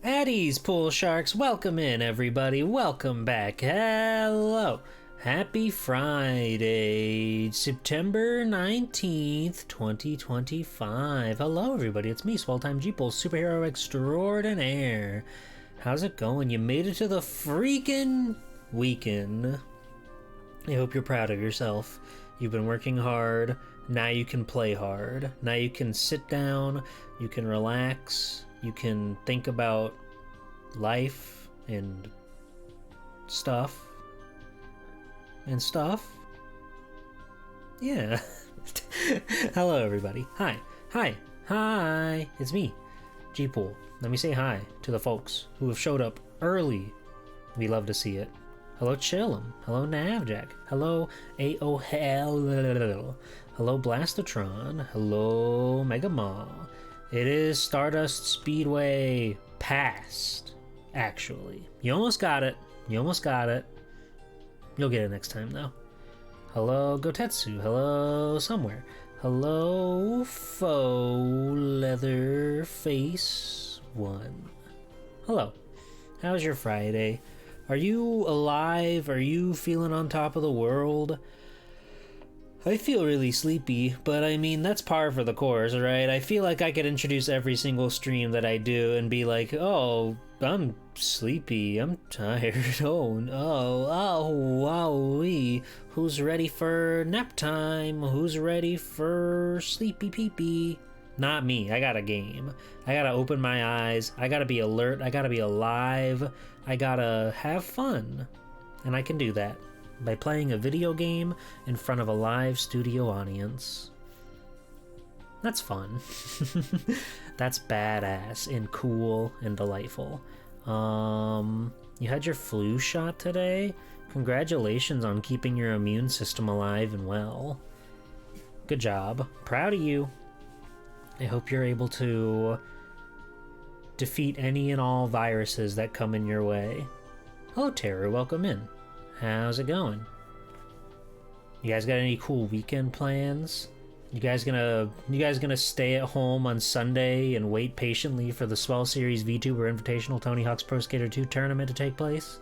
Addie's Pool Sharks, welcome in everybody, welcome back, hello. Happy Friday, September 19th, 2025. Hello everybody, it's me, Swelltime Jeeple, superhero extraordinaire. How's it going? You made it to the freaking weekend. I hope you're proud of yourself. You've been working hard, now you can play hard. Now you can sit down, you can relax, you can think about life and stuff. Yeah. Hello everybody. Hi. It's me, G-Pool. Let me say hi to the folks who have showed up early. We love to see it. Hello Chillum. Hello Navjack. Hello AOL. Hello Blastatron. Hello Mega Maw. It is Stardust Speedway past, actually. You almost got it. You'll get it next time, though. Hello Gotetsu. Hello Somewhere. Hello Faux Leather Face 1. Hello. How's your Friday? Are you alive? Are you feeling on top of the world? I feel really sleepy, but I mean, that's par for the course, right? I feel like I could introduce every single stream that I do and be like, oh, I'm sleepy, I'm tired, wowee. Who's ready for nap time? Who's ready for sleepy pee-pee? Not me. I got a game. I gotta open my eyes. I gotta be alert. I gotta be alive. I gotta have fun. And I can do that by playing a video game in front of a live studio audience. That's fun. That's badass and cool and delightful. You had your flu shot today? Congratulations on keeping your immune system alive and well. Good job. Proud of you. I hope you're able to defeat any and all viruses that come in your way. Hello, Tara. Welcome in. How's it going? You guys got any cool weekend plans? You guys gonna stay at home on Sunday and wait patiently for the Swell Series VTuber Invitational Tony Hawk's Pro Skater 2 tournament to take place?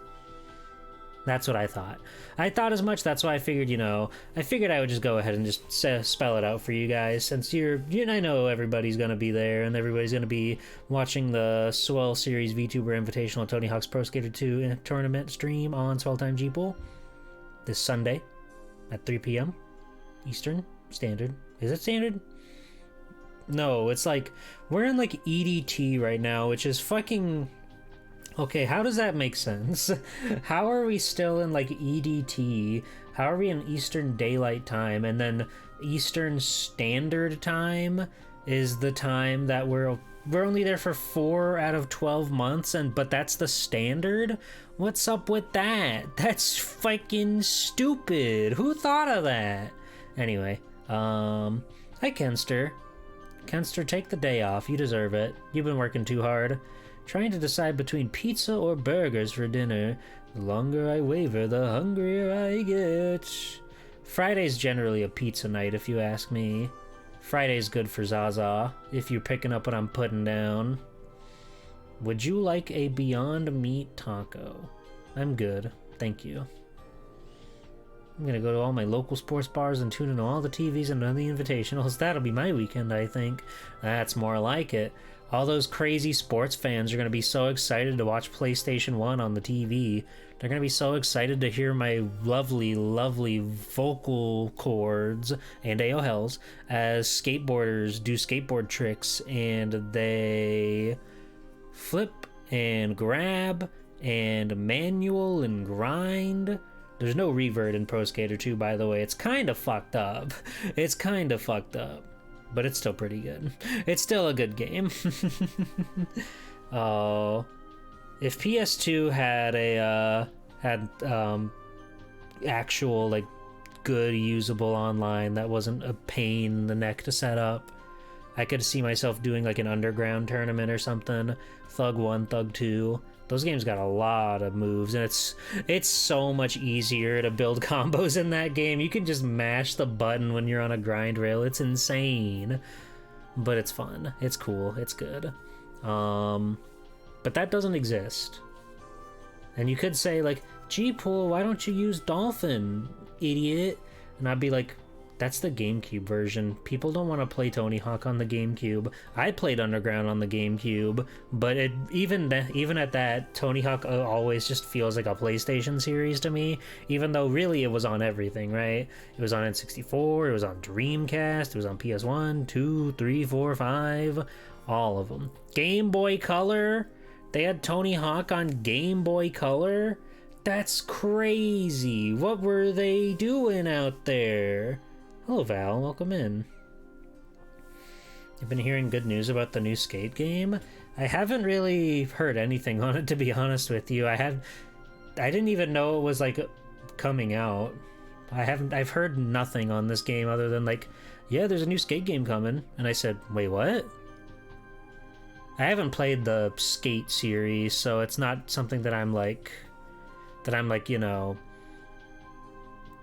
That's what I thought. I thought as much. That's why I figured, I would just go ahead and just spell it out for you guys, since I know everybody's gonna be there and everybody's gonna be watching the Swell Series VTuber Invitational Tony Hawk's Pro Skater 2 tournament stream on Swelltime Jeeple this Sunday at 3 p.m. Eastern Standard. Is it Standard? No, it's like we're in like EDT right now, which is fucking. Okay, how does that make sense? How are we still in like EDT? How are we in Eastern Daylight Time? And then Eastern Standard Time is the time that we're only there for 4 out of 12 months, but that's the standard? What's up with that? That's fucking stupid. Who thought of that? Anyway, hi Kenster. Kenster, take the day off. You deserve it. You've been working too hard. Trying to decide between pizza or burgers for dinner. The longer I waver, the hungrier I get. Friday's generally a pizza night, if you ask me. Friday's good for Zaza, if you're picking up what I'm putting down. Would you like a Beyond Meat taco? I'm good, thank you. I'm gonna go to all my local sports bars and tune into all the TVs and all the invitationals. That'll be my weekend, I think. That's more like it. All those crazy sports fans are going to be so excited to watch PlayStation 1 on the TV. They're going to be so excited to hear my lovely, lovely vocal cords and AOLs as skateboarders do skateboard tricks and they flip and grab and manual and grind. There's no revert in Pro Skater 2, by the way. It's kind of fucked up. But it's still pretty good. It's still a good game. Oh, if PS2 had actual like good usable online that wasn't a pain in the neck to set up, I could see myself doing like an underground tournament or something. Thug 1, Thug 2. Those games got a lot of moves, and it's so much easier to build combos in that game. You can just mash the button when you're on a grind rail. It's insane, but it's fun. It's cool. It's good. but that doesn't exist. And you could say, like, G-Pool, why don't you use Dolphin, idiot? And I'd be like, that's the GameCube version. People don't want to play Tony Hawk on the GameCube. I played Underground on the GameCube, but even at that, Tony Hawk always just feels like a PlayStation series to me, even though really it was on everything, right? It was on N64, it was on Dreamcast, it was on PS1, 2, 3, 4, 5, all of them. Game Boy Color, they had Tony Hawk on Game Boy Color? That's crazy. What were they doing out there? Hello, Val. Welcome in. I've been hearing good news about the new Skate game. I haven't really heard anything on it, to be honest with you. I didn't even know it was, like, coming out. I've heard nothing on this game other than, like, yeah, there's a new Skate game coming. And I said, wait, what? I haven't played the Skate series, so it's not something that I'm like, you know,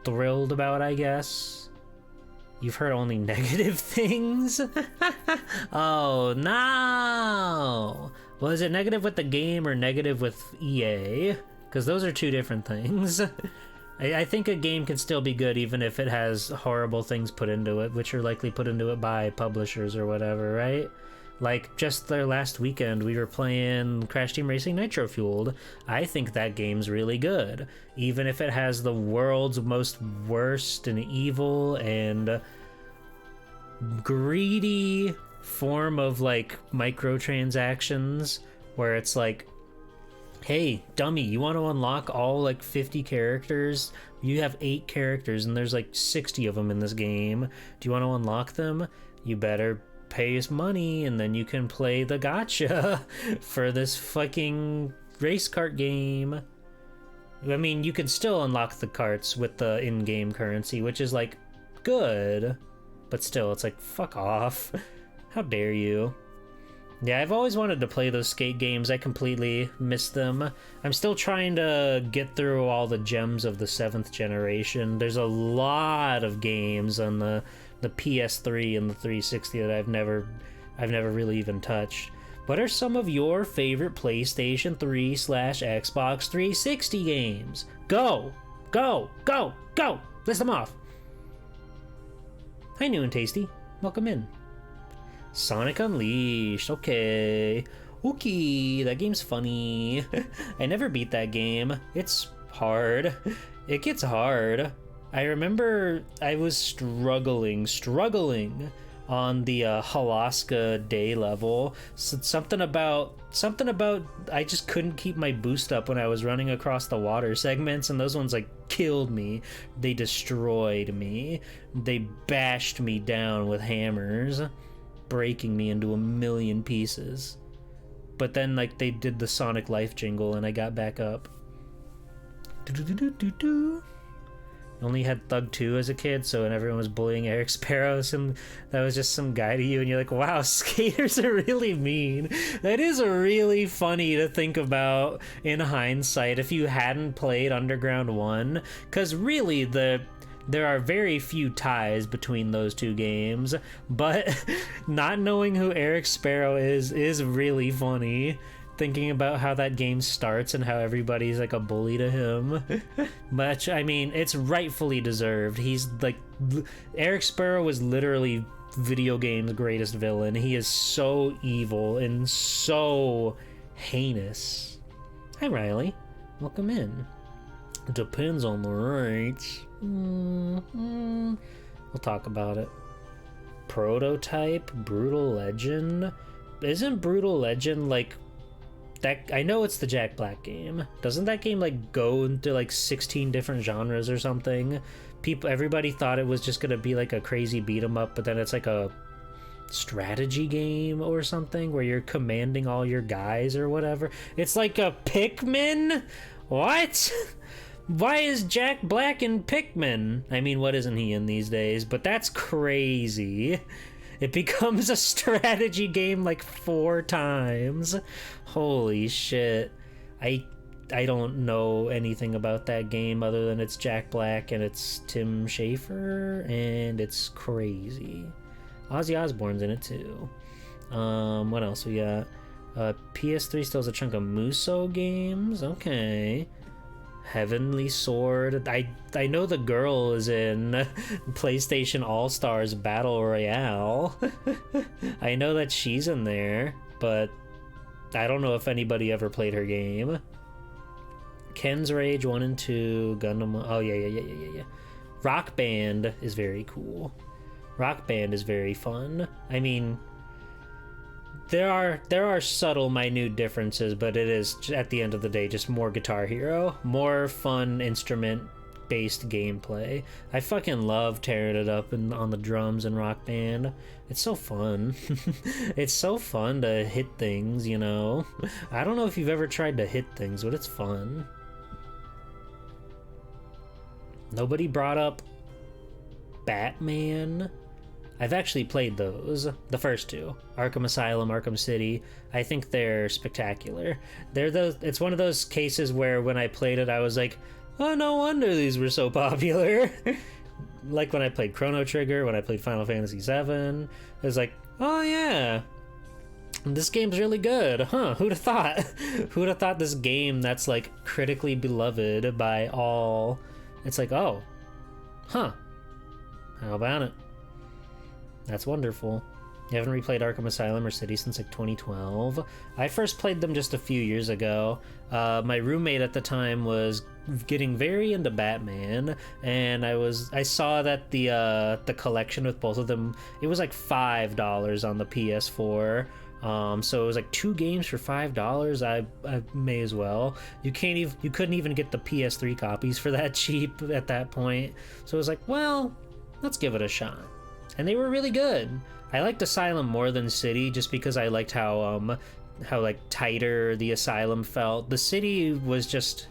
thrilled about, I guess. You've heard only negative things? Oh, no! Well, is it negative with the game or negative with EA? Because those are two different things. I think a game can still be good even if it has horrible things put into it, which are likely put into it by publishers or whatever, right? Like, just their last weekend, we were playing Crash Team Racing Nitro Fueled. I think that game's really good. Even if it has the world's most worst and evil and greedy form of, like, microtransactions, where it's like, hey, dummy, you want to unlock all, like, 50 characters? You have 8 characters, and there's, like, 60 of them in this game. Do you want to unlock them? You better pay us money, and then you can play the gacha for this fucking race kart game. I mean, you can still unlock the carts with the in-game currency, which is, like, good, but still, it's like, fuck off. How dare you? Yeah, I've always wanted to play those Skate games. I completely missed them. I'm still trying to get through all the gems of the 7th generation. There's a lot of games on the PS3 and the 360 that I've never really even touched. What are some of your favorite PlayStation 3/Xbox 360 games? Go! Go! Go! Go! List them off! Hi, New and Tasty. Welcome in. Sonic Unleashed. Okay. Okay, that game's funny. I never beat that game. It's hard. It gets hard. I remember I was struggling on the Halaska Day level. So something about I just couldn't keep my boost up when I was running across the water segments, and those ones like killed me. They destroyed me. They bashed me down with hammers, breaking me into a million pieces. But then like they did the Sonic Life jingle and I got back up. Only had Thug 2 as a kid, so when everyone was bullying Eric Sparrows, and that was just some guy to you, and you're like, wow, skaters are really mean. That is really funny to think about in hindsight if you hadn't played Underground 1, because really there are very few ties between those two games, but not knowing who Eric Sparrow is really funny. Thinking about how that game starts and how everybody's like a bully to him. Much, I mean, it's rightfully deserved. He's like, Eric Sparrow was literally video game's greatest villain. He is so evil and so heinous. Hi, Riley. Welcome in. It depends on the rates. We'll talk about it. Prototype, Brutal Legend. Isn't Brutal Legend like that? I know it's the Jack Black game. Doesn't that game like go into like 16 different genres or something? Everybody thought it was just gonna be like a crazy beat 'em up, but then it's like a strategy game or something where you're commanding all your guys or whatever. It's like a Pikmin? What? Why is Jack Black in Pikmin? I mean, what isn't he in these days? But that's crazy. It becomes a strategy game like 4 times. Holy shit. I don't know anything about that game other than it's Jack Black and it's Tim Schafer and it's crazy. Ozzy Osbourne's in it too. What else we got? PS3 still has a chunk of Muso games. Okay. Heavenly Sword. I know the girl is in PlayStation All-Stars Battle Royale. I know that she's in there, but I don't know if anybody ever played her game. Ken's Rage 1 and 2, Gundam. Oh yeah. Rock Band is very cool. Rock Band is very fun. I mean, there are subtle, minute differences, but it is, at the end of the day, just more Guitar Hero, more fun instrument-based gameplay. I fucking love tearing it up on the drums in Rock Band. It's so fun. It's so fun to hit things, you know? I don't know if you've ever tried to hit things, but it's fun. Nobody brought up Batman. I've actually played those, the first two, Arkham Asylum, Arkham City. I think they're spectacular. It's one of those cases where when I played it, I was like, oh, no wonder these were so popular. Like when I played Chrono Trigger, when I played Final Fantasy VII, it was like, oh yeah, this game's really good, huh? Who'd have thought? Who'd have thought this game that's like critically beloved by all? It's like, oh, huh? How about it? That's wonderful. You haven't replayed Arkham Asylum or City since like 2012. I first played them just a few years ago. My roommate at the time was getting very into Batman, and I saw that the collection with both of them, it was like $5 on the PS4. So it was like 2 games for $5. I may as well. You couldn't even get the PS3 copies for that cheap at that point. So it was like, well, let's give it a shot. And they were really good. I liked Asylum more than City just because I liked how like tighter the Asylum felt. The City was just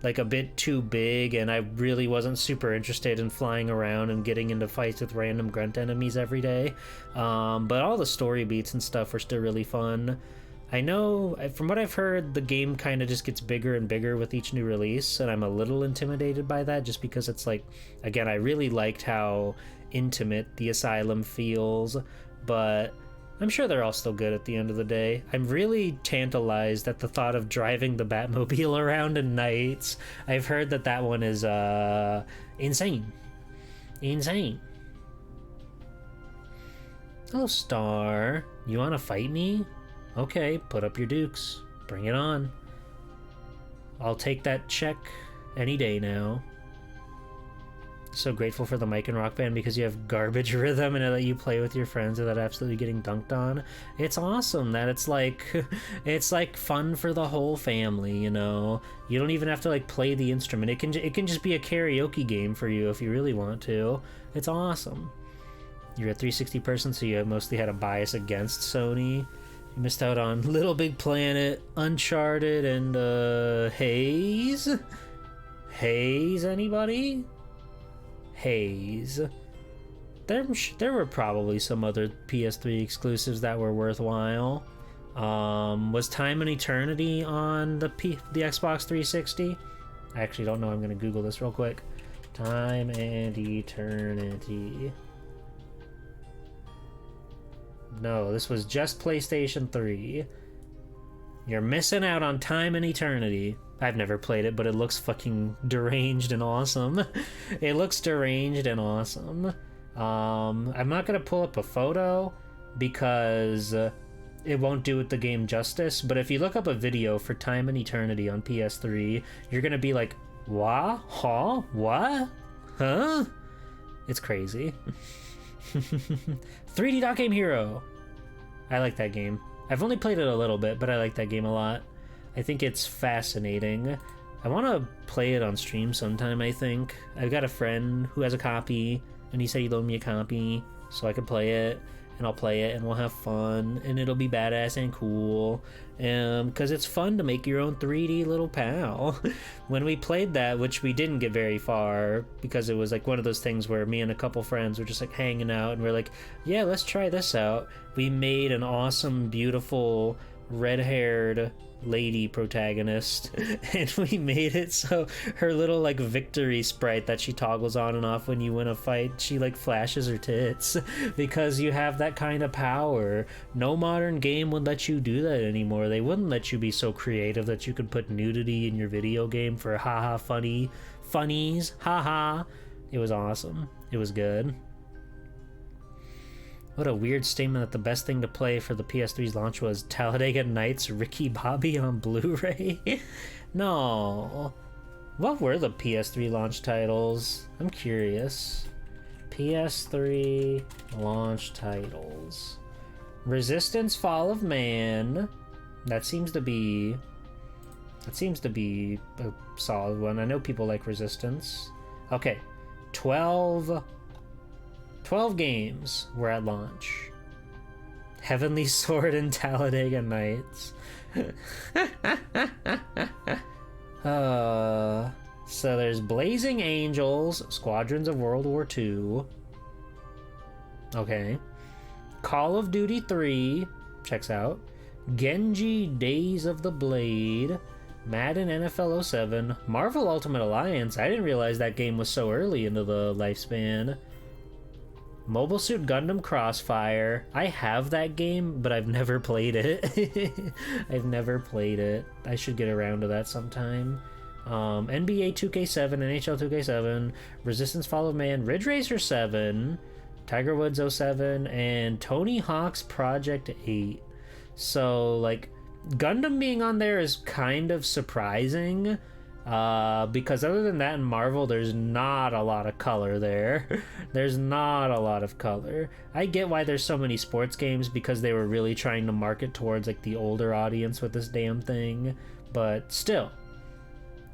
like a bit too big, and I really wasn't super interested in flying around and getting into fights with random grunt enemies every day. But all the story beats and stuff were still really fun. I know, from what I've heard, the game kind of just gets bigger and bigger with each new release, and I'm a little intimidated by that just because it's like, again, I really liked how intimate the Asylum feels, but I'm sure they're all still good at the end of the day. I'm really tantalized at the thought of driving the Batmobile around at nights. I've heard that one is insane. Oh, Star, you want to fight me? Okay, put up your dukes. Bring it on. I'll take that check any day now. So grateful for the mic and Rock Band because you have garbage rhythm and let you play with your friends without absolutely getting dunked on. It's awesome that it's like fun for the whole family, you know. You don't even have to like play the instrument. It can just be a karaoke game for you if you really want to. It's awesome. You're a 360 person, so you mostly had a bias against Sony. You missed out on Little Big Planet, Uncharted, and Haze. Haze, anybody? Haze. There were probably some other PS3 exclusives that were worthwhile. Was Time and Eternity on the Xbox 360? I actually don't know. I'm gonna Google this real quick. Time and Eternity. No, this was just PlayStation 3. You're missing out on Time and Eternity. I've never played it, but it looks fucking deranged and awesome. It looks deranged and awesome. I'm not gonna pull up a photo because it won't do it the game justice, but if you look up a video for Time and Eternity on PS3, you're gonna be like, what? Huh? What? Huh? It's crazy. 3D Dot Game Hero. I like that game. I've only played it a little bit, but I like that game a lot. I think it's fascinating. I want to play it on stream sometime, I think. I've got a friend who has a copy, and he said he'd loan me a copy so I could play it, and I'll play it, and we'll have fun, and it'll be badass and cool, because it's fun to make your own 3D little pal. When we played that, which we didn't get very far, because it was like one of those things where me and a couple friends were just like hanging out, and we're like, yeah, let's try this out. We made an awesome, beautiful red-haired lady protagonist, and we made it so her little like victory sprite that she toggles on and off when you win a fight, she like flashes her tits because you have that kind of power. No modern game would let you do that anymore. They wouldn't let you be so creative that you could put nudity in your video game for haha funnies, haha. It was awesome. It was good. What a weird statement that the best thing to play for the PS3's launch was Talladega Nights Ricky Bobby on Blu-ray. No. What were the PS3 launch titles? I'm curious. PS3 launch titles. Resistance Fall of Man. That seems to be a solid one. I know people like Resistance. Okay. 12 games were at launch. Heavenly Sword and Talladega Nights. So there's Blazing Angels, Squadrons of World War II. Okay. Call of Duty 3, checks out. Genji Days of the Blade. Madden NFL 07. Marvel Ultimate Alliance. I didn't realize that game was so early into the lifespan. Mobile Suit Gundam Crossfire. I have that game, but I've never played it. I've never played it. I should get around to that sometime. NBA 2K7, NHL 2K7, Resistance Fall of Man, Ridge Racer 7, Tiger Woods 07, and Tony Hawk's Project 8. So, like, Gundam being on there is kind of surprising. Because other than that in Marvel, there's not a lot of color there. There's not a lot of color. I get why there's so many sports games, because they were really trying to market towards like the older audience with this damn thing. But still,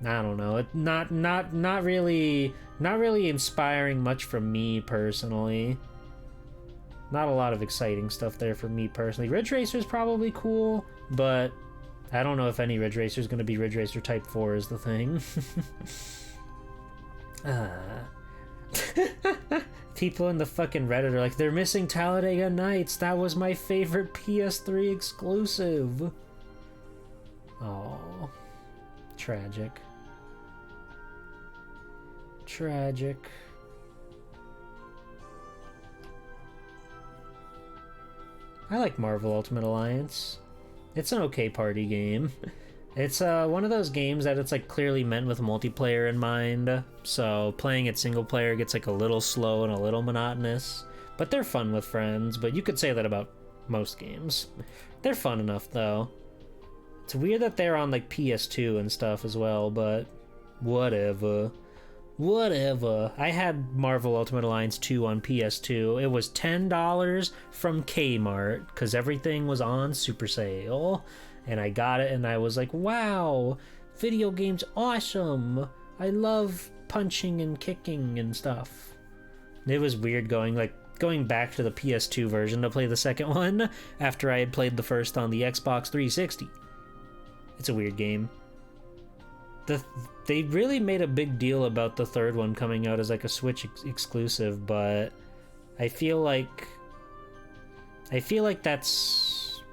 I don't know. It not really inspiring much from me personally. Not a lot of exciting stuff there for me personally. Ridge Racer is probably cool, but I don't know if any Ridge Racer is going to be Ridge Racer Type 4 is the thing. People in the fucking Reddit are like, they're missing Talladega Nights. That was my favorite PS3 exclusive. Oh, tragic. Tragic. I like Marvel Ultimate Alliance. It's an okay party game. It's one of those games that it's like clearly meant with multiplayer in mind, so playing it single player gets like a little slow and a little monotonous, but they're fun with friends. But you could say that about most games. They're fun enough though. It's weird that they're on like PS2 and stuff as well, but whatever. Whatever. I had Marvel Ultimate Alliance 2 on PS2. It was $10 from Kmart because everything was on super sale. And I got it and I was like, wow, video games awesome. I love punching and kicking and stuff. It was weird going back to the PS2 version to play the second one after I had played the first on the Xbox 360. It's a weird game. They really made a big deal about the third one coming out as like a Switch exclusive, but I feel like that's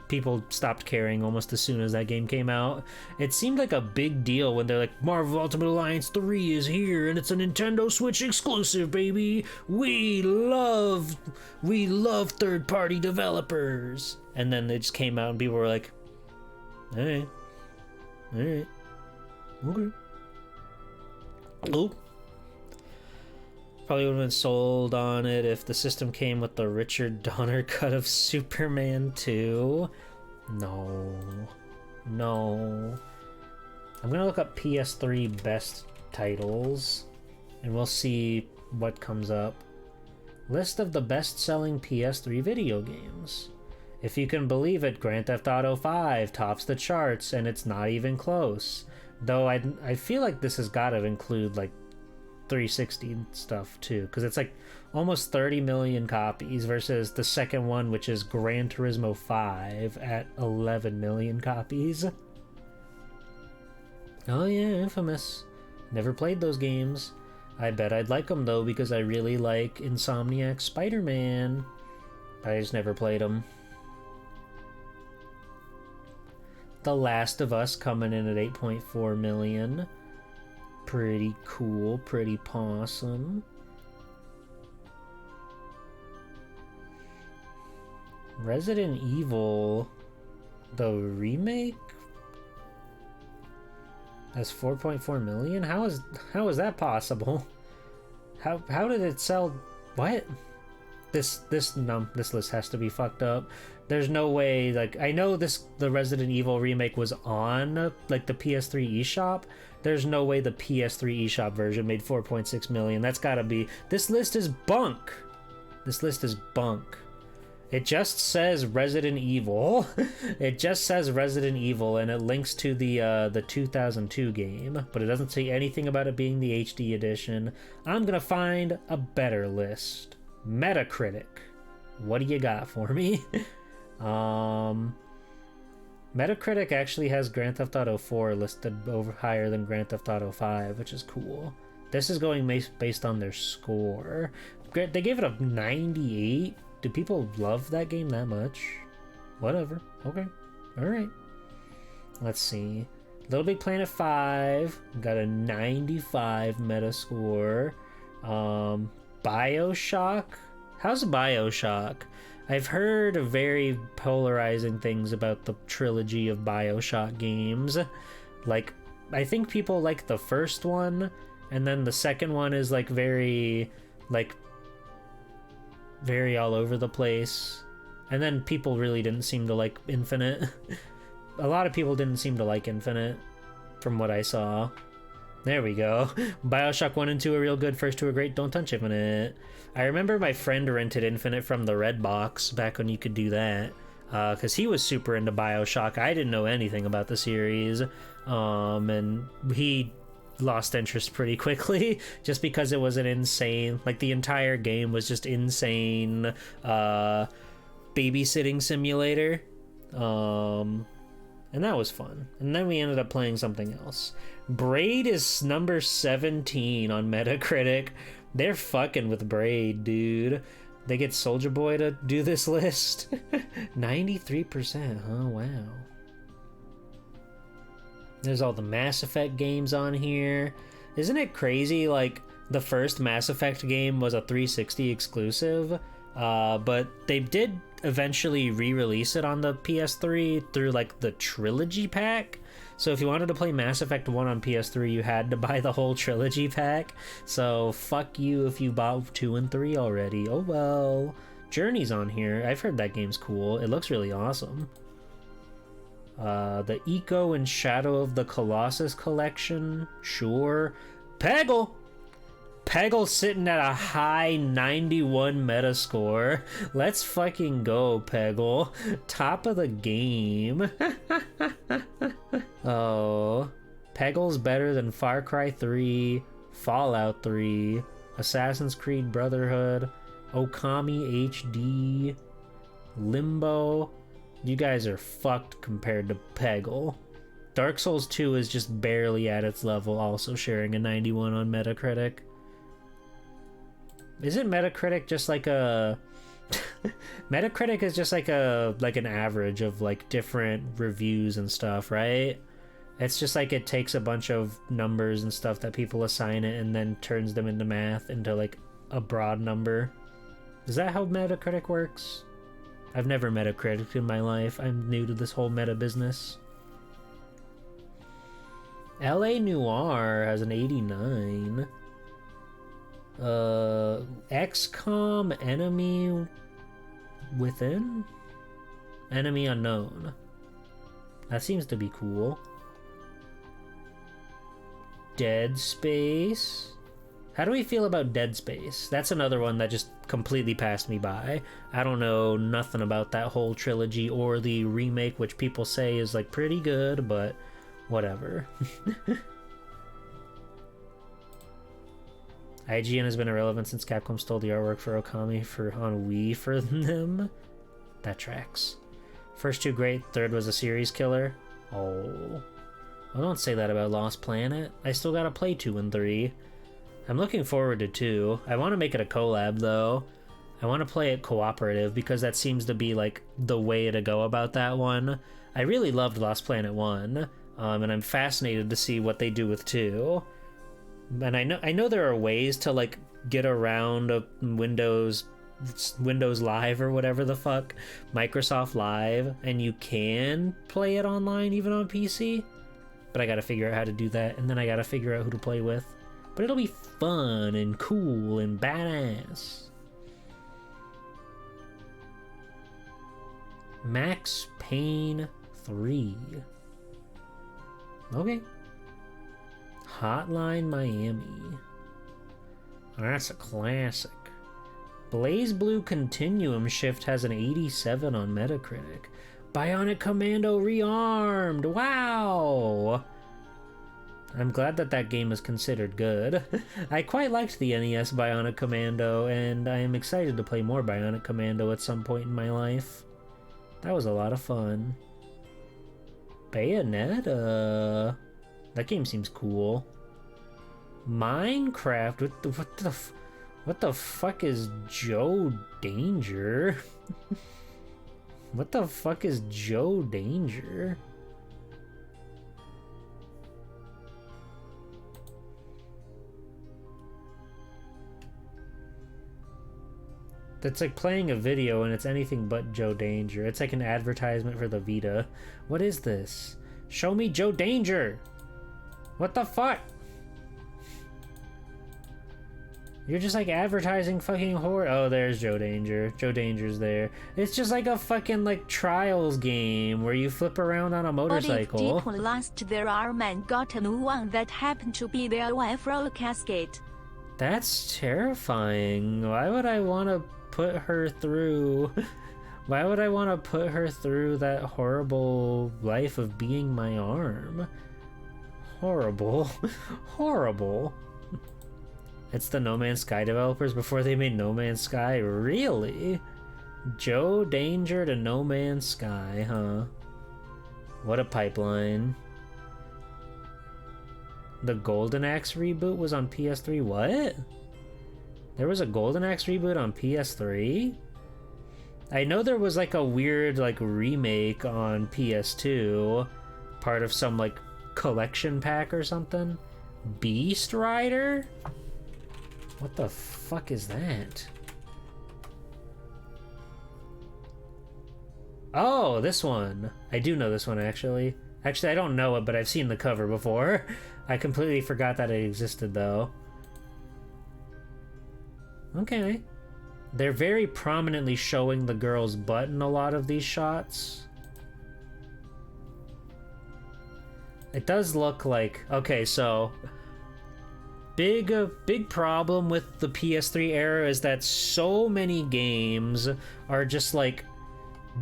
people stopped caring almost as soon as that game came out. It seemed like a big deal when they're like, Marvel Ultimate Alliance 3 is here and it's a Nintendo Switch exclusive, baby. We love third-party developers. And then they just came out and people were like, all right. Okay. Oh. Probably would have been sold on it if the system came with the Richard Donner cut of Superman 2. No. I'm gonna look up PS3 best titles and we'll see what comes up. List of the best-selling PS3 video games. If you can believe it, Grand Theft Auto 5 tops the charts and it's not even close. Though I feel like this has got to include like 360 stuff too, because it's like almost 30 million copies versus the second one, which is Gran Turismo 5 at 11 million copies. Oh yeah, Infamous. Never played those games. I bet I'd like them though, because I really like Insomniac's Spider-Man. I just never played them. The Last of Us coming in at 8.4 million. Pretty cool, pretty pawsome. Resident Evil, the remake, has 4.4 million? How is that possible? How did it sell? What? This list has to be fucked up. There's no way, like, I know the Resident Evil remake was on like the PS3 eShop. There's no way the PS3 eShop version made 4.6 million. That's gotta be, this list is bunk. This list is bunk. It just says Resident Evil. It just says Resident Evil, and it links to the 2002 game, but it doesn't say anything about it being the HD edition. I'm gonna find a better list. Metacritic. What do you got for me? Metacritic actually has Grand Theft Auto 4 listed over higher than Grand Theft Auto 5, which is cool. This is going based on their score. They gave it a 98. Do people love that game that much? Whatever. Okay. Alright. Let's see. Little Big Planet 5 got a 95 Metascore. Bioshock? How's Bioshock? I've heard very polarizing things about the trilogy of Bioshock games. Like, I think people like the first one, and then the second one is like very all over the place. And then people really didn't seem to like Infinite. A lot of people didn't seem to like Infinite, from what I saw. There we go. Bioshock 1 and 2 are real good, first two are great, don't touch Infinite. I remember my friend rented Infinite from the Red Box back when you could do that, because he was super into Bioshock. I didn't know anything about the series, and he lost interest pretty quickly just because it was an insane, like, the entire game was just insane babysitting simulator, and that was fun. And then we ended up playing something else. Braid is number 17 on Metacritic. They're fucking with Braid, dude. They get Soulja Boy to do this list. 93%, huh? Wow. There's all the Mass Effect games on here. Isn't it crazy, like, the first Mass Effect game was a 360 exclusive, but they did eventually re-release it on the PS3 through, like, the Trilogy Pack. So if you wanted to play Mass Effect 1 on PS3, you had to buy the whole Trilogy Pack. So fuck you if you bought 2 and 3 already. Oh well. Journey's on here. I've heard that game's cool. It looks really awesome. The Eco and Shadow of the Colossus collection, sure. Peggle! Peggle's sitting at a high 91 Metascore. Let's fucking go, Peggle. Top of the game. Oh. Peggle's better than Far Cry 3, Fallout 3, Assassin's Creed Brotherhood, Okami HD, Limbo. You guys are fucked compared to Peggle. Dark Souls 2 is just barely at its level, also sharing a 91 on Metacritic. Isn't Metacritic just like a... Metacritic is just like an average of like different reviews and stuff, right? It's just like it takes a bunch of numbers and stuff that people assign it and then turns them into math into like a broad number. Is that how Metacritic works? I've never Metacritic in my life. I'm new to this whole meta business. LA Noire has an 89. XCOM Enemy Within? Enemy Unknown. That seems to be cool. Dead Space. How do we feel about Dead Space? That's another one that just completely passed me by. I don't know nothing about that whole trilogy or the remake, which people say is like pretty good, but whatever. IGN has been irrelevant since Capcom stole the artwork for Okami on Wii for them. That tracks. First two great, third was a series killer. Oh. Well, don't say that about Lost Planet. I still gotta play 2 and 3. I'm looking forward to 2. I want to make it a collab though. I want to play it cooperative because that seems to be like the way to go about that one. I really loved Lost Planet 1, and I'm fascinated to see what they do with 2. And I know there are ways to like get around a Windows Live or whatever the fuck, Microsoft Live, and you can play it online even on PC. But I gotta figure out how to do that, and then I gotta figure out who to play with. But it'll be fun and cool and badass. Max Payne 3. Okay. Hotline Miami. Oh, that's a classic. Blaze Blue Continuum Shift has an 87 on Metacritic. Bionic Commando Rearmed! Wow! I'm glad that that game is considered good. I quite liked the NES Bionic Commando, and I am excited to play more Bionic Commando at some point in my life. That was a lot of fun. Bayonetta? That game seems cool. Minecraft? What the fuck is Joe Danger? What the fuck is Joe Danger? That's like playing a video and it's anything but Joe Danger. It's like an advertisement for the Vita. What is this? Show me Joe Danger! What the fuck? You're just like advertising fucking horror. Oh, there's Joe Danger. Joe Danger's there. It's just like a fucking like Trials game where you flip around on a motorcycle. But if deep last their arm and got a new one that happened to be their wife roller casket. That's terrifying. Why would I want to put her through... Why would I want to put her through that horrible life of being my arm? Horrible. Horrible. It's the No Man's Sky developers before they made No Man's Sky? Really? Joe Danger to No Man's Sky, huh? What a pipeline. The Golden Axe reboot was on PS3? What? There was a Golden Axe reboot on PS3? I know there was like a weird like remake on PS2, part of some like collection pack or something. Beast Rider? What the fuck is that? Oh, this one. I do know this one, actually. Actually, I don't know it, but I've seen the cover before. I completely forgot that it existed, though. Okay. They're very prominently showing the girl's butt in a lot of these shots. It does look like... Okay, so... Big problem with the PS3 era is that so many games are just like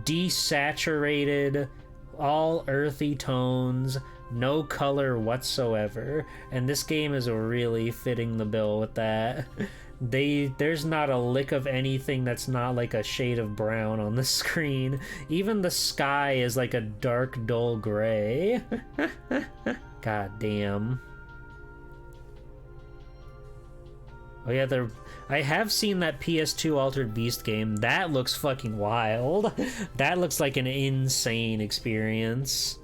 desaturated, all earthy tones, no color whatsoever, and this game is really fitting the bill with that. There's not a lick of anything that's not like a shade of brown on the screen. Even the sky is like a dark, dull gray. God damn. Oh yeah, I have seen that PS2 Altered Beast game. That looks fucking wild. That looks like an insane experience.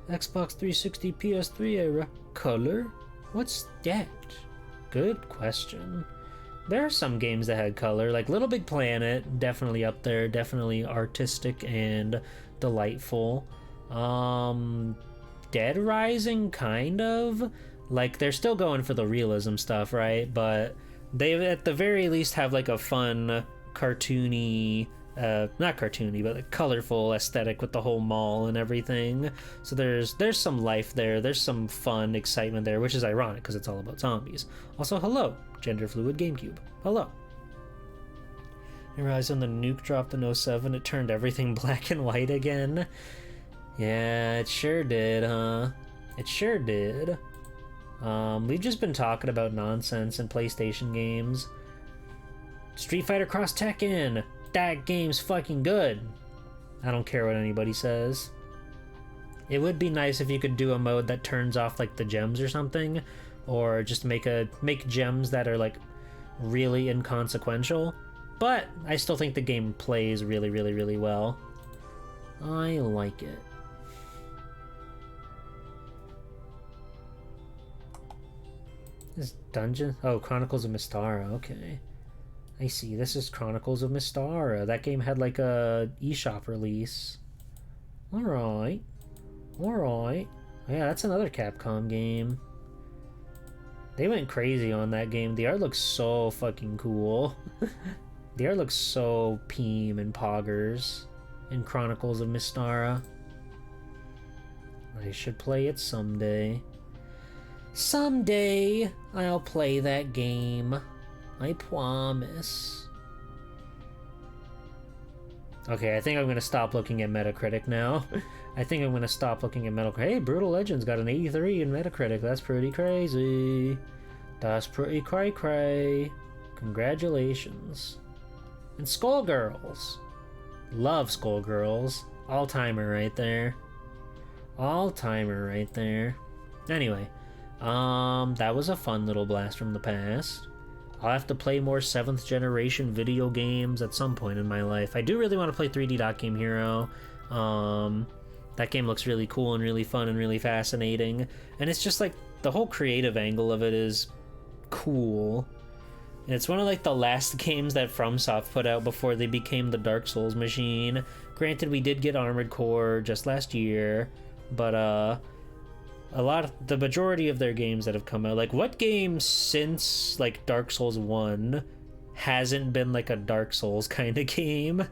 Xbox 360, PS3 era. Color? What's that? Good question. There are some games that had color, like Little Big Planet, definitely up there, definitely artistic and delightful. Dead Rising, kind of. Like, they're still going for the realism stuff, right? But they, at the very least, have, like, a fun, cartoony, not cartoony, but like, colorful aesthetic with the whole mall and everything. So there's some life there. There's some fun, excitement there, which is ironic, because it's all about zombies. Also, hello, gender fluid GameCube. Hello. I realized when the nuke dropped in 07, it turned everything black and white again. Yeah, it sure did, huh? It sure did. We've just been talking about nonsense in PlayStation games. Street Fighter Cross Tekken! That game's fucking good! I don't care what anybody says. It would be nice if you could do a mode that turns off like the gems or something, or just make gems that are like really inconsequential. But I still think the game plays really, really, really well. I like it. This dungeon? Oh, Chronicles of Mystara. Okay. I see. This is Chronicles of Mystara. That game had like a eShop release. Alright. Alright. Yeah, that's another Capcom game. They went crazy on that game. The art looks so fucking cool. The art looks so peem and poggers in Chronicles of Mystara. I should play it someday. Someday I'll play that game. I promise. Okay, I think I'm gonna stop looking at Metacritic now. I think I'm gonna stop looking at Metacritic. Hey, Brutal Legends got an 83 in Metacritic. That's pretty crazy. That's pretty cray-cray. Congratulations. And Skullgirls. Love Skullgirls. All-timer right there. All-timer right there. Anyway, that was a fun little blast from the past. I'll have to play more 7th generation video games at some point in my life. I do really want to play 3D Dot Game Hero. That game looks really cool and really fun and really fascinating. And it's just like the whole creative angle of it is cool. And it's one of like the last games that FromSoft put out before they became the Dark Souls machine. Granted, we did get Armored Core just last year, but the majority of their games that have come out, like what game since like Dark Souls 1 hasn't been like a Dark Souls kind of game?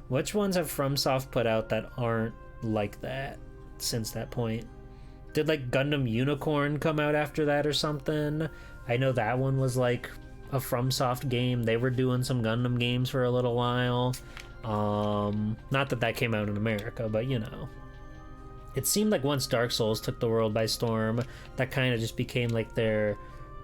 Which ones have FromSoft put out that aren't like that since that point? Did like Gundam Unicorn come out after that or something? I know that one was like a FromSoft game. They were doing some Gundam games for a little while. Not that that came out in America, but you know. It seemed like once Dark Souls took the world by storm, that kind of just became like their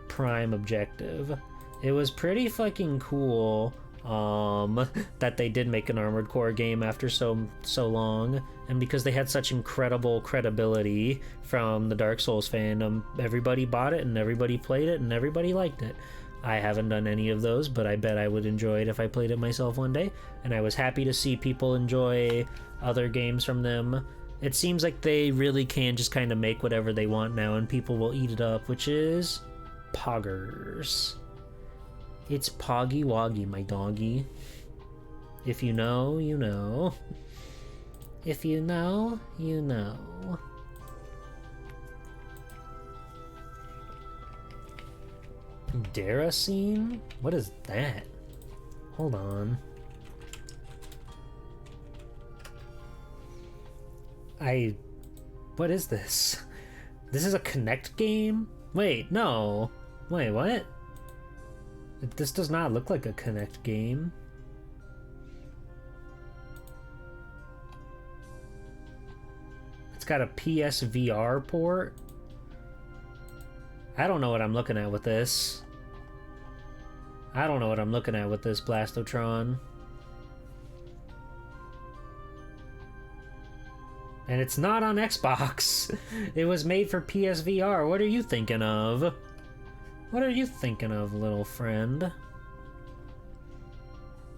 prime objective. It was pretty fucking cool that they did make an Armored Core game after so long, and because they had such incredible credibility from the Dark Souls fandom, everybody bought it and everybody played it and everybody liked it. I haven't done any of those, but I bet I would enjoy it if I played it myself one day, and I was happy to see people enjoy other games from them. It seems like they really can just kind of make whatever they want now and people will eat it up, which is poggers. It's Poggy Woggy, my doggy. If you know, you know. If you know, you know. Daracene? What is that? Hold on. What is this? This is a Connect game? Wait, no. Wait, what? This does not look like a Connect game. It's got a PSVR port. I don't know what I'm looking at with this. I don't know what I'm looking at with this Blastotron. And it's not on Xbox. It was made for PSVR. What are you thinking of? What are you thinking of, little friend?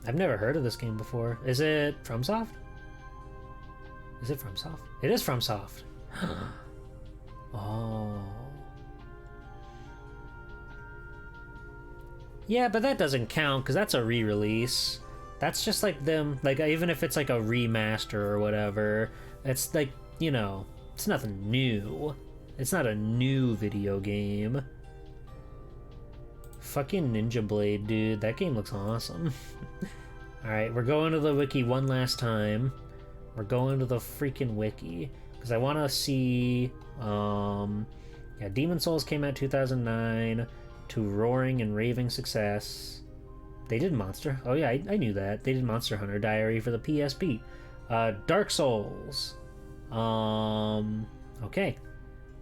I've never heard of this game before. Is it FromSoft? Is it FromSoft? It is FromSoft. Oh. Yeah, but that doesn't count because that's a re-release. That's just like them, like even if it's like a remaster or whatever, it's like, you know, it's nothing new. It's not a new video game. Fucking Ninja Blade, dude. That game looks awesome. Alright, we're going to the wiki one last time. We're going to the freaking wiki. Because I want to see... yeah, Demon Souls came out 2009 to roaring and raving success. They did Monster... Oh yeah, I knew that. They did Monster Hunter Diary for the PSP. Dark Souls. Okay.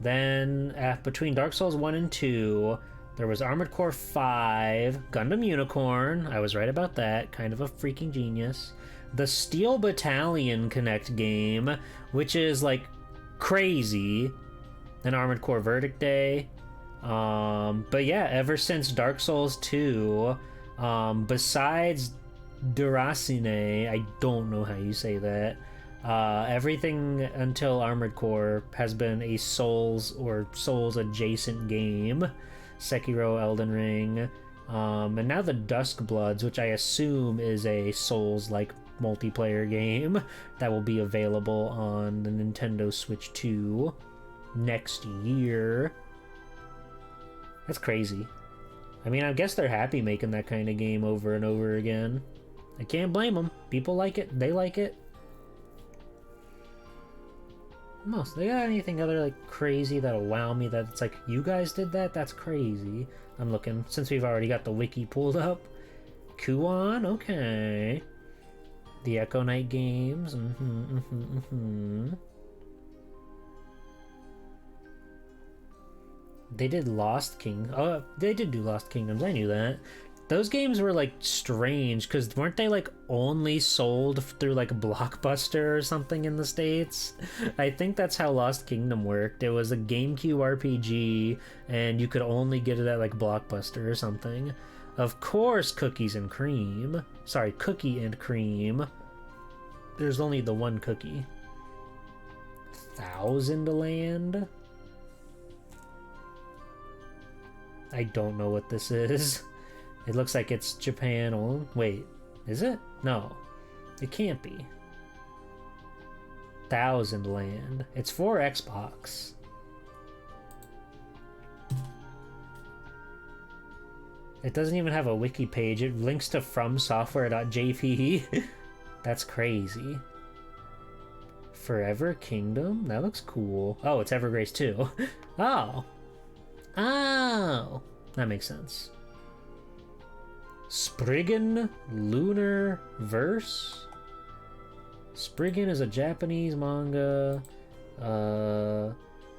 Then, between Dark Souls 1 and 2... there was Armored Core 5, Gundam Unicorn, I was right about that, kind of a freaking genius. The Steel Battalion Connect game, which is like crazy. Then Armored Core Verdict Day. But yeah, ever since Dark Souls 2, besides Duracine, I don't know how you say that, Everything until Armored Core has been a Souls or Souls adjacent game. Sekiro, Elden Ring, and now the Dusk Bloods, which I assume is a Souls-like multiplayer game that will be available on the Nintendo Switch 2 next year. That's crazy. I mean, I guess they're happy making that kind of game over and over again. I can't blame them. People like it. They like it. Most they got anything other like crazy that'll wow me that it's like you guys did that? That's crazy. I'm looking since we've already got the wiki pulled up. Kuon, okay. The Echo Knight games. They did Lost King. Oh, they did do Lost Kingdoms. I knew that. Those games were like strange because weren't they like only sold through like Blockbuster or something in the States? I think that's how Lost Kingdom worked. It was a GameCube RPG and you could only get it at like Blockbuster or something. Of course, Cookies and Cream. Sorry, Cookie and Cream. There's only the one cookie. Thousand Land? I don't know what this is. It looks like it's Japan only. Wait, is it? No, it can't be. Thousand Land. It's for Xbox. It doesn't even have a wiki page. It links to fromsoftware.jp. That's crazy. Forever Kingdom? That looks cool. Oh, it's Evergrace too. Oh. Oh. That makes sense. Spriggan Lunar Verse? Spriggan is a Japanese manga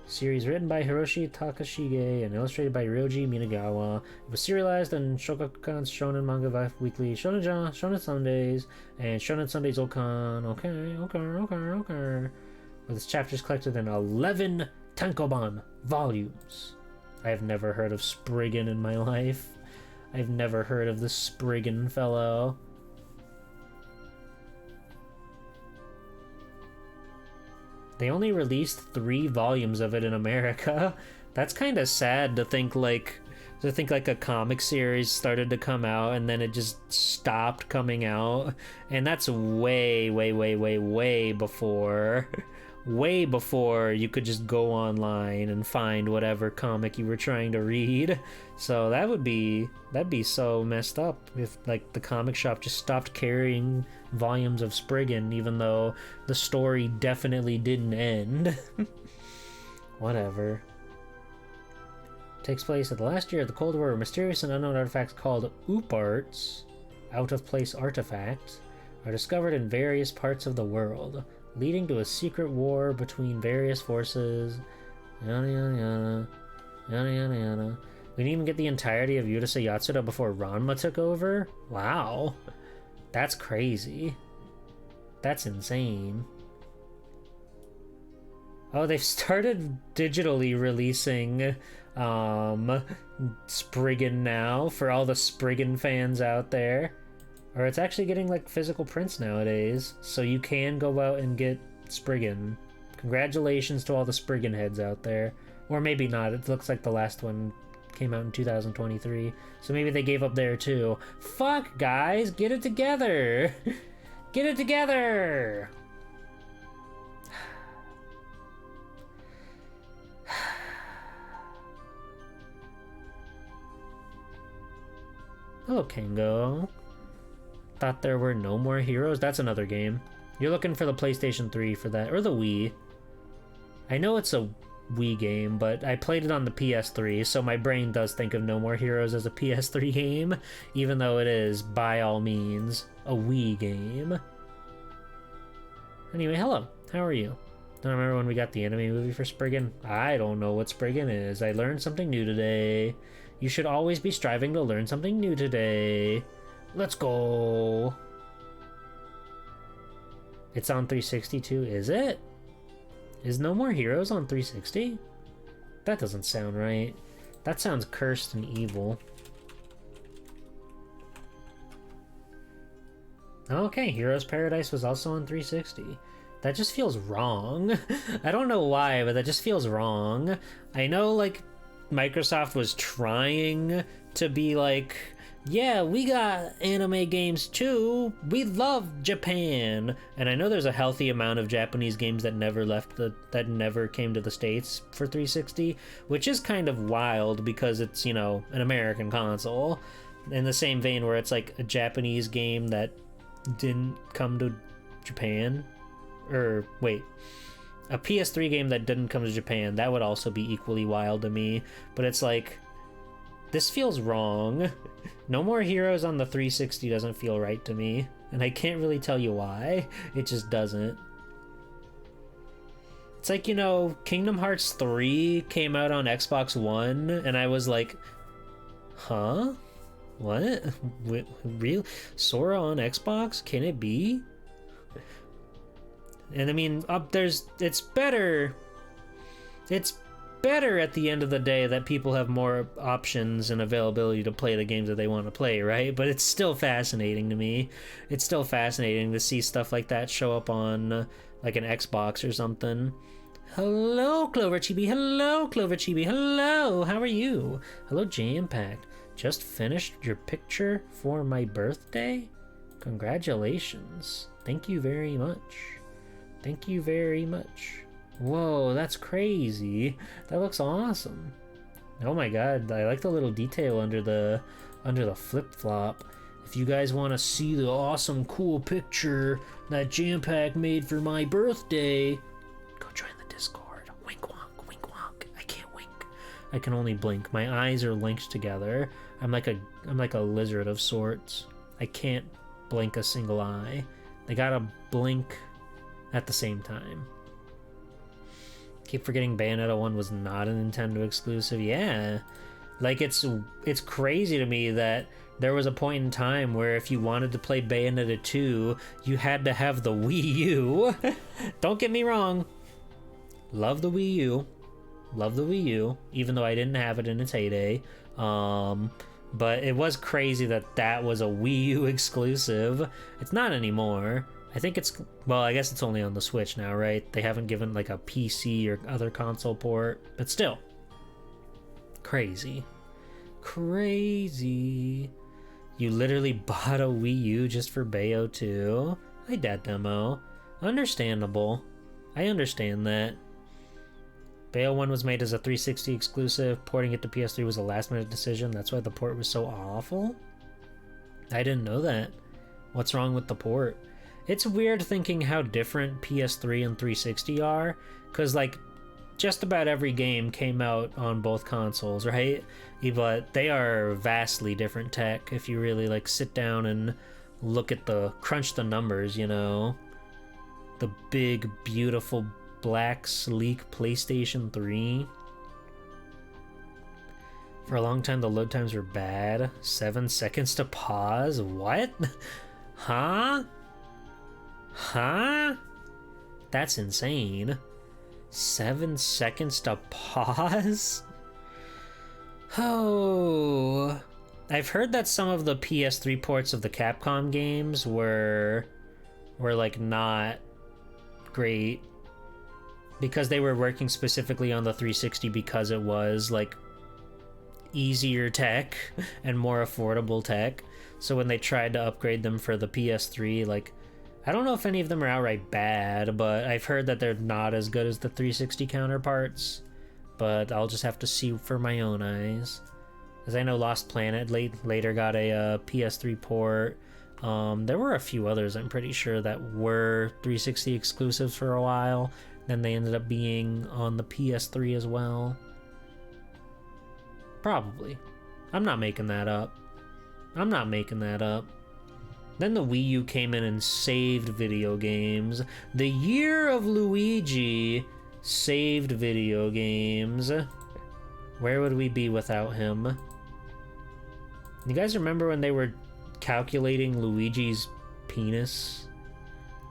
series written by Hiroshi Takashige and illustrated by Ryoji Minagawa. It was serialized in Shogakukan's Shonen Manga Weekly, Shonen Sundays, and Shonen Sundays Okan. Okay. With its chapters collected in 11 tankobon volumes. I have never heard of Spriggan in my life. I've never heard of the Spriggan fellow. They only released 3 volumes of it in America. That's kind of sad to think like a comic series started to come out and then it just stopped coming out. And that's way before way before you could just go online and find whatever comic you were trying to read. So that'd be so messed up if like the comic shop just stopped carrying volumes of Spriggan even though the story definitely didn't end. Whatever. Takes place at the last year of the Cold War where mysterious and unknown artifacts called OOParts, out of place artifacts, are discovered in various parts of the world, leading to a secret war between various forces. Yada yada yada. Yada yada yada. We didn't even get the entirety of Urusei Yatsura before Ranma took over? Wow. That's crazy. That's insane. Oh, they've started digitally releasing Spriggan now for all the Spriggan fans out there. Or it's actually getting like physical prints nowadays, so you can go out and get Spriggan. Congratulations to all the Spriggan heads out there. Or maybe not, it looks like the last one came out in 2023, so maybe they gave up there too. Fuck, guys, get it together! Get it together! Hello, Kengo. Thought there were no more heroes? That's another game. You're looking for the PlayStation 3 for that, or the Wii. I know it's a Wii game, but I played it on the PS3, so my brain does think of No More Heroes as a PS3 game, even though it is, by all means, a Wii game. Anyway, hello. How are you? Don't remember when we got the anime movie for Spriggan? I don't know what Spriggan is. I learned something new today. You should always be striving to learn something new today. Let's go. It's on 360 too, is it? Is No More Heroes on 360? That doesn't sound right. That sounds cursed and evil. Okay, Heroes Paradise was also on 360. That just feels wrong. I don't know why, but that just feels wrong. I know, like, Microsoft was trying to be like, yeah, we got anime games too. We love Japan. And I know there's a healthy amount of Japanese games that never that never came to the States for 360, which is kind of wild because it's, you know, an American console. In the same vein where it's like a Japanese game that didn't come to Japan. Or wait, a PS3 game that didn't come to Japan, that would also be equally wild to me. But it's like, this feels wrong. No More Heroes on the 360 doesn't feel right to me, and I can't really tell you why. It just doesn't. It's like, you know, Kingdom Hearts 3 came out on Xbox One, and I was like, huh? What? Real? Sora on Xbox? Can it be? And I mean, it's better at the end of the day that people have more options and availability to play the games that they want to play, right? But it's still fascinating to me. It's still fascinating to see stuff like that show up on like an Xbox or something. Hello, Clover Chibi. Hello, Clover Chibi. Hello, how are you? Hello, Jam Packed. Just finished your picture for my birthday? Congratulations. Thank you very much. Thank you very much. Whoa, that's crazy. That looks awesome. Oh my god, I like the little detail under the flip-flop. If you guys want to see the awesome cool picture that Jam Pack made for my birthday, go join the Discord. Wink wonk, wink wonk. I can't wink. I can only blink. My eyes are linked together. I'm like a lizard of sorts. I can't blink a single eye. I gotta blink at the same time. Keep forgetting Bayonetta 1 was not a Nintendo exclusive. Yeah. Like, it's crazy to me that there was a point in time where if you wanted to play Bayonetta 2, you had to have the Wii U. Don't get me wrong. Love the Wii U. Love the Wii U, even though I didn't have it in its heyday. But it was crazy that was a Wii U exclusive. It's not anymore. I think it's, well, I guess it's only on the Switch now, right? They haven't given like a PC or other console port, but still. Crazy. Crazy. You literally bought a Wii U just for Bayo 2? Hi, Dad Demo. Understandable. I understand that. Bayo 1 was made as a 360 exclusive. Porting it to PS3 was a last-minute decision. That's why the port was so awful? I didn't know that. What's wrong with the port? It's weird thinking how different PS3 and 360 are, because like just about every game came out on both consoles, right? But they are vastly different tech if you really like sit down and crunch the numbers, you know. The big, beautiful, black, sleek PlayStation 3. For a long time, the load times were bad. 7 seconds to pause? What? Huh? Huh? That's insane. 7 seconds to pause? Oh. I've heard that some of the PS3 ports of the Capcom games were like not great because they were working specifically on the 360 because it was like easier tech and more affordable tech. So when they tried to upgrade them for the PS3, like, I don't know if any of them are outright bad, but I've heard that they're not as good as the 360 counterparts. But I'll just have to see for my own eyes. As I know Lost Planet later got a PS3 port. There were a few others, I'm pretty sure, that were 360 exclusives for a while. Then they ended up being on the PS3 as well. Probably. I'm not making that up. I'm not making that up. Then the Wii U came in and saved video games. The year of Luigi saved video games. Where would we be without him? You guys remember when they were calculating Luigi's penis?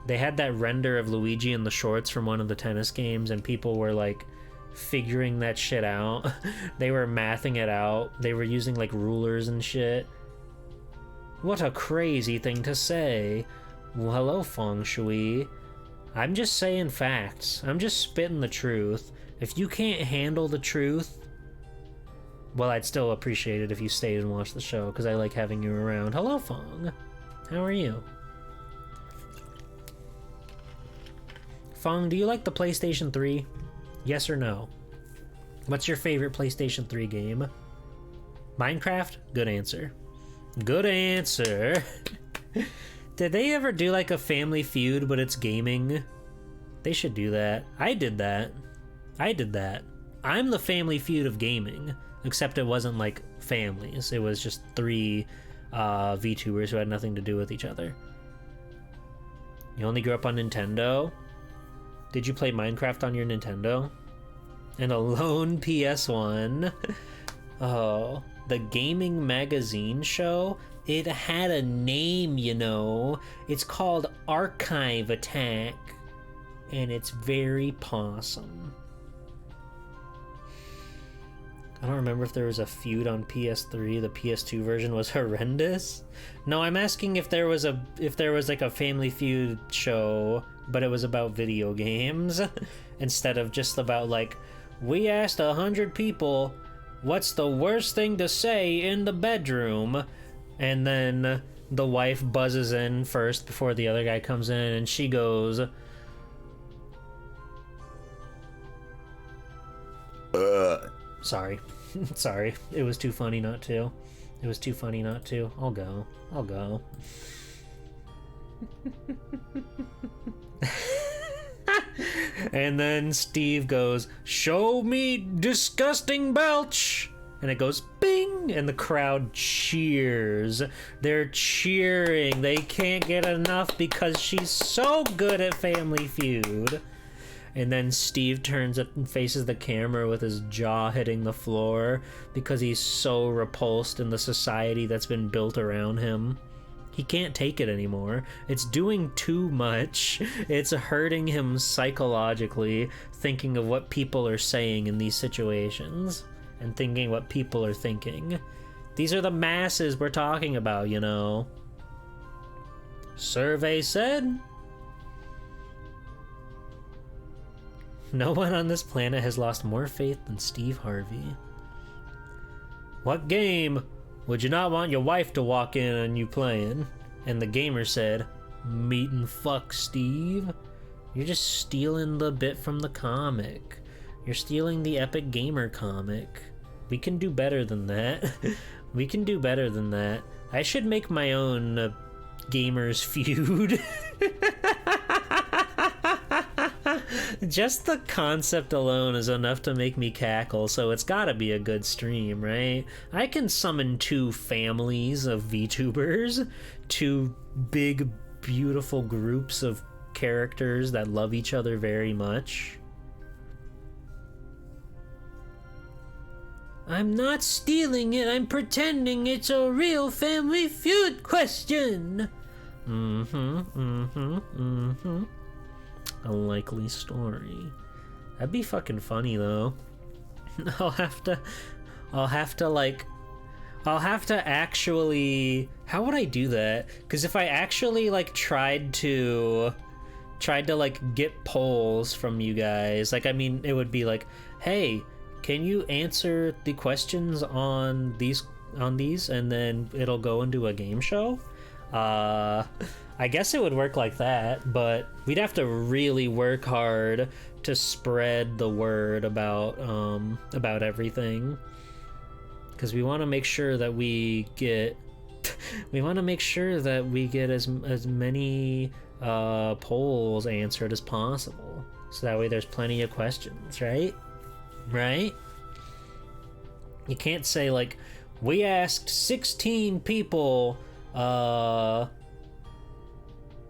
They had that render of Luigi in the shorts from one of the tennis games, and people were like figuring that shit out. They were mathing it out. They were using like rulers and shit. What a crazy thing to say. Well, hello, Feng Shui. I'm just saying facts. I'm just spitting the truth. If you can't handle the truth, well, I'd still appreciate it if you stayed and watched the show, because I like having you around. Hello, Fong. How are you? Fong, do you like the PlayStation 3? Yes or no? What's your favorite PlayStation 3 game? Minecraft? Good answer. Good answer. Did they ever do like a Family Feud, but it's gaming? They should do that. I did that. I'm the Family Feud of gaming, except it wasn't like families. It was just 3 VTubers who had nothing to do with each other. You only grew up on Nintendo? Did you play Minecraft on your Nintendo? And a lone PS1? Oh, the gaming magazine show? It had a name, you know. It's called Archive Attack. And it's very possum. I don't remember if there was a feud on PS3. The PS2 version was horrendous. No, I'm asking if there was like a Family Feud show, but it was about video games instead of just about like, we asked 100 people, what's the worst thing to say in the bedroom? And then the wife buzzes in first before the other guy comes in, and she goes, sorry. Sorry. It was too funny not to. I'll go. And then Steve goes, show me disgusting belch! And it goes bing, and the crowd cheers. They're cheering. They can't get enough because she's so good at Family Feud. And then Steve turns up and faces the camera with his jaw hitting the floor because he's so repulsed in the society that's been built around him. He can't take it anymore. It's doing too much. It's hurting him psychologically, thinking of what people are saying in these situations and thinking what people are thinking. These are the masses we're talking about, you know. Survey said, no one on this planet has lost more faith than Steve Harvey. What game would you not want your wife to walk in on you playing? And the gamer said, meat and fuck, Steve. You're just stealing the bit from the comic. You're stealing the Epic Gamer comic. We can do better than that. We can do better than that. I should make my own Gamers Feud. Just the concept alone is enough to make me cackle, so it's gotta be a good stream, right? I can summon 2 families of VTubers, 2 big, beautiful groups of characters that love each other very much. I'm not stealing it, I'm pretending it's a real Family Feud question! A likely story. That'd be fucking funny though. I'll have to actually, how would I do that? Because if I actually like tried to like get polls from you guys, like, I mean, it would be like, hey, can you answer the questions on these, and then it'll go into a game show? I guess it would work like that, but we'd have to really work hard to spread the word about everything, because we want to make sure that we get as many polls answered as possible, so that way there's plenty of questions, right? You can't say like, we asked 16 people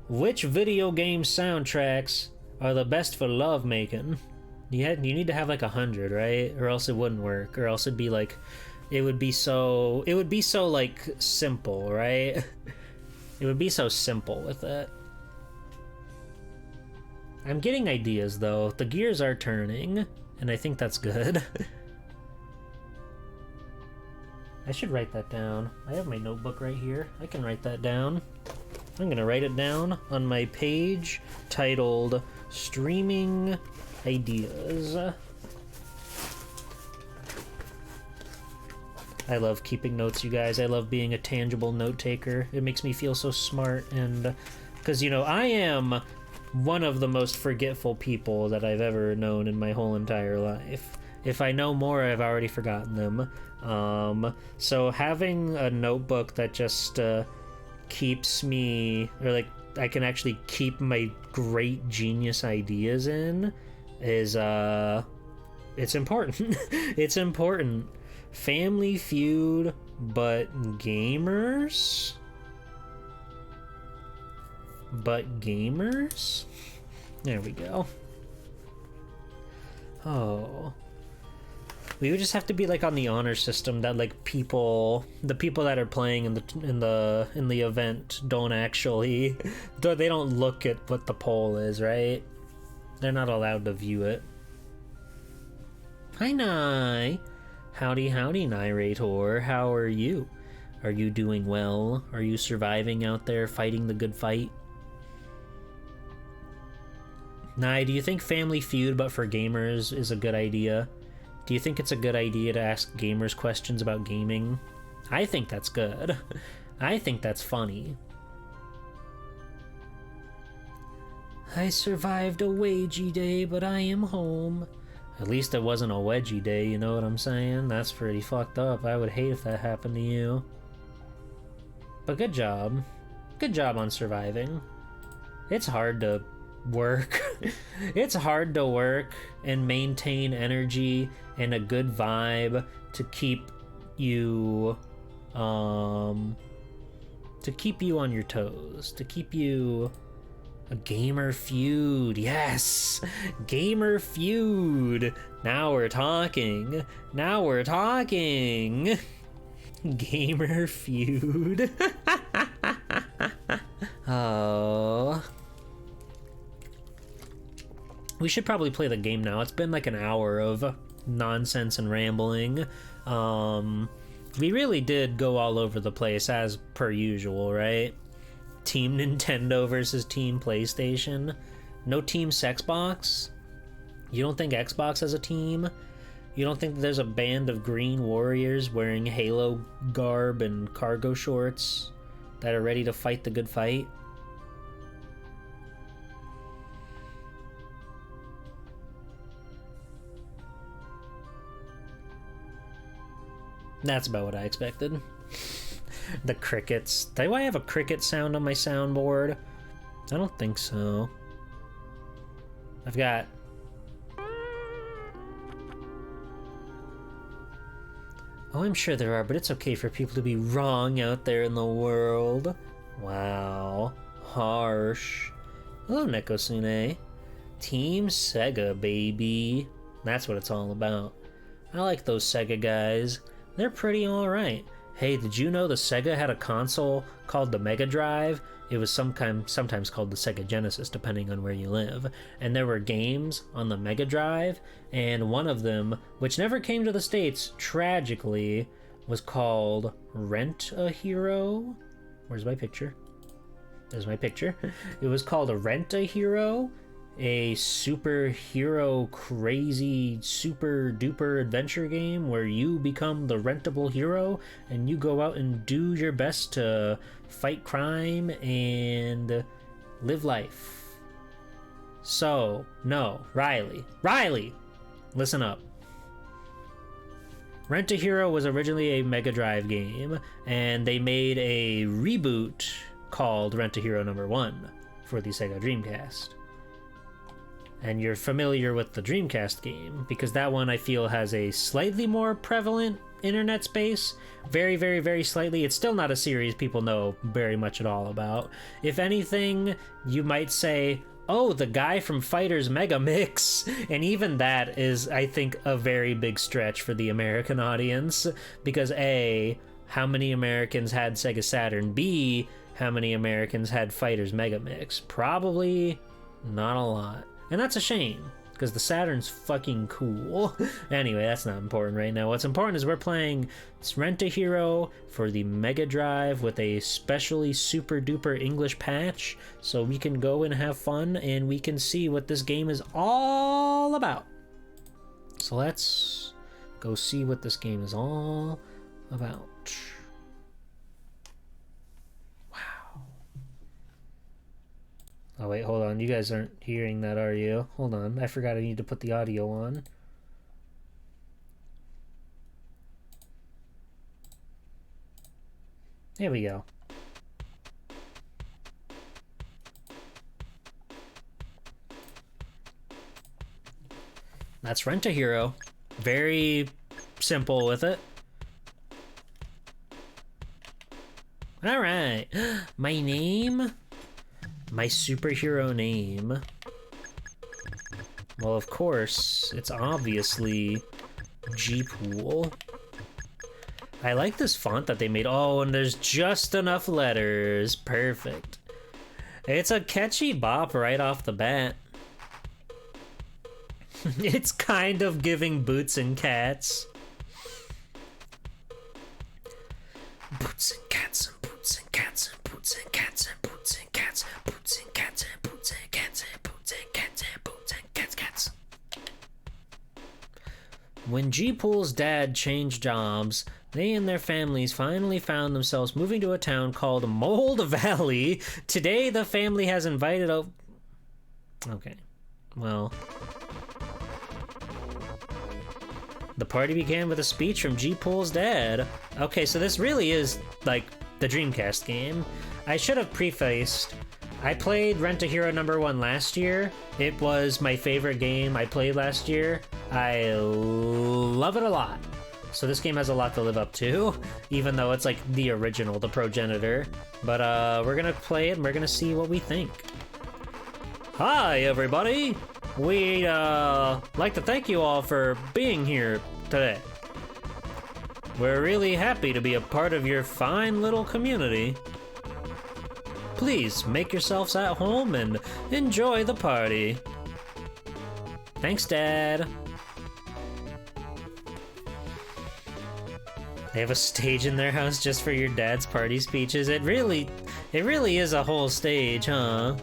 which video game soundtracks are the best for love making. You need to have like 100, right? Or else it wouldn't work. Or else it'd be like, it would be so like simple, right? It would be so simple with it. I'm getting ideas though. The gears are turning, and I think that's good. I should write that down. I have my notebook right here. I can write that down. I'm gonna write it down on my page titled Streaming Ideas. I love keeping notes, you guys. I love being a tangible note taker. It makes me feel so smart, and because, you know, I am one of the most forgetful people that I've ever known in my whole entire life. If I know more, I've already forgotten them. So having a notebook that just keeps me, or like I can actually keep my great genius ideas in, is it's important. It's important. Family Feud, but gamers? But gamers? There we go. Oh. We would just have to be like on the honor system that like the people that are playing in the event don't actually, they don't look at what the poll is, right? They're not allowed to view it. Hi, Nye. Howdy, howdy, Narrator. How are you? Are you doing well? Are you surviving out there, fighting the good fight? Nye, do you think Family Feud but for gamers is a good idea? Do you think it's a good idea to ask gamers questions about gaming? I think that's good. I think that's funny. I survived a wagey day, but I am home. At least it wasn't a wedgie day, you know what I'm saying? That's pretty fucked up. I would hate if that happened to you. But good job. Good job on surviving. It's hard to work. It's hard to work and maintain energy and a good vibe to keep you on your toes, to keep you a gamer feud. Yes, gamer feud. Now we're talking. Now we're talking. Gamer feud. Oh. We should probably play the game now. It's been like an hour of nonsense and rambling. We really did go all over the place as per usual, right? Team Nintendo versus Team PlayStation. No Team Xbox? You don't think Xbox has a team? You don't think there's a band of green warriors wearing Halo garb and cargo shorts that are ready to fight the good fight? That's about what I expected. The crickets. Do I have a cricket sound on my soundboard? I don't think so. I've got... Oh, I'm sure there are, but it's okay for people to be wrong out there in the world. Wow. Harsh. Hello, Nekosune. Team Sega, baby. That's what it's all about. I like those Sega guys. They're pretty alright. Hey, did you know the Sega had a console called the Mega Drive? It was sometimes called the Sega Genesis, depending on where you live. And there were games on the Mega Drive, and one of them, which never came to the States, tragically, was called Rent a Hero. Where's my picture? There's my picture. It was called a Rent a Hero, a superhero crazy super duper adventure game where you become the rentable hero and you go out and do your best to fight crime and live life. So, no, Riley, listen up. Rent a Hero was originally a Mega Drive game, and they made a reboot called Rent a Hero number 1 for the Sega Dreamcast. And you're familiar with the Dreamcast game, because that one I feel has a slightly more prevalent internet space. Very, very, very slightly. It's still not a series people know very much at all about. If anything, you might say, oh, the guy from Fighters Mega Mix. And even that is, I think, a very big stretch for the American audience, because A, how many Americans had Sega Saturn? B, how many Americans had Fighters Mega Mix? Probably not a lot. And that's a shame, because the Saturn's fucking cool. Anyway, that's not important right now. What's important is we're playing Rent a Hero for the Mega Drive with a specially super duper English patch, so we can go and have fun and we can see what this game is all about. So let's go see what this game is all about. Oh wait, hold on. You guys aren't hearing that, are you? Hold on. I forgot I need to put the audio on. There we go. That's Rent a Hero. Very simple with it. Alright. My name? My superhero name. Well, of course, it's obviously G-Pool. I like this font that they made. Oh, and there's just enough letters. Perfect. It's a catchy bop right off the bat. It's kind of giving Boots and Cats. Boots and cats and boots and cats and boots and cats and boots and cats. Boots and cats and boots and cats and boots and cats and boots and cats. When G-Pool's dad changed jobs, they and their families finally found themselves moving to a town called Mold Valley. Today, the family has invited a... Okay, well... The party began with a speech from G-Pool's dad. Okay, so this really is, like, the Dreamcast game. I should have prefaced. I played Rent a Hero #1 last year. It was my favorite game I played last year. I love it a lot. So this game has a lot to live up to, even though it's like the original, the progenitor. But we're gonna play it and we're gonna see what we think. Hi, everybody! We'd like to thank you all for being here today. We're really happy to be a part of your fine little community. Please make yourselves at home and enjoy the party. Thanks, Dad. They have a stage in their house just for your dad's party speeches. It really is a whole stage, huh?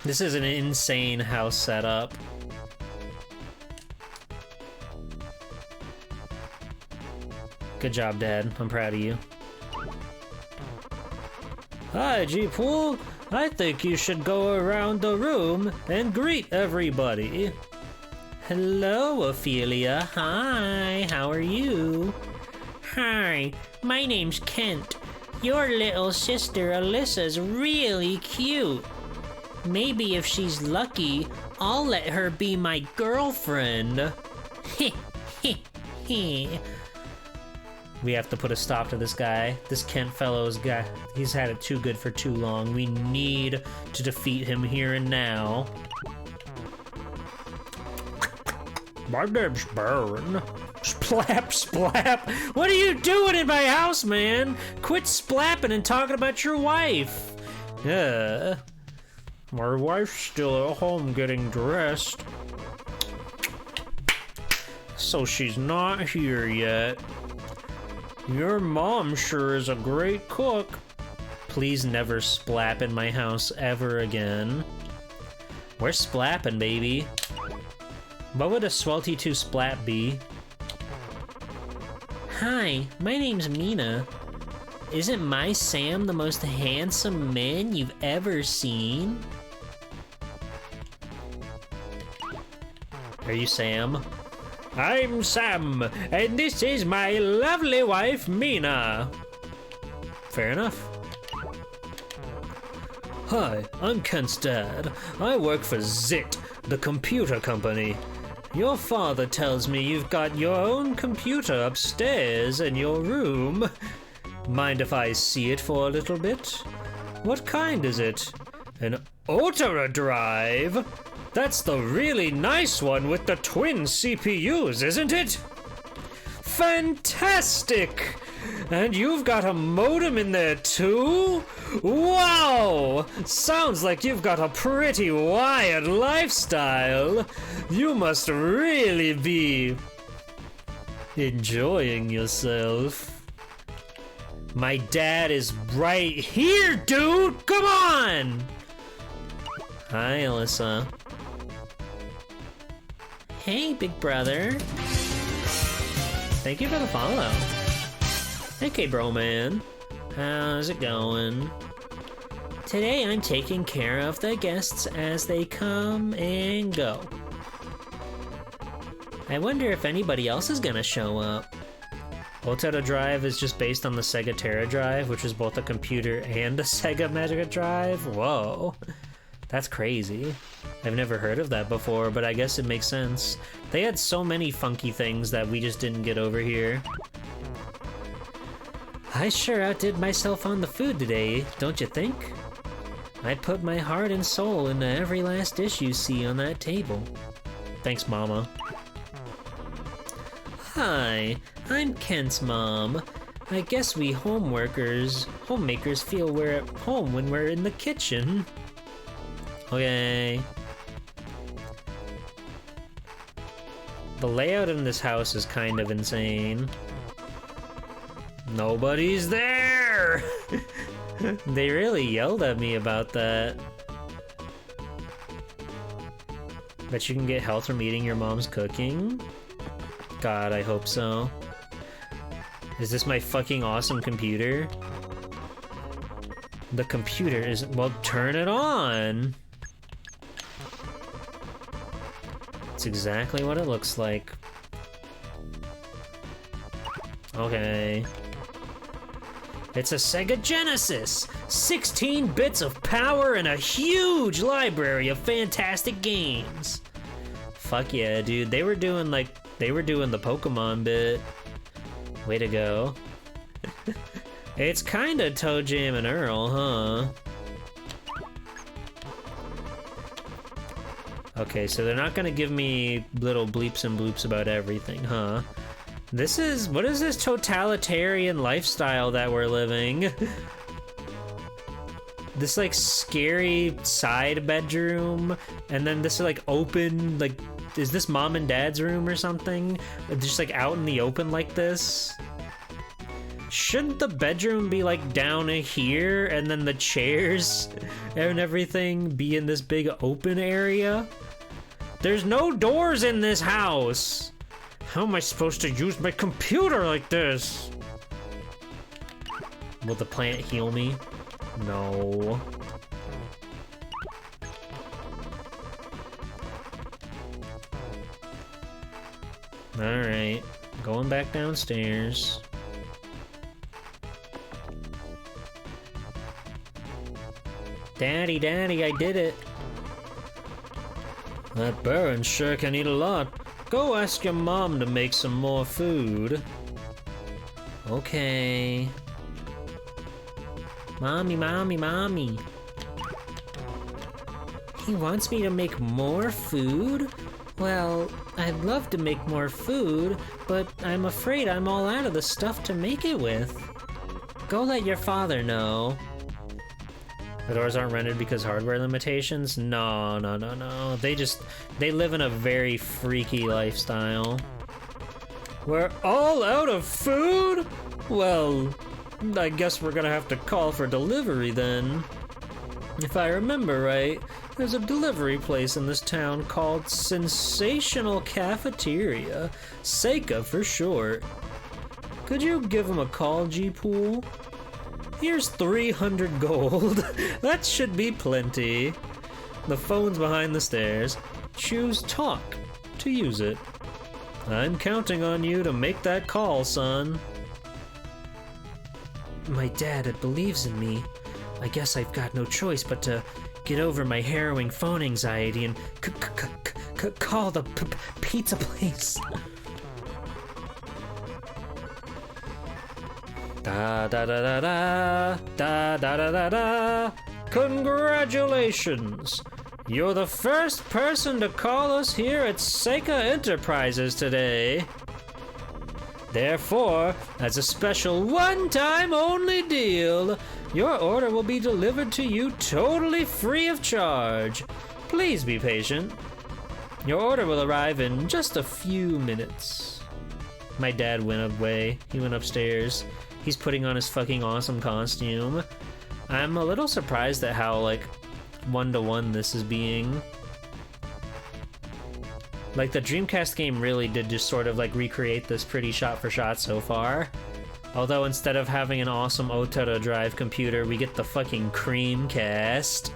This is an insane house setup. Good job, Dad. I'm proud of you. Hi, G-Pool. I think you should go around the room and greet everybody. Hello, Ophelia. Hi, how are you? Hi, my name's Kent. Your little sister Alyssa's really cute. Maybe if she's lucky, I'll let her be my girlfriend. We have to put a stop to this guy. This Kent fellow's guy. He's had it too good for too long. We need to defeat him here and now. My name's Baron. Splap, splap. What are you doing in my house, man? Quit splapping and talking about your wife. My wife's still at home getting dressed. So she's not here yet. Your mom sure is a great cook. Please never splap in my house ever again. We're splapping, baby. What would a Swelty 2 splat be? Hi, my name's Mina. Isn't my Sam the most handsome man you've ever seen? Are you Sam? I'm Sam, and this is my lovely wife, Mina. Fair enough. Hi, I'm Kent's dad. I work for ZIT, the computer company. Your father tells me you've got your own computer upstairs in your room. Mind if I see it for a little bit? What kind is it? An Ultra Drive? That's the really nice one with the twin CPUs, isn't it? Fantastic! And you've got a modem in there too? Wow! Sounds like you've got a pretty wired lifestyle. You must really be enjoying yourself. My dad is right here, dude! Come on! Hi, Alyssa. Hey, big brother. Thank you for the follow. Okay, bro man. How's it going? Today I'm taking care of the guests as they come and go. I wonder if anybody else is gonna show up. Otero Drive is just based on the Sega Terra Drive, which was both a computer and a Sega Mega Drive. Whoa. That's crazy. I've never heard of that before, but I guess it makes sense. They had so many funky things that we just didn't get over here. I sure outdid myself on the food today, don't you think? I put my heart and soul into every last dish you see on that table. Thanks, Mama. Hi, I'm Kent's mom. I guess we homemakers feel we're at home when we're in the kitchen. Okay. The layout in this house is kind of insane. Nobody's there! They really yelled at me about that. Bet you can get health from eating your mom's cooking? God, I hope so. Is this my fucking awesome computer? The computer is... well, turn it on! It's exactly what it looks like. Okay. It's a Sega Genesis! 16 bits of power and a huge library of fantastic games! Fuck yeah, dude. They were doing the Pokemon bit. Way to go. It's kinda Toe Jam and Earl, huh? Okay, so they're not gonna give me little bleeps and bloops about everything, huh? What is this totalitarian lifestyle that we're living? This like scary side bedroom, and then this like open, like, is this mom and dad's room or something? Just like out in the open like this? Shouldn't the bedroom be like down here, and then the chairs and everything be in this big open area? There's no doors in this house! How am I supposed to use my computer like this? Will the plant heal me? No. Alright, going back downstairs. Daddy, I did it. That Baron sure can eat a lot. Go ask your mom to make some more food. Okay. Mommy. He wants me to make more food? Well, I'd love to make more food, but I'm afraid I'm all out of the stuff to make it with. Go let your father know. The doors aren't rented because hardware limitations? No. They live in a very freaky lifestyle. We're all out of food? Well, I guess we're gonna have to call for delivery then. If I remember right, there's a delivery place in this town called Sensational Cafeteria. Seika for short. Could you give him a call, G-Pool? Here's 300 gold. That should be plenty. The phone's behind the stairs. Choose talk to use it. I'm counting on you to make that call, son. My dad believes in me. I guess I've got no choice but to get over my harrowing phone anxiety and call the pizza place. Da da da da da da da da da da. Congratulations! You're the first person to call us here at Seika Enterprises today. Therefore, as a special one-time only deal, your order will be delivered to you totally free of charge. Please be patient. Your order will arrive in just a few minutes. My dad went away. He went upstairs. He's putting on his fucking awesome costume. I'm a little surprised at how, like, one-to-one this is being. Like, the Dreamcast game really did just sort of, like, recreate this pretty shot-for-shot so far. Although instead of having an awesome Otara Drive computer, we get the fucking Creamcast.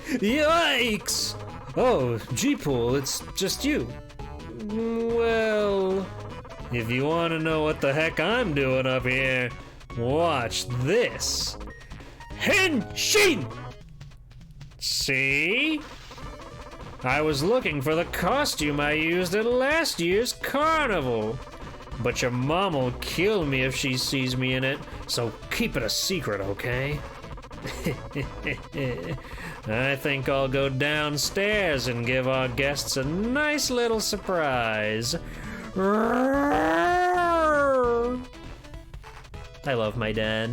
Yikes! Oh, G-Pool, it's just you. Well, if you want to know what the heck I'm doing up here, watch this. Henshin! See? I was looking for the costume I used at last year's carnival. But your mom will kill me if she sees me in it, so keep it a secret, okay? I think I'll go downstairs and give our guests a nice little surprise. I love my dad.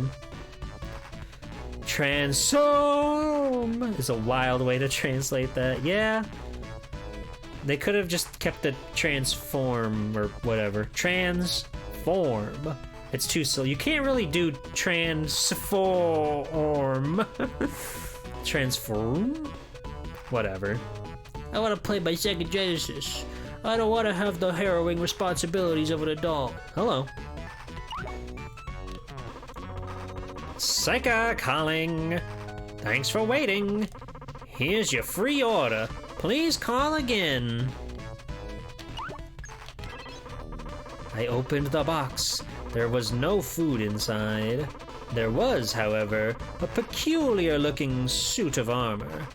Transform is a wild way to translate that. Yeah. They could have just kept it transform or whatever. Transform. It's too silly. You can't really do transform. Transform? Whatever. I want to play my Sega Genesis. I don't want to have the harrowing responsibilities of an adult. Hello. Psycha calling. Thanks for waiting. Here's your free order. Please call again. I opened the box. There was no food inside. There was, however, a peculiar-looking suit of armor.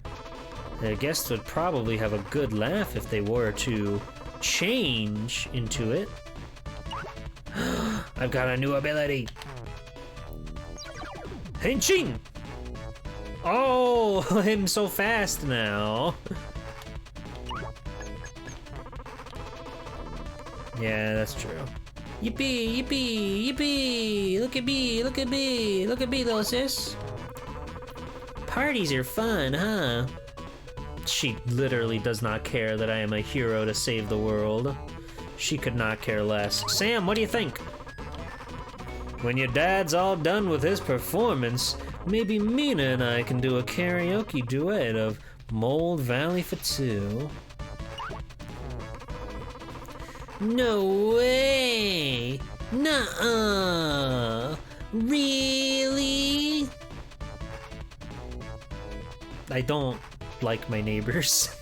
The guests would probably have a good laugh if they were to change into it. I've got a new ability. Henshin! Oh, I'm so fast now. Yeah, that's true. Yippee, yippee, yippee! Look at me, look at me, look at me, little sis. Parties are fun, huh? She literally does not care that I am a hero to save the world. She could not care less. Sam, what do you think? When your dad's all done with his performance, maybe Mina and I can do a karaoke duet of Mold Valley for Two. No way! Nuh-uh! Really? I don't like my neighbors.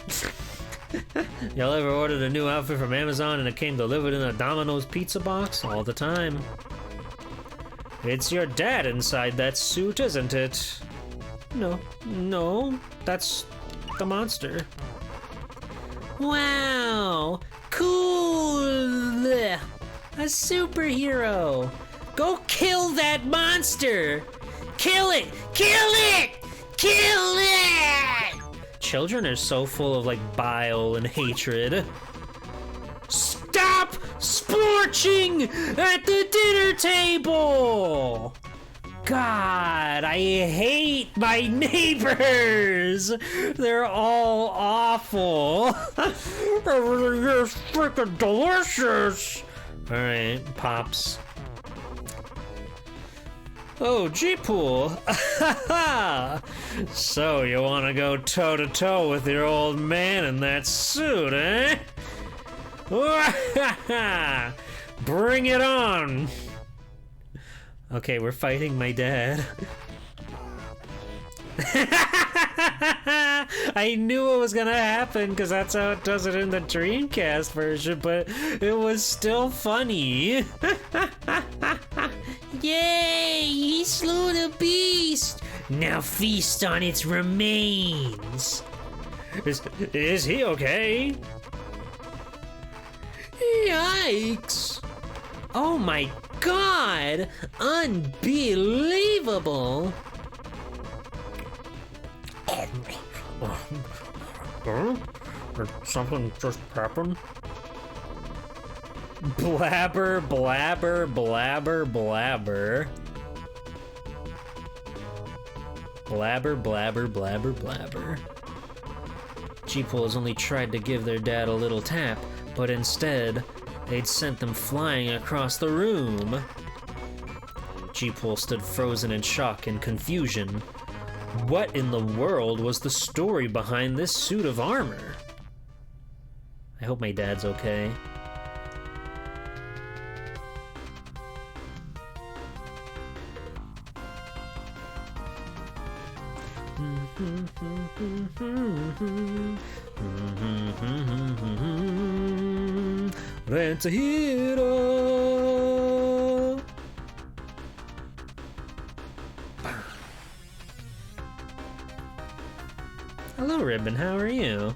Y'all ever ordered a new outfit from Amazon and it came delivered in a Domino's pizza box? All the time. It's your dad inside that suit, isn't it? No, that's the monster. Wow! Cool! A superhero! Go kill that monster! Kill it! Kill it! Kill it! Children are so full of, like, bile and hatred. Stop splorching at the dinner table! God, I hate my neighbors! They're all awful. Everything is freaking delicious! Alright, Pops. Oh, G-Pool! So, you want to go toe-to-toe with your old man in that suit, eh? Bring it on! Okay, we're fighting my dad. I knew it was gonna happen because that's how it does it in the Dreamcast version, but it was still funny. Yay! He slew the beast! Now feast on its remains! Is he okay? Yikes! Oh my god! Unbelievable! Huh? Did something just happen? Blabber, blabber, blabber, blabber. Blabber, blabber, blabber, blabber. G-Pools only tried to give their dad a little tap, but instead, they'd sent them flying across the room. G-Pool stood frozen in shock and confusion. What in the world was the story behind this suit of armor? I hope my dad's okay. Rent a hero. Hello, Ribbon. How are you?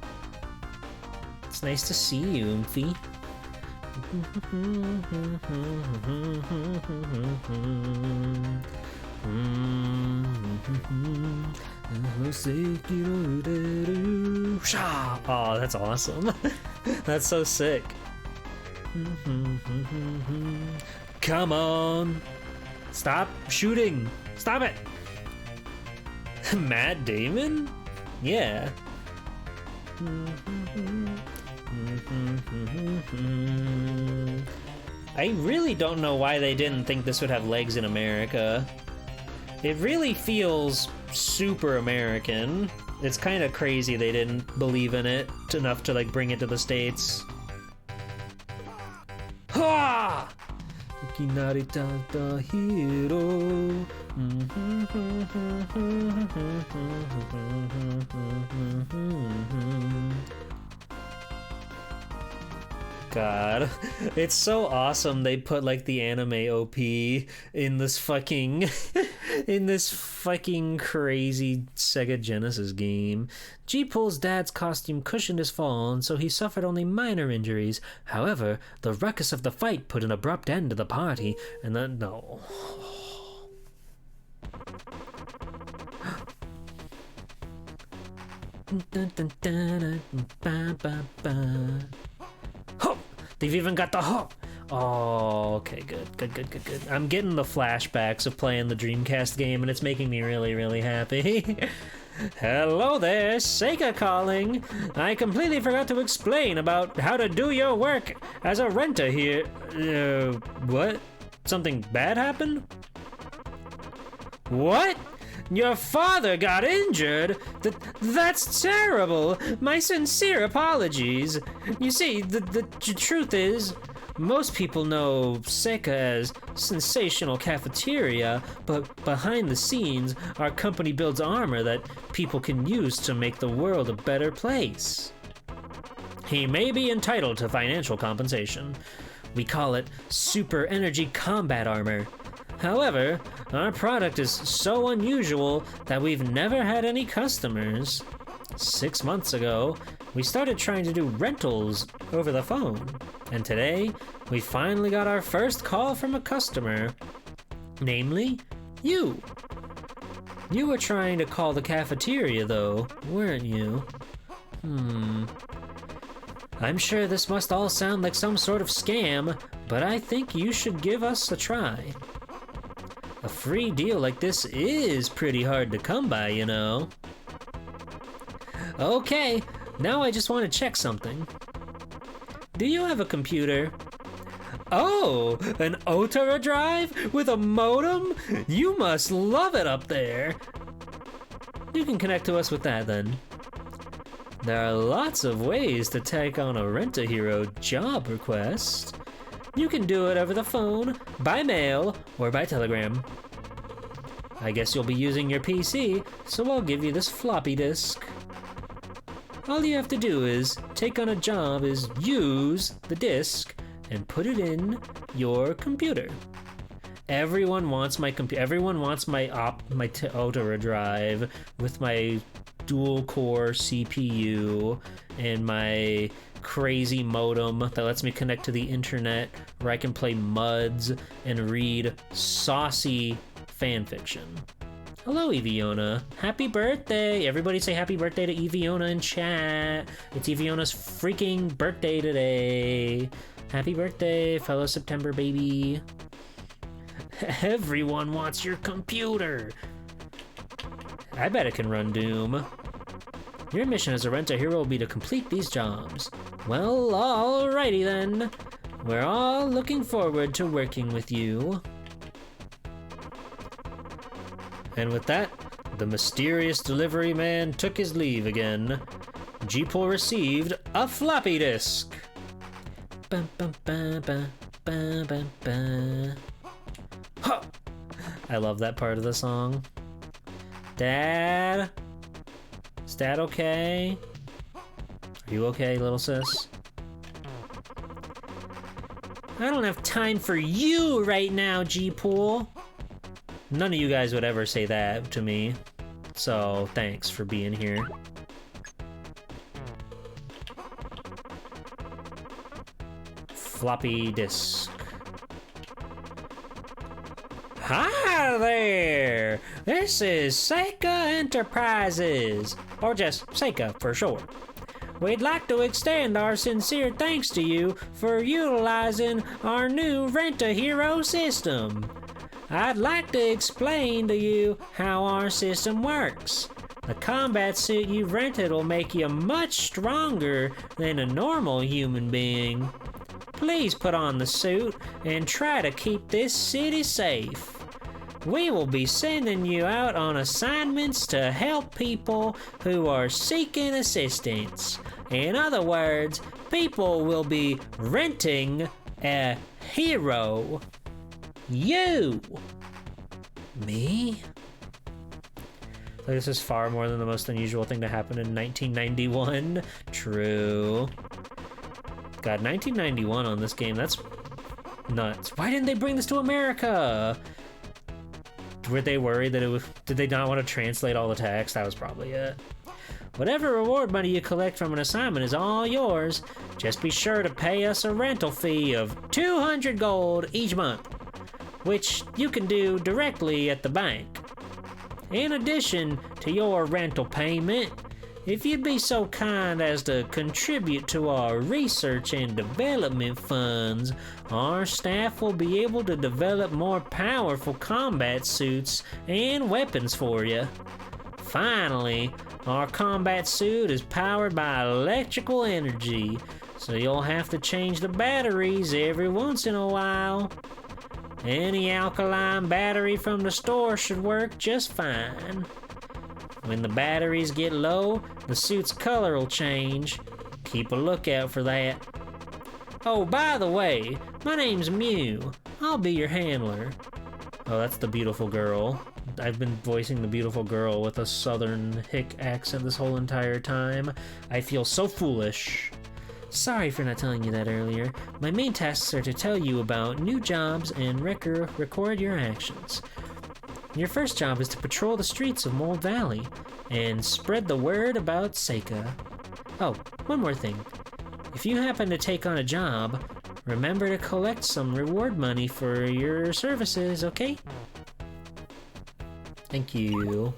It's nice to see you, Oomphy. Oh, that's awesome. That's so sick. Come on. Stop shooting. Stop it. Matt Damon? Yeah. I really don't know why they didn't think this would have legs in America. It really feels super American. It's kind of crazy they didn't believe in it enough to like bring it to the States. Ha! Ikinari tata hero. God, it's so awesome they put like the anime OP in this fucking in this fucking crazy Sega Genesis game. G-Pool's dad's costume cushioned his fall, and so he suffered only minor injuries. However, the ruckus of the fight put an abrupt end to the party, and then no. Hook! They've even got the hook! Oh, okay, good. I'm getting the flashbacks of playing the Dreamcast game, and it's making me really, really happy. Hello there, Sega calling. I completely forgot to explain about how to do your work as a renter here. What? Something bad happened? What? Your father got injured? That's terrible. My sincere apologies. You see, the truth is, most people know Seka as Sensational Cafeteria, but behind the scenes, our company builds armor that people can use to make the world a better place. He may be entitled to financial compensation. We call it Super Energy Combat Armor. However, our product is so unusual that we've never had any customers. 6 months ago, we started trying to do rentals over the phone, and today, we finally got our first call from a customer, namely, you. You were trying to call the cafeteria though, weren't you? I'm sure this must all sound like some sort of scam, but I think you should give us a try. A free deal like this is pretty hard to come by, you know. Okay, now I just want to check something. Do you have a computer? Oh, an Otora drive with a modem? You must love it up there. You can connect to us with that then. There are lots of ways to take on a Rent-A-Hero job request. You can do it over the phone, by mail, or by telegram. I guess you'll be using your PC, so I'll give you this floppy disk. All you have to do is take on a job is use the disk and put it in your computer. Everyone wants my Otora drive with my dual core CPU and my crazy modem that lets me connect to the internet where I can play MUDs and read saucy fan fiction. Hello, Eviona. Happy birthday! Everybody say happy birthday to Eviona in chat. It's Eviona's freaking birthday today. Happy birthday, fellow September baby. Everyone wants your computer. I bet it can run Doom. Your mission as a Rent-A-Hero will be to complete these jobs. Well, alrighty then. We're all looking forward to working with you. And with that, the mysterious delivery man took his leave again. Jeeple received a floppy disk. Bum, bum, bum, bum, bum, bum, bum. Huh. I love that part of the song. Dad? Is Dad okay? Are you okay, little sis? I don't have time for you right now, Jeeple. None of you guys would ever say that to me, so thanks for being here. Floppy disk. Hi there! This is Seika Enterprises, or just Seika for short. We'd like to extend our sincere thanks to you for utilizing our new Rent-A-Hero system. I'd like to explain to you how our system works. The combat suit you rented will make you much stronger than a normal human being. Please put on the suit and try to keep this city safe. We will be sending you out on assignments to help people who are seeking assistance. In other words, people will be renting a hero. You! Me? This is far more than the most unusual thing to happen in 1991. True. God, 1991 on this game, that's nuts. Why didn't they bring this to America? Were they worried that it was... Did they not want to translate all the text? That was probably it. Whatever reward money you collect from an assignment is all yours. Just be sure to pay us a rental fee of 200 gold each month, which you can do directly at the bank. In addition to your rental payment, if you'd be so kind as to contribute to our research and development funds, our staff will be able to develop more powerful combat suits and weapons for you. Finally, our combat suit is powered by electrical energy, so you'll have to change the batteries every once in a while. Any alkaline battery from the store should work just fine. When the batteries get low, the suit's color will change. Keep a lookout for that. Oh, by the way, my name's Mew. I'll be your handler. Oh, that's the beautiful girl. I've been voicing the beautiful girl with a southern hick accent this whole entire time. I feel so foolish. Sorry for not telling you that earlier. My main tasks are to tell you about new jobs and record your actions. Your first job is to patrol the streets of Mold Valley and spread the word about Seika. Oh, one more thing. If you happen to take on a job, remember to collect some reward money for your services, okay? Thank you.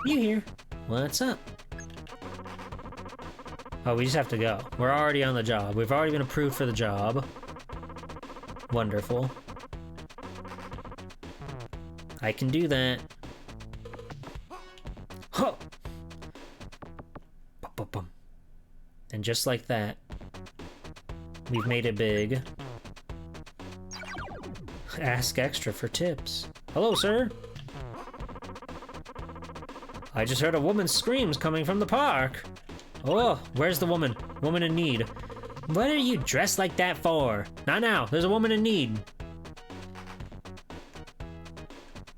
You here? What's up? Oh, we just have to go. We're already on the job. We've already been approved for the job. Wonderful. I can do that. Huh! Bum. And just like that, we've made it big. Ask extra for tips. Hello, sir. I just heard a woman's screams coming from the park. Oh, where's the woman? Woman in need. What are you dressed like that for? Not now. There's a woman in need.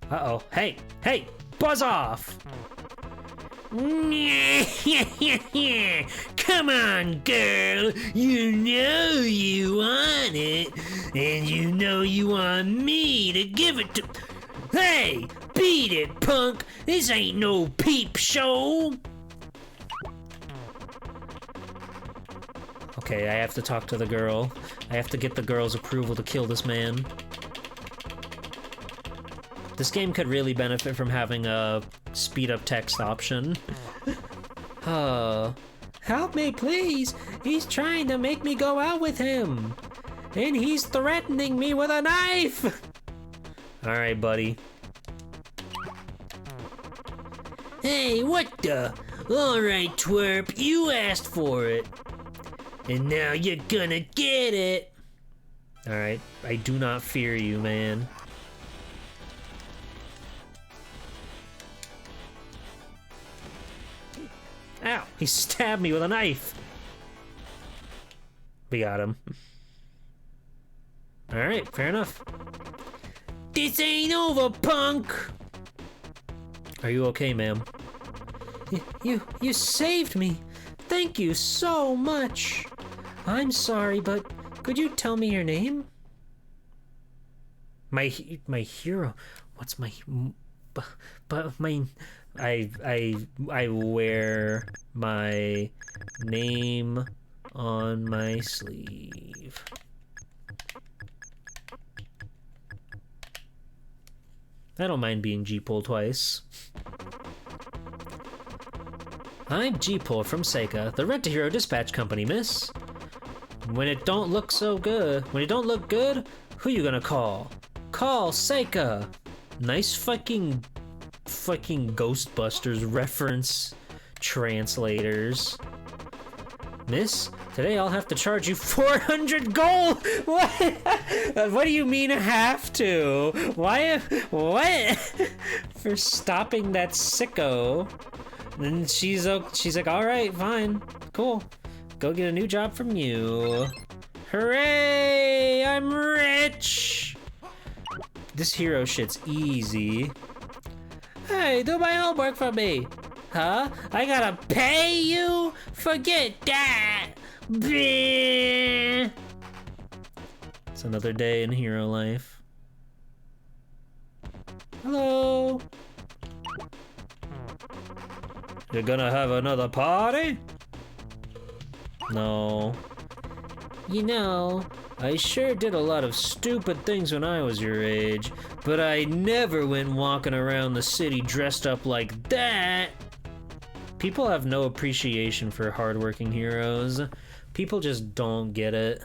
Uh-oh. Hey! Hey! Buzz off! Come on, girl! You know you want it, and you know you want me to give it to... Hey! Beat it, punk! This ain't no peep show! Okay, I have to talk to the girl. I have to get the girl's approval to kill this man. This game could really benefit from having a speed up text option. Help me, please! He's trying to make me go out with him! And he's threatening me with a knife! Alright, buddy. Hey, what the? Alright, twerp, you asked for it. And now you're gonna get it! Alright, I do not fear you, man. Ow! He stabbed me with a knife! We got him. Alright, fair enough. This ain't over, punk! Are you okay, ma'am? You saved me! Thank you so much! I'm sorry, but could you tell me your name? My hero? What's my... But my... I wear my name on my sleeve. I don't mind being G-Pole twice. I'm G-Pole from Seika, the Rent-A-Hero Dispatch Company, miss. When it don't look good, who you gonna call? Call Seika! Nice fucking Ghostbusters reference, translators. Miss, today I'll have to charge you 400 gold! What? What do you mean have to? Why? What? For stopping that sicko. And she's like, alright, fine, cool. Go get a new job from you. Hooray! I'm rich! This hero shit's easy. Hey, do my homework for me. Huh? I gotta pay you? Forget that! Bleh. It's another day in hero life. Hello? You're gonna have another party? No. You know, I sure did a lot of stupid things when I was your age, but I never went walking around the city dressed up like that. People have no appreciation for hardworking heroes. People just don't get it.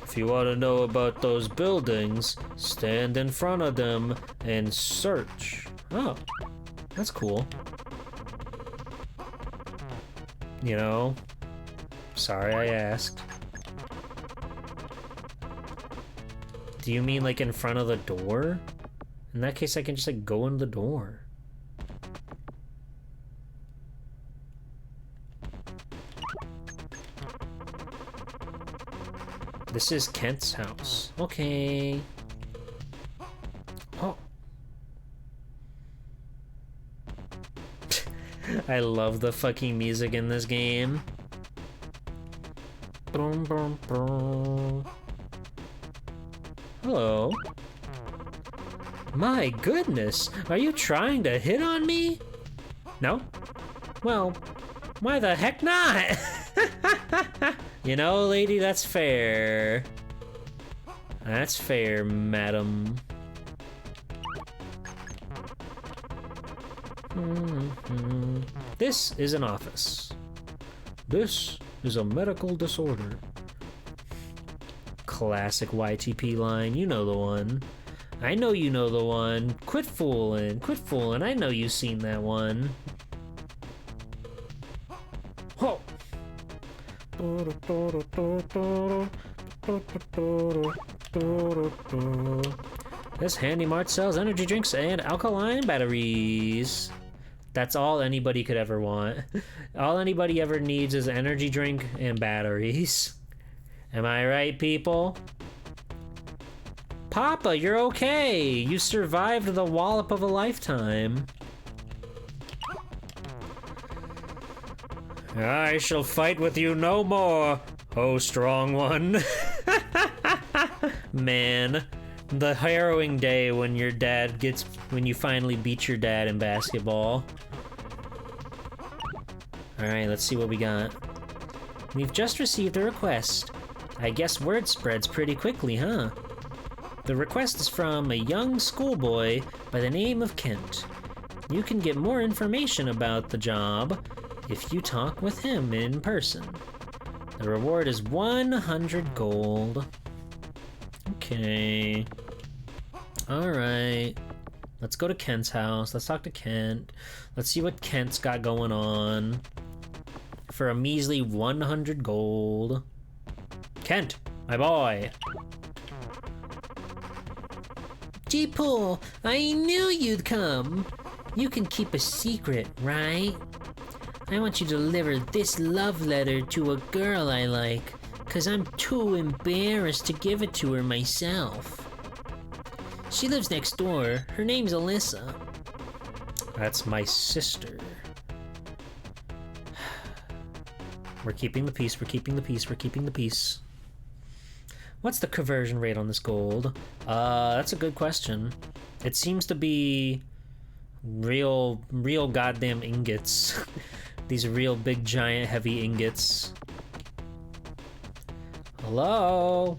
If you want to know about those buildings, stand in front of them and search. Oh, that's cool. You know, sorry I asked. Do you mean like in front of the door? In that case, I can just like go in the door. This is Kent's house. Okay. Oh. I love the fucking music in this game. Brum, brum, brum. Hello. My goodness, are you trying to hit on me? No? Well, why the heck not? You know, lady, that's fair. That's fair, madam. This is an office. This is a medical disorder. Classic YTP line, you know the one. I know you know the one. Quit fooling, I know you've seen that one. Whoa! This Handy Mart sells energy drinks and alkaline batteries. That's all anybody could ever want. All anybody ever needs is an energy drink and batteries. Am I right, people? Papa, you're okay. You survived the wallop of a lifetime. I shall fight with you no more, oh strong one. Man, the harrowing day when your dad when you finally beat your dad in basketball. Alright, let's see what we got. We've just received a request. I guess word spreads pretty quickly, huh? The request is from a young schoolboy by the name of Kent. You can get more information about the job if you talk with him in person. The reward is 100 gold. Okay. Alright. Let's go to Kent's house. Let's talk to Kent. Let's see what Kent's got going on. For a measly 100 gold. Kent, my boy. G-Pool, I knew you'd come. You can keep a secret, right? I want you to deliver this love letter to a girl I like, 'cause I'm too embarrassed to give it to her myself. She lives next door. Her name's Alyssa. That's my sister. We're keeping the peace, we're keeping the peace, we're keeping the peace. What's the conversion rate on this gold? That's a good question. It seems to be real goddamn ingots. These real big, giant, heavy ingots. Hello?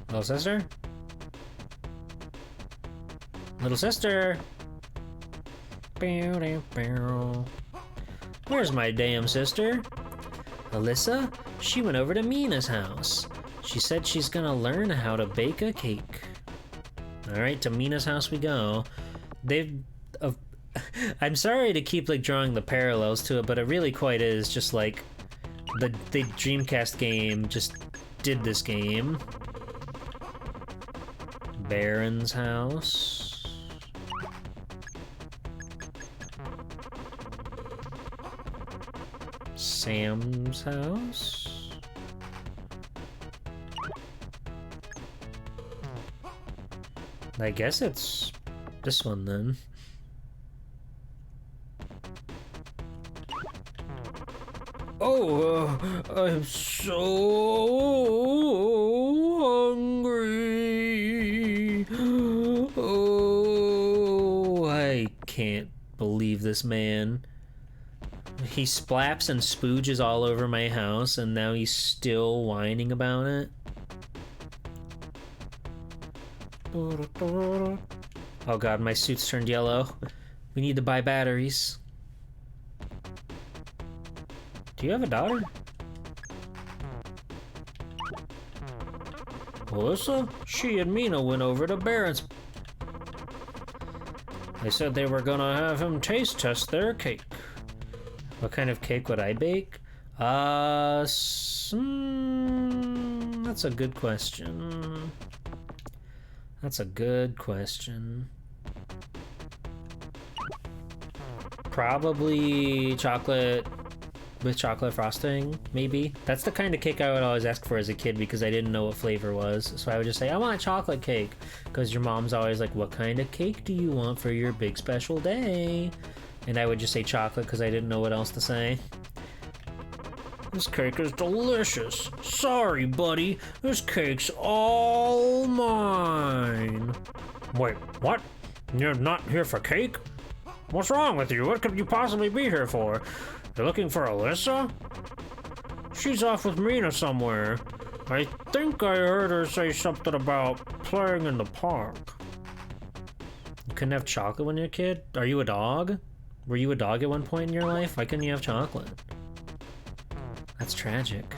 Little sister? Little sister? Where's my damn sister? Alyssa? She went over to Mina's house. She said she's gonna learn how to bake a cake. Alright, to Mina's house we go. I'm sorry to keep like drawing the parallels to it, but it really quite is just like the Dreamcast game just did this game. Baron's house. Sam's house. I guess it's this one then. Oh, I'm so hungry. Oh, I can't believe this man. He splaps and spooges all over my house, and now he's still whining about it. Oh god, my suit's turned yellow. We need to buy batteries. Do you have a daughter? Alyssa? She and Mina went over to Baron's. They said they were gonna have him taste test their cake. What kind of cake would I bake? That's a good question. That's a good question. Probably chocolate with chocolate frosting, maybe. That's the kind of cake I would always ask for as a kid because I didn't know what flavor was. So I would just say, I want chocolate cake. Because your mom's always like, what kind of cake do you want for your big special day? And I would just say chocolate because I didn't know what else to say. This cake is delicious. Sorry, buddy. This cake's all mine. Wait, what? You're not here for cake? What's wrong with you? What could you possibly be here for? You're looking for Alyssa? She's off with Mina somewhere. I think I heard her say something about playing in the park. You couldn't have chocolate when you're a kid? Are you a dog? Were you a dog at one point in your life? Why couldn't you have chocolate? That's tragic.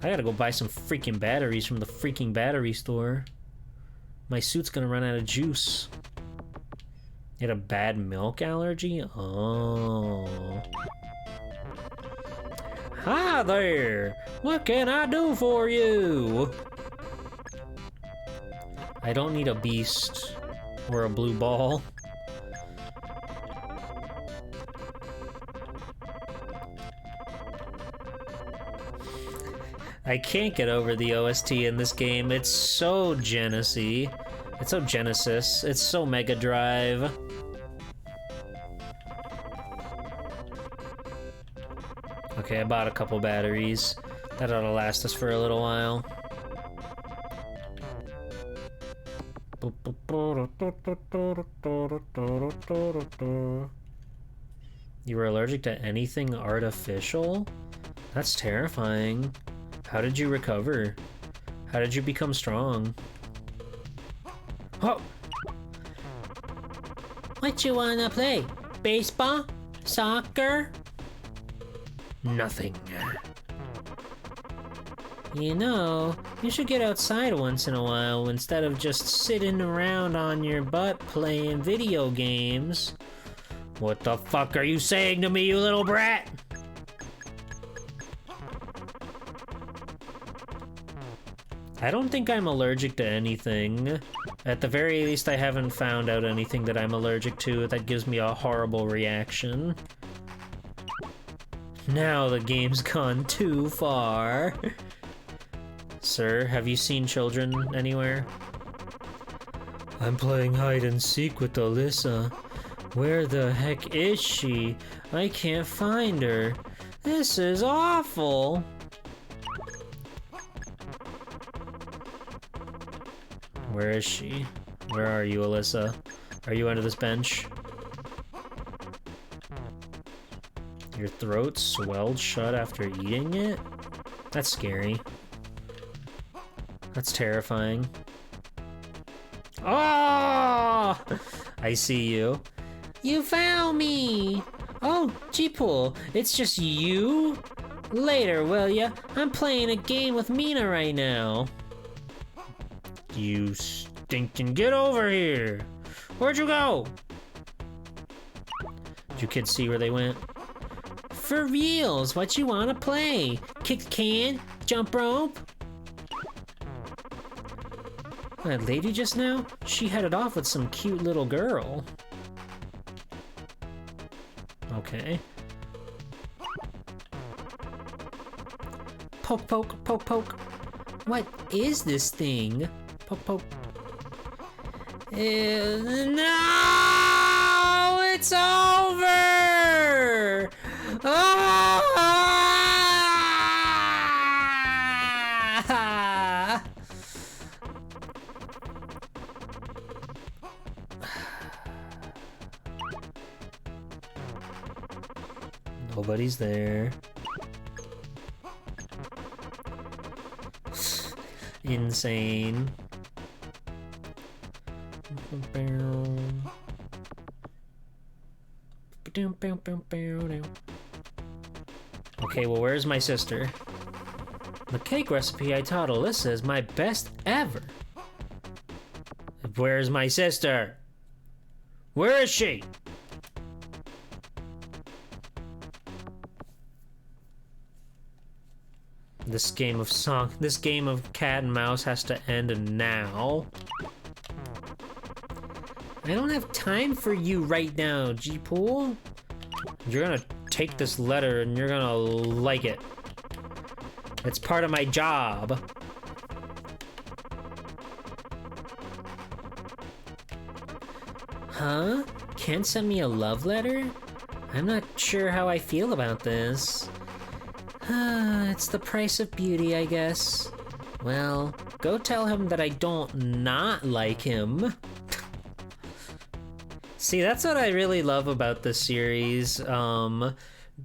I gotta go buy some freaking batteries from the freaking battery store. My suit's gonna run out of juice. You had a bad milk allergy? Oh. Hi there! What can I do for you? I don't need a beast or a blue ball. I can't get over the OST in this game. It's so Genesy. It's so Genesis. It's so Mega Drive. Okay, I bought a couple batteries. That ought to last us for a little while. You were allergic to anything artificial? That's terrifying. How did you recover? How did you become strong? Oh! What you wanna play? Baseball? Soccer? Nothing. You know, you should get outside once in a while instead of just sitting around on your butt playing video games. What the fuck are you saying to me, you little brat? I don't think I'm allergic to anything. At the very least, I haven't found out anything that I'm allergic to that gives me a horrible reaction. Now the game's gone too far. Sir, have you seen children anywhere? I'm playing hide and seek with Alyssa. Where the heck is she? I can't find her. This is awful. Where is she? Where are you, Alyssa? Are you under this bench? Your throat swelled shut after eating it? That's scary. That's terrifying. Oh! I see you. You found me! Oh, G-Pool, it's just you? Later, will ya? I'm playing a game with Mina right now. You stinking get over here! Where'd you go? Did you kids see where they went? For reals, what you wanna play? Kick the can? Jump rope? That lady just now? She headed off with some cute little girl. Okay. Poke, poke, poke, poke. What is this thing? Poke, poke. No! It's over! Ah! Nobody's there. Insane. Okay, well, where's my sister? The cake recipe I taught Alyssa is my best ever. Where's my sister? Where is she? This game of cat and mouse has to end now. I don't have time for you right now, G-Pool. You're gonna take this letter and you're gonna like it. It's part of my job. Huh? Can't send me a love letter? I'm not sure how I feel about this. It's the price of beauty, I guess. Well, go tell him that I don't not like him. See, that's what I really love about this series.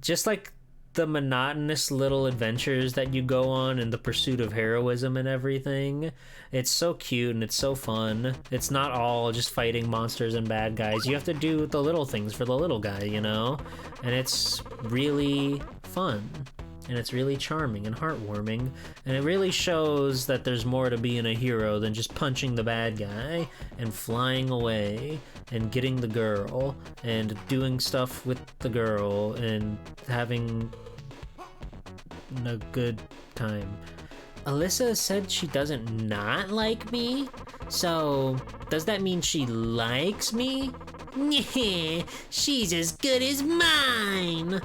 Just like the monotonous little adventures that you go on in the pursuit of heroism and everything. It's so cute and it's so fun. It's not all just fighting monsters and bad guys. You have to do the little things for the little guy, you know? And it's really fun. And it's really charming and heartwarming, and it really shows that there's more to being a hero than just punching the bad guy and flying away and getting the girl and doing stuff with the girl and having a good time. Alyssa said she doesn't not like me, so does that mean she likes me? She's as good as mine!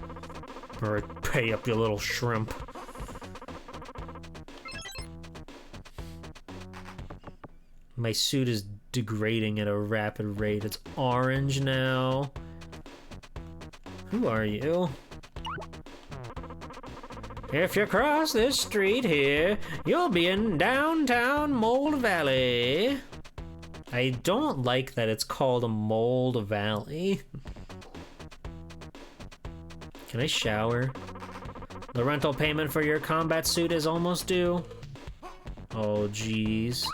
Alright, pay up, you little shrimp. My suit is degrading at a rapid rate. It's orange now. Who are you? If you cross this street here, you'll be in downtown Mold Valley. I don't like that it's called a Mold Valley. Can I shower? The rental payment for your combat suit is almost due. Oh, jeez.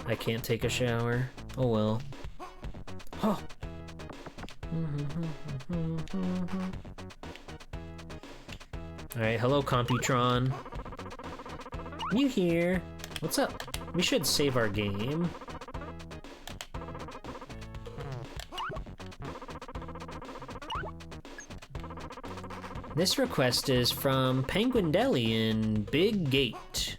I can't take a shower. Oh well. Oh! Alright, hello Computron. You here? What's up? We should save our game. This request is from Penguin Deli in Big Gate.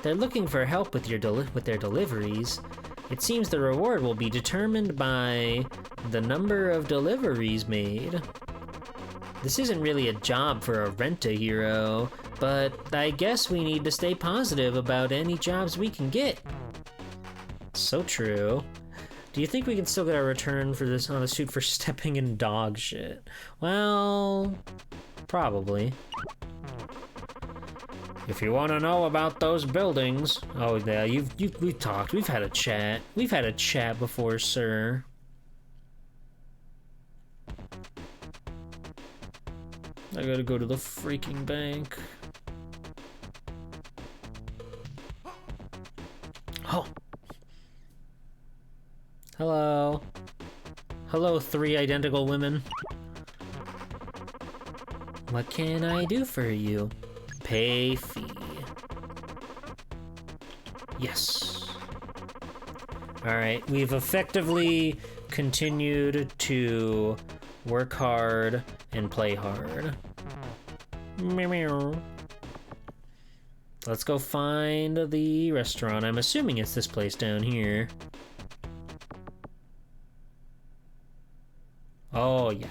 They're looking for help with their deliveries. It seems the reward will be determined by the number of deliveries made. This isn't really a job for a rent-a-hero, but I guess we need to stay positive about any jobs we can get. So true. Do you think we can still get a return for this on a suit for stepping in dog shit? Well, probably. If you want to know about those buildings... Oh, yeah, we've talked. We've had a chat. We've had a chat before, sir. I gotta go to the freaking bank. Oh! Hello. Hello, 3 identical women. What can I do for you? Pay fee. Yes. Alright, we've effectively continued to work hard and play hard. Meow meow. Let's go find the restaurant. I'm assuming it's this place down here. Oh, yeah.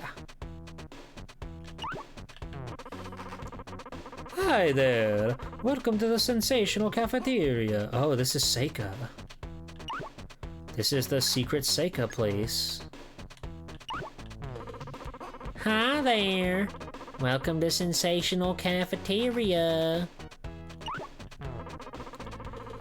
Hi there. Welcome to the sensational cafeteria. Oh, this is Seika. This is the secret Seika place. Hi there. Welcome to sensational cafeteria.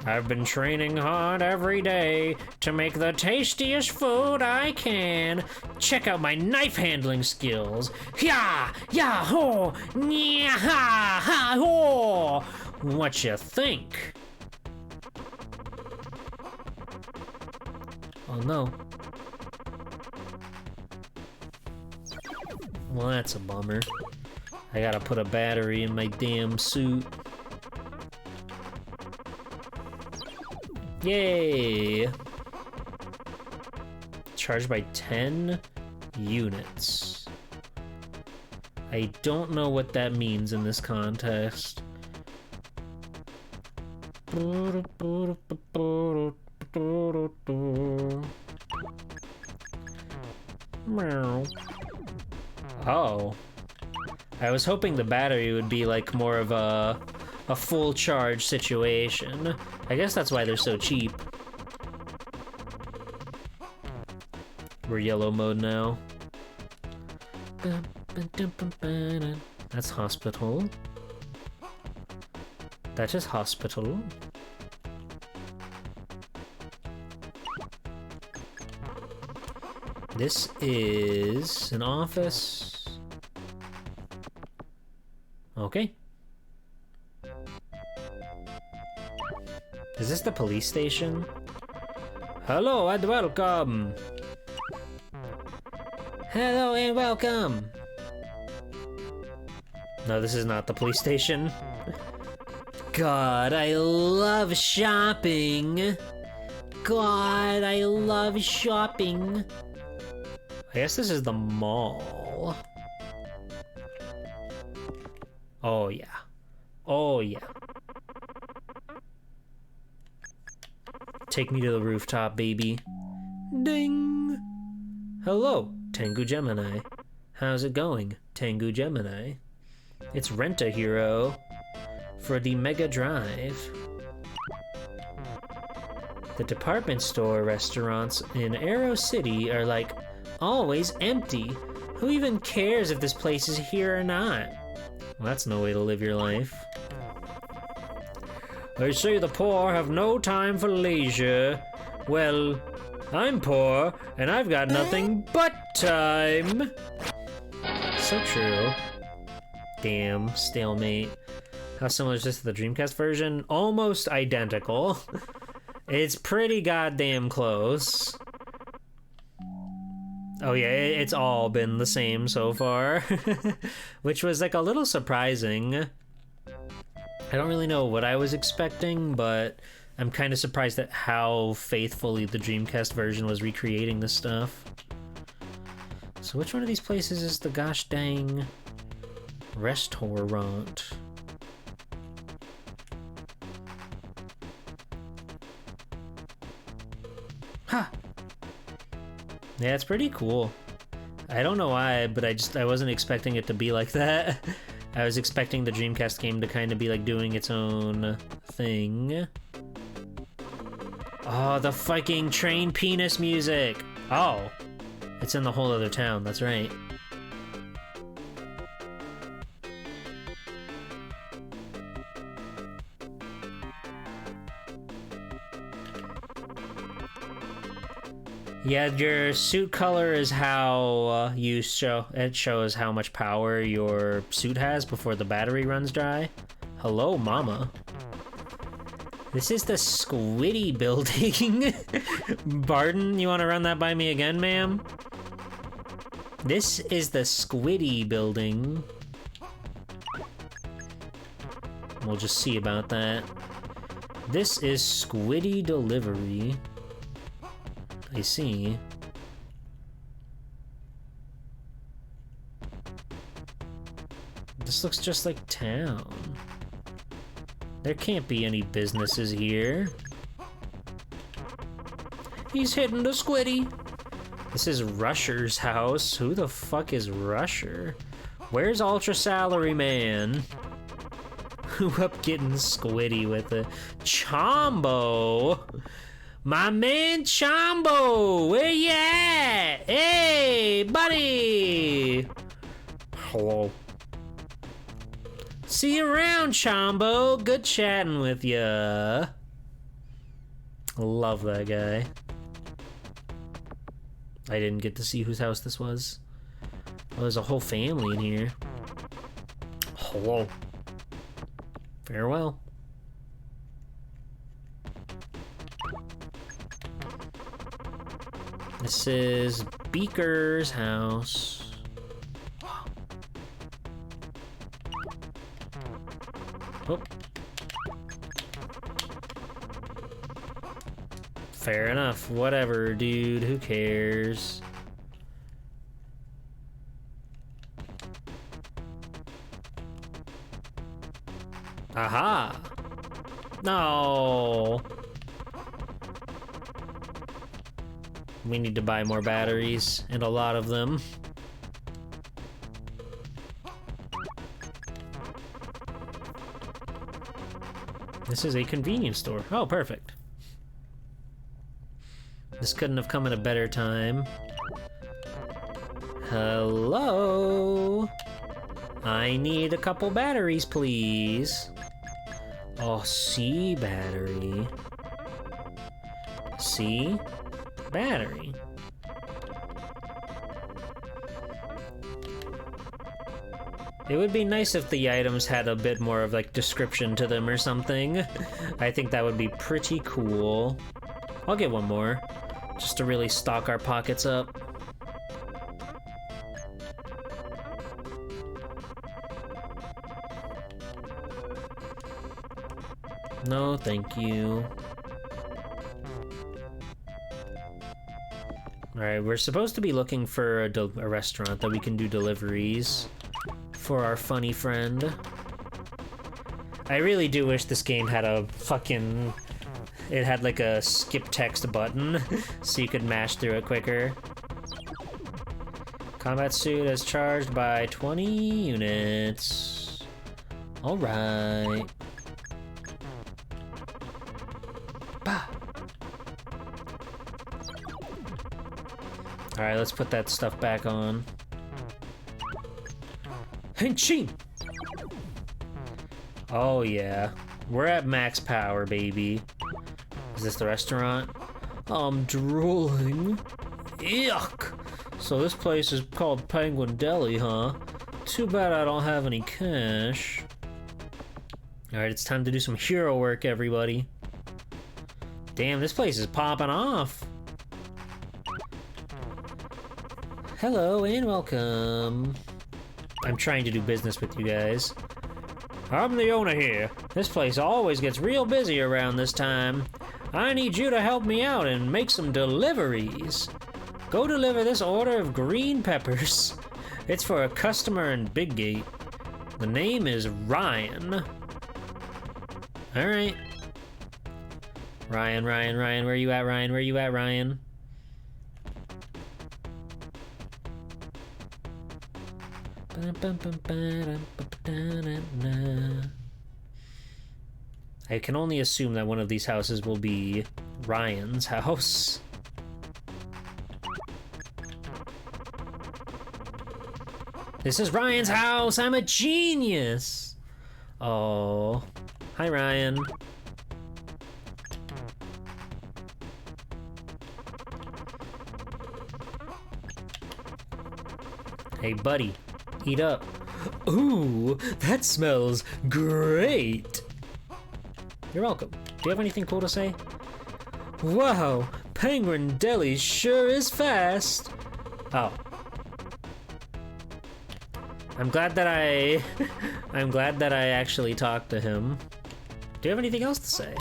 I've been training hard every day to make the tastiest food I can. Check out my knife handling skills. Ya, ya, ho, nya, ha, ha, ho. What you think? Oh no. Well, that's a bummer. I gotta put a battery in my damn suit. Yay! Charged by 10 units. I don't know what that means in this context. Oh. I was hoping the battery would be like more of a full charge situation. I guess that's why they're so cheap. We're yellow mode now. That's hospital. That is hospital. This is an office. Okay. Is this the police station? Hello and welcome! Hello and welcome! No, this is not the police station. God, I love shopping! God, I love shopping! I guess this is the mall. Oh yeah. Oh yeah. Take me to the rooftop, baby. Ding! Hello, Tengu Gemini. How's it going, Tengu Gemini? It's Rent-A-Hero for the Mega Drive. The department store restaurants in Arrow City are like always empty. Who even cares if this place is here or not? Well, that's no way to live your life. They say the poor have no time for leisure. Well, I'm poor, and I've got nothing but time. So true. Damn, stalemate. How similar is this to the Dreamcast version? Almost identical. It's pretty goddamn close. Oh yeah, it's all been the same so far. Which was like a little surprising. I don't really know what I was expecting, but I'm kind of surprised at how faithfully the Dreamcast version was recreating this stuff. So which one of these places is the gosh dang restaurant? Ha! Yeah, it's pretty cool. I don't know why, but I wasn't expecting it to be like that. I was expecting the Dreamcast game to kind of be like doing its own thing. Oh, the fucking train penis music! Oh, it's in the whole other town, that's right. Yeah, your suit color is how it shows how much power your suit has before the battery runs dry. Hello, mama. This is the Squiddy building. Barton, you want to run that by me again, ma'am? This is the Squiddy building. We'll just see about that. This is Squiddy delivery. I see. This looks just like town. There can't be any businesses here. He's hitting the Squiddy. This is Rusher's house. Who the fuck is Rusher? Where's Ultra Salary Man? Who up getting Squiddy with a Chombo? My man Chombo, where you at? Hey, buddy! Hello. See you around, Chombo. Good chatting with ya. Love that guy. I didn't get to see whose house this was. Oh, there's a whole family in here. Hello. Farewell. This is Beaker's house. Oh. Fair enough. Whatever, dude. Who cares? Aha! No! We need to buy more batteries, and a lot of them. This is a convenience store. Oh, perfect. This couldn't have come at a better time. Hello? I need a couple batteries, please. Oh, C battery. C battery. It would be nice if the items had a bit more of like description to them or something. I think that would be pretty cool. I'll get one more, just to really stock our pockets up. No, thank you. Alright, we're supposed to be looking for a restaurant that we can do deliveries for our funny friend. I really do wish this game had a fucking... It had like a skip text button so you could mash through it quicker. Combat suit is charged by 20 units. Alright. Bah! Alright, let's put that stuff back on. Henshin! Oh yeah. We're at max power, baby. Is this the restaurant? I'm drooling. Yuck! So this place is called Penguin Deli, huh? Too bad I don't have any cash. Alright, it's time to do some hero work, everybody. Damn, this place is popping off. Hello and welcome. I'm trying to do business with you guys. I'm the owner here. This place always gets real busy around this time. I need you to help me out and make some deliveries. Go deliver this order of green peppers. It's for a customer in Big Gate. The name is Ryan. Alright. Ryan, where you at, Ryan? Where you at, Ryan? I can only assume that one of these houses will be Ryan's house. This is Ryan's house! I'm a genius! Oh. Hi, Ryan. Hey, buddy. Eat up. Ooh, that smells great! You're welcome. Do you have anything cool to say? Wow, Penguin Deli sure is fast! Oh. I'm glad that I actually talked to him. Do you have anything else to say?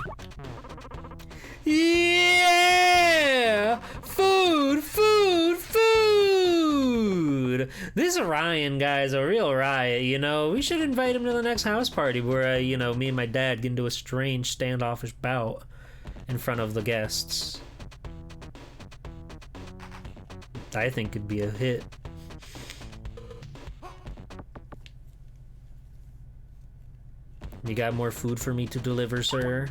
Yeah! Food! This Ryan guy's a real riot, you know? We should invite him to the next house party where, me and my dad get into a strange standoffish bout in front of the guests. I think it'd be a hit. You got more food for me to deliver, sir?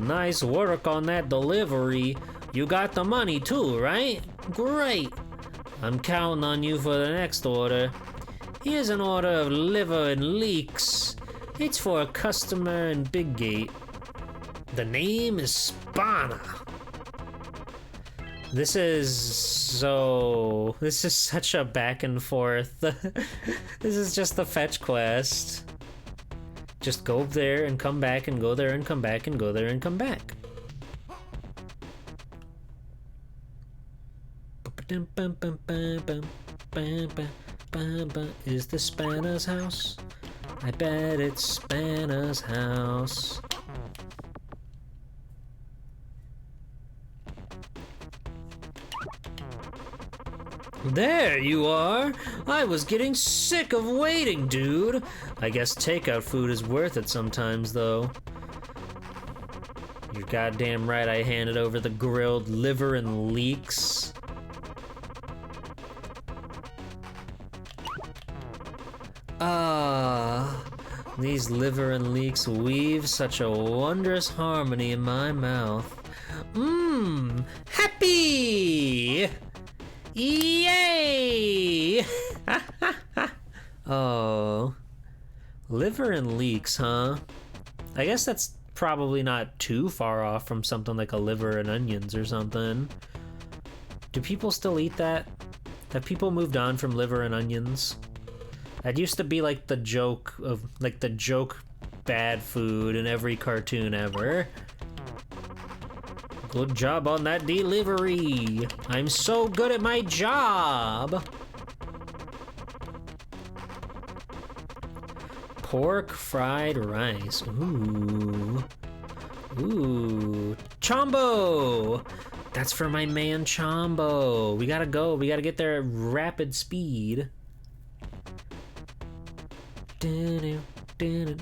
Nice work on that delivery. You got the money too, right? Great. I'm counting on you for the next order. Here's an order of liver and leeks. It's for a customer in Big Gate. The name is Spana. This is such a back and forth. This is just the fetch quest. Just go there and come back and go there and come back and go there and come back. Is this Spana's house? I bet it's Spana's house. There you are! I was getting sick of waiting, dude! I guess takeout food is worth it sometimes, though. You're goddamn right I handed over the grilled liver and leeks. Ah, these liver and leeks weave such a wondrous harmony in my mouth. Mmm, happy! Yay! Oh, liver and leeks, huh? I guess that's probably not too far off from something like a liver and onions or something. Do people still eat that? Have people moved on from liver and onions? That used to be like the joke bad food in every cartoon ever. Good job on that delivery. I'm so good at my job. Pork fried rice. Ooh. Ooh. Chombo! That's for my man Chombo. We gotta go. We gotta get there at rapid speed.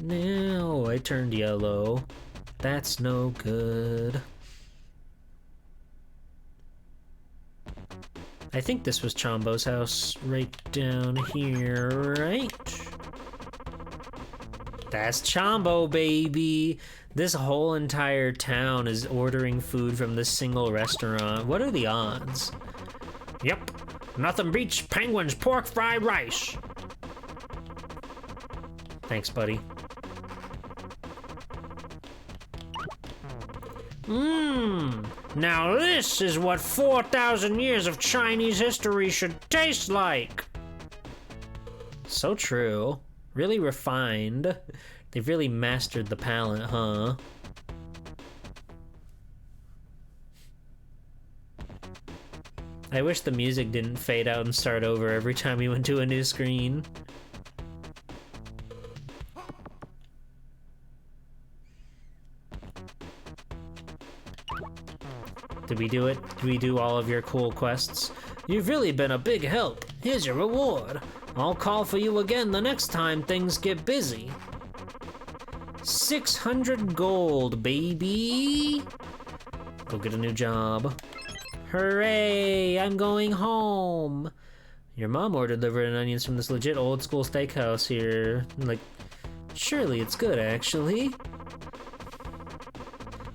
No, I turned yellow. That's no good. I think this was Chombo's house right down here, right? That's Chombo, baby! This whole entire town is ordering food from this single restaurant. What are the odds? Yep, nothing beats Penguin's pork fried rice. Thanks, buddy. Mmm, Now this is what 4,000 years of Chinese history should taste like. So true. Really refined. They've really mastered the palate, huh? I wish the music didn't fade out and start over every time we went to a new screen. Did we do it? Did we do all of your cool quests? You've really been a big help. Here's your reward. I'll call for you again the next time things get busy. 600 gold, baby. Go get a new job. Hooray, I'm going home. Your mom ordered liver and onions from this legit old school steakhouse here. Like, surely it's good, actually.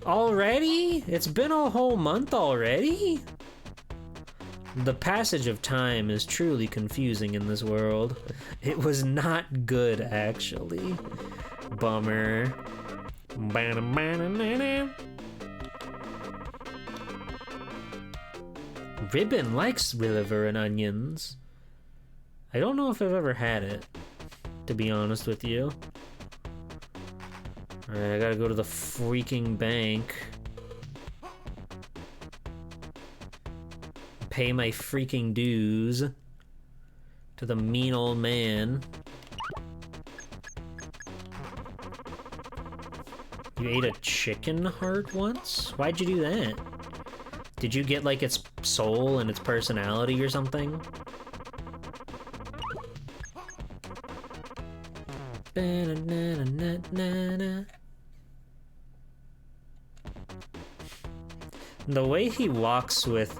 Already? It's been a whole month already? The passage of time is truly confusing in this world. It was not good, actually. Bummer. Ribbon likes liver and onions. I don't know if I've ever had it, to be honest with you. Alright, I gotta go to the freaking bank. Pay my freaking dues to the mean old man. You ate a chicken heart once? Why'd you do that? Did you get like its soul and its personality or something? The way he walks with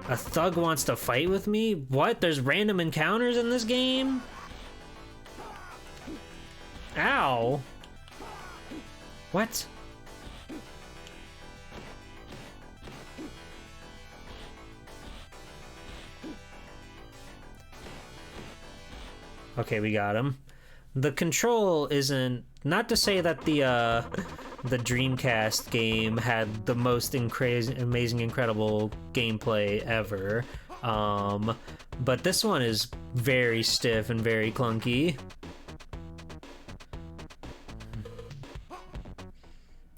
a thug wants to fight with me? What? There's random encounters in this game? Ow. What? Okay, we got him. The control isn't... Not to say that the Dreamcast game had the most amazing, incredible gameplay ever. But this one is very stiff and very clunky.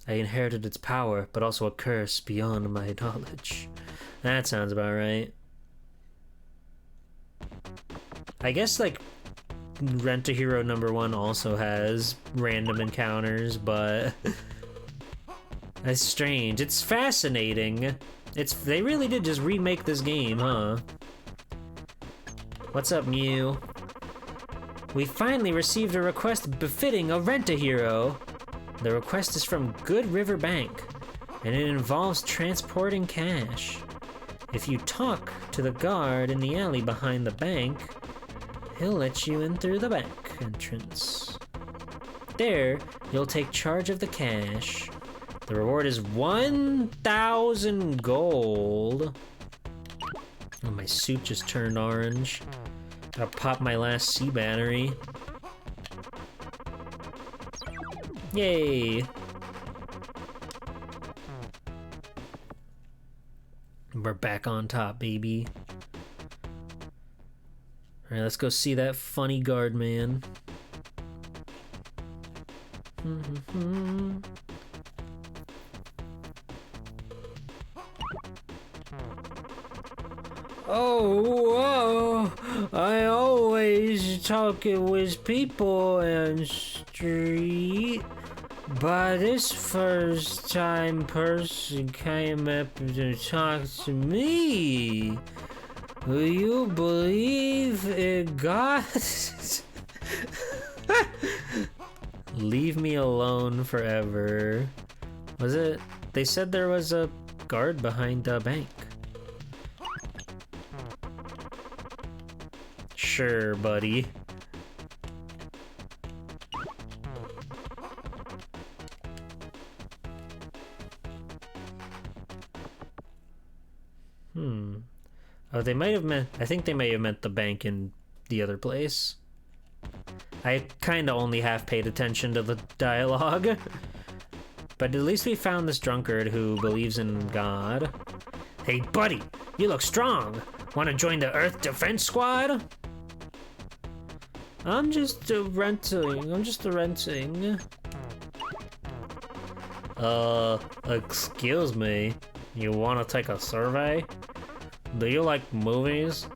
I inherited its power, but also a curse beyond my knowledge. That sounds about right. I guess, like, Rent-A-Hero #1 also has random encounters, but it's strange. It's fascinating. They really did just remake this game, huh? What's up, Mew? We finally received a request befitting a Rent-A-Hero. The request is from Good River Bank, and it involves transporting cash. If you talk to the guard in the alley behind the bank, he'll let you in through the back entrance. There, you'll take charge of the cash. The reward is 1,000 gold. Oh, my suit just turned orange. Gotta pop my last C battery. Yay! We're back on top, baby. Alright, let's go see that funny guard man. Oh, I always talk with people in street, but this first time person came up to talk to me. Will you believe it, God? Leave me alone forever. Was it? They said there was a guard behind the bank. Sure, buddy. Oh, they might have meant... I think they may have meant the bank in the other place. I kind of only half paid attention to the dialogue. But at least we found this drunkard who believes in God. Hey, buddy, you look strong. Want to join the Earth Defense Squad? I'm just renting. Excuse me. You want to take a survey? Do you like movies?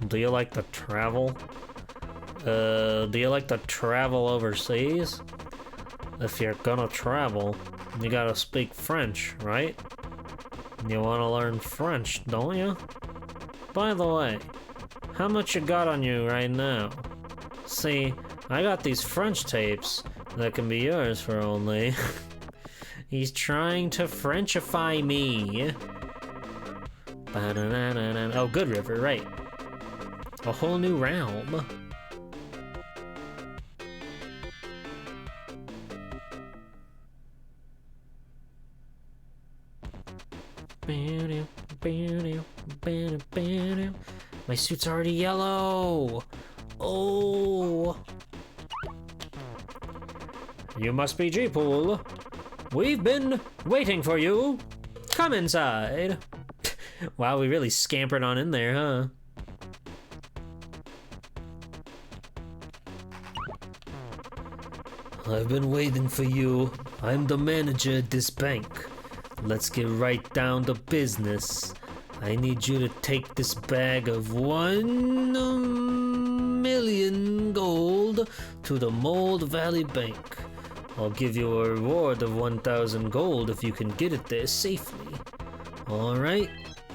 Do you like to travel? Do you like to travel overseas? If you're gonna travel, you gotta speak French, right? You wanna learn French, don't you? By the way, how much you got on you right now? See, I got these French tapes that can be yours for only... He's trying to Frenchify me. Oh, Good River, right. A whole new realm. My suit's already yellow. Oh. You must be G-Pool. We've been waiting for you. Come inside. Wow, we really scampered on in there, huh? I've been waiting for you. I'm the manager at this bank. Let's get right down to business. I need you to take this bag of 1,000,000 gold to the Mold Valley Bank. I'll give you a reward of 1,000 gold if you can get it there safely. Alright,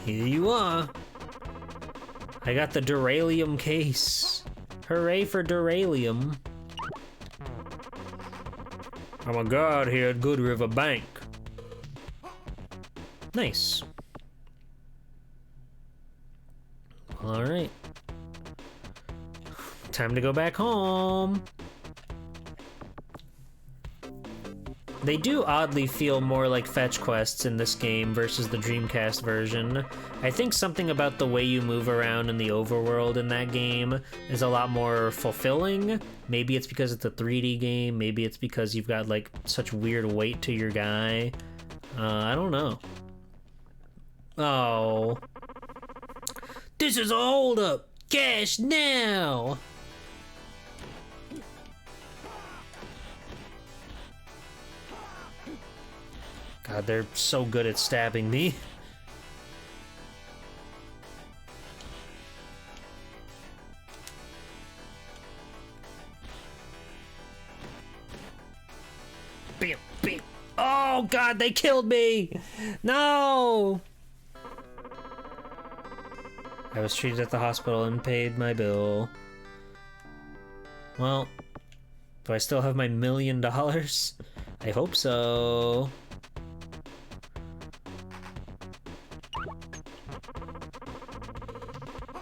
here you are. I got the Duralium case. Hooray for Duralium. I'm a guard here at Good River Bank. Nice. Alright. Time to go back home. They do oddly feel more like fetch quests in this game versus the Dreamcast version. I think something about the way you move around in the overworld in that game is a lot more fulfilling. Maybe it's because it's a 3D game, maybe it's because you've got like such weird weight to your guy. I don't know. Oh. This is a holdup! Cash now! God, they're so good at stabbing me. Bam, bam. Oh God, they killed me! No! I was treated at the hospital and paid my bill. Well, do I still have my $1,000,000? I hope so.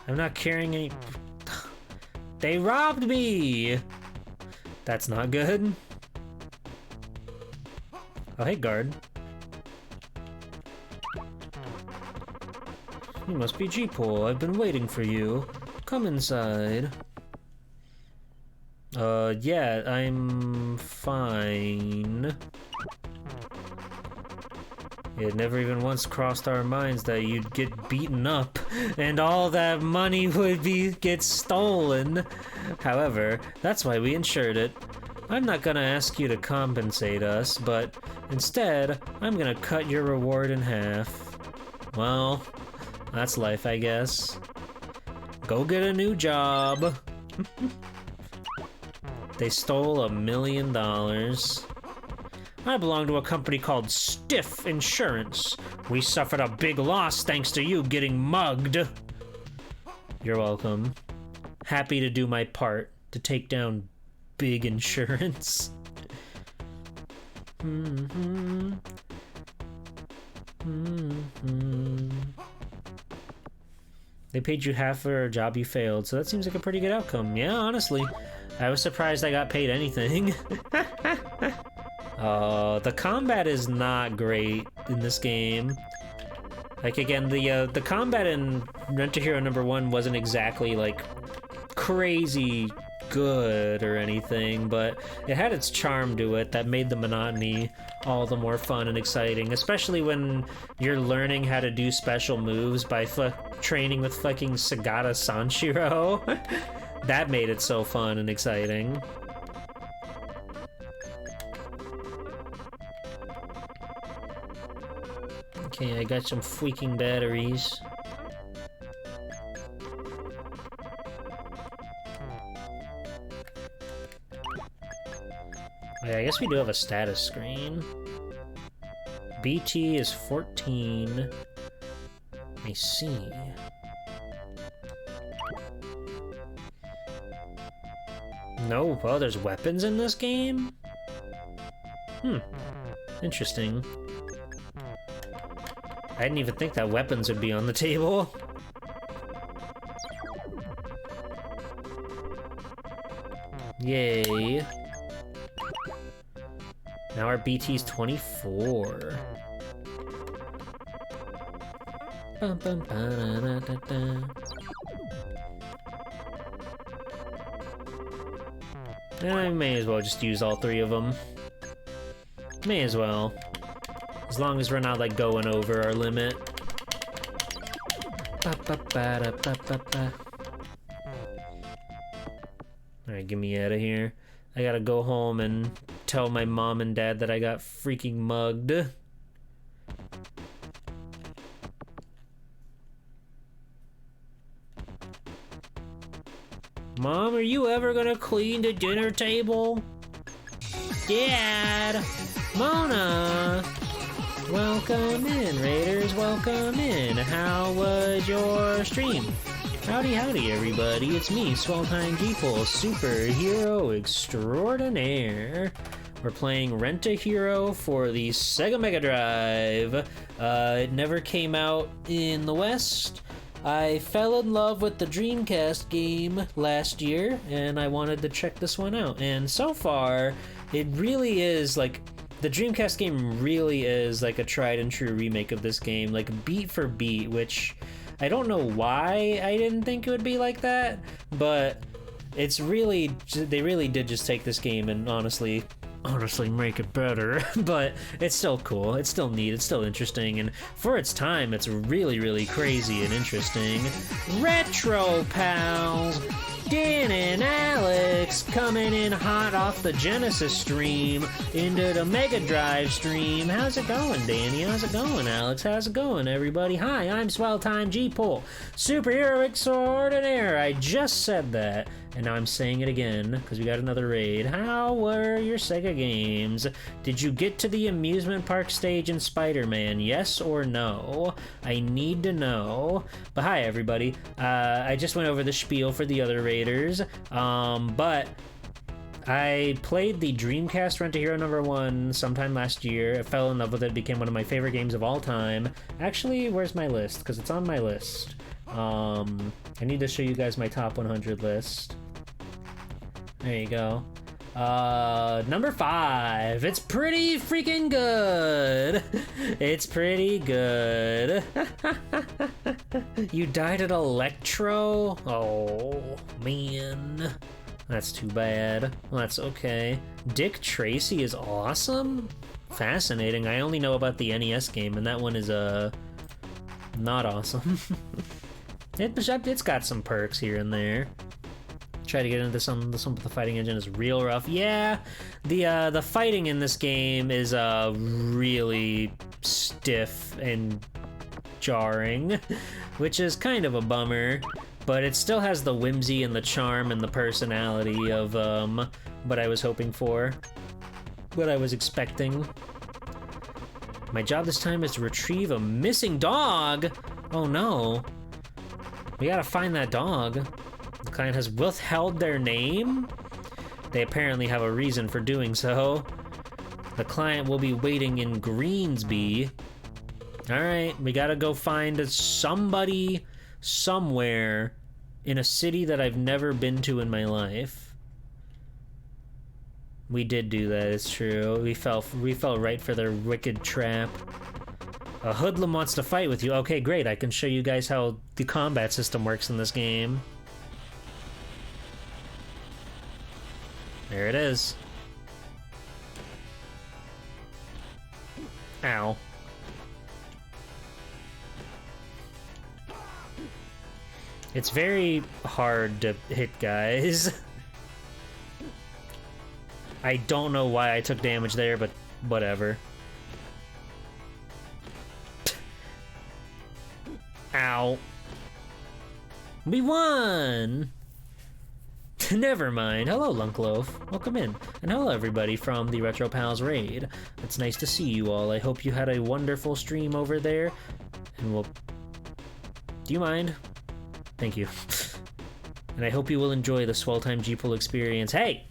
I'm not carrying any... They robbed me! That's not good. Oh, hey, guard. You must be G-Pool. I've been waiting for you. Come inside. Yeah, I'm fine. It never even once crossed our minds that you'd get beaten up and all that money would get stolen. However, that's why we insured it. I'm not gonna ask you to compensate us, but instead, I'm gonna cut your reward in half. Well, that's life, I guess. Go get a new job. They stole $1,000,000. I belong to a company called Stiff Insurance. We suffered a big loss thanks to you getting mugged. You're welcome. Happy to do my part to take down big insurance. They paid you half for a job you failed, so that seems like a pretty good outcome. Yeah, honestly. I was surprised I got paid anything. The combat is not great in this game. Like, again, the combat in Rent a Hero #1 wasn't exactly, like, crazy good or anything, but it had its charm to it that made the monotony all the more fun and exciting, especially when you're learning how to do special moves by training with fucking Sagata Sanshiro. That made it so fun and exciting. Okay, I got some freaking batteries. Yeah, I guess we do have a status screen. BT is 14. I see. No, well, there's weapons in this game? Interesting. I didn't even think that weapons would be on the table. Yay. Now our BT's 24. I may as well just use all three of them. May as well. As long as we're not, like, going over our limit. Alright, get me out of here. I gotta go home and tell my mom and dad that I got freaking mugged. Mom, are you ever gonna clean the dinner table? Dad! Mona! Welcome in, Raiders, welcome in. How was your stream? Howdy, howdy, everybody. It's me, Swelltime G-Pole, superhero extraordinaire. We're playing Rent-A-Hero for the Sega Mega Drive. It never came out in the West. I fell in love with the Dreamcast game last year, and I wanted to check this one out. And so far, it really is, like, the Dreamcast game really is, like, a tried-and-true remake of this game, like, beat for beat, which I don't know why I didn't think it would be like that, but it's really, they really did just take this game and honestly make it better. But it's still cool, it's still neat, it's still interesting, and for its time, it's really, really crazy and interesting. Retro Pals! Dan and Alex coming in hot off the Genesis stream into the Mega Drive stream. How's it going, Danny? How's it going, Alex? How's it going, everybody? Hi, I'm Swelltime G-Pole, superhero extraordinaire. I just said that, and now I'm saying it again because we got another raid. How were your Sega games? Did you get to the amusement park stage in Spider-Man? Yes or no? I need to know. But hi, everybody. I just went over the spiel for the other raiders, but I played the Dreamcast Rent-A-Hero #1 sometime last year. I fell in love with it. It became one of my favorite games of all time. Actually, where's my list? Because it's on my list. I need to show you guys my top 100 list. There you go. Number 5. It's pretty freaking good. It's pretty good. You died at Electro? Oh, man. That's too bad. Well, that's okay. Dick Tracy is awesome? Fascinating. I only know about the NES game, and that one is, not awesome. It's got some perks here and there. Try to get into some with the fighting engine is real rough. Yeah, the fighting in this game is really stiff and jarring, which is kind of a bummer. But it still has the whimsy and the charm and the personality of what I was hoping for, what I was expecting. My job this time is to retrieve a missing dog. Oh no. We gotta find that dog. The client has withheld their name? They apparently have a reason for doing so. The client will be waiting in Greensby. Alright, we gotta go find somebody somewhere in a city that I've never been to in my life. We did do that, it's true. We fell right for their wicked trap. A hoodlum wants to fight with you. Okay, great. I can show you guys how the combat system works in this game. There it is. Ow. It's very hard to hit guys. I don't know why I took damage there, but whatever. Ow. We won! Never mind. Hello, Lunkloaf. Welcome in. And hello, everybody from the Retro Pals raid. It's nice to see you all. I hope you had a wonderful stream over there. And we'll... Do you mind? Thank you. And I hope you will enjoy the Swell Time G-Pool experience. Hey!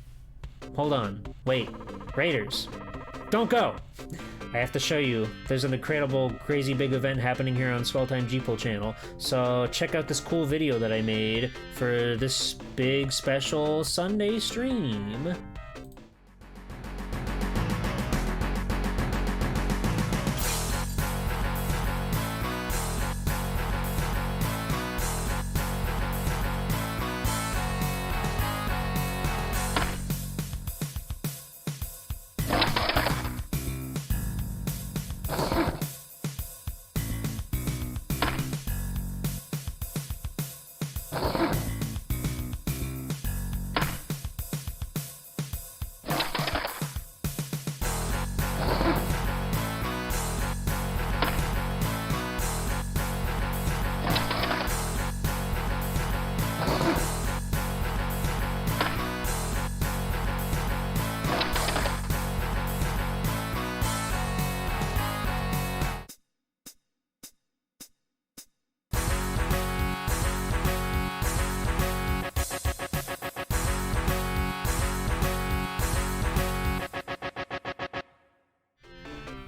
Hold on. Wait. Raiders. Don't go! I have to show you. There's an incredible, crazy big event happening here on Swell Time G-Pool channel. So check out this cool video that I made for this big special Sunday stream.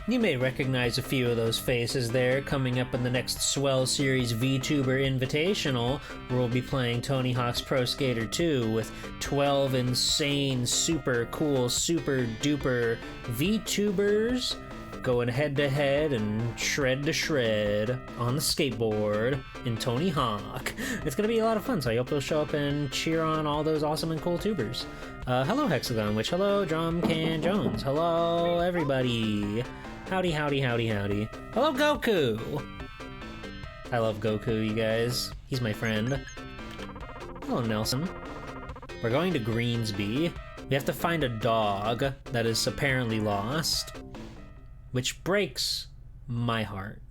You may recognize a few of those faces there coming up in the next Swell Series VTuber Invitational, where we'll be playing Tony Hawk's Pro Skater 2 with 12 insane, super cool, super duper VTubers going head to head and shred to shred on the skateboard in Tony Hawk. It's gonna be a lot of fun, so I hope you'll show up and cheer on all those awesome and cool tubers. Hello Hexagon Witch, hello Drum Can Jones, hello everybody. Howdy, howdy, howdy, howdy. Hello, Goku! I love Goku, you guys. He's my friend. Hello, Nelson. We're going to Greensby. We have to find a dog that is apparently lost, which breaks my heart.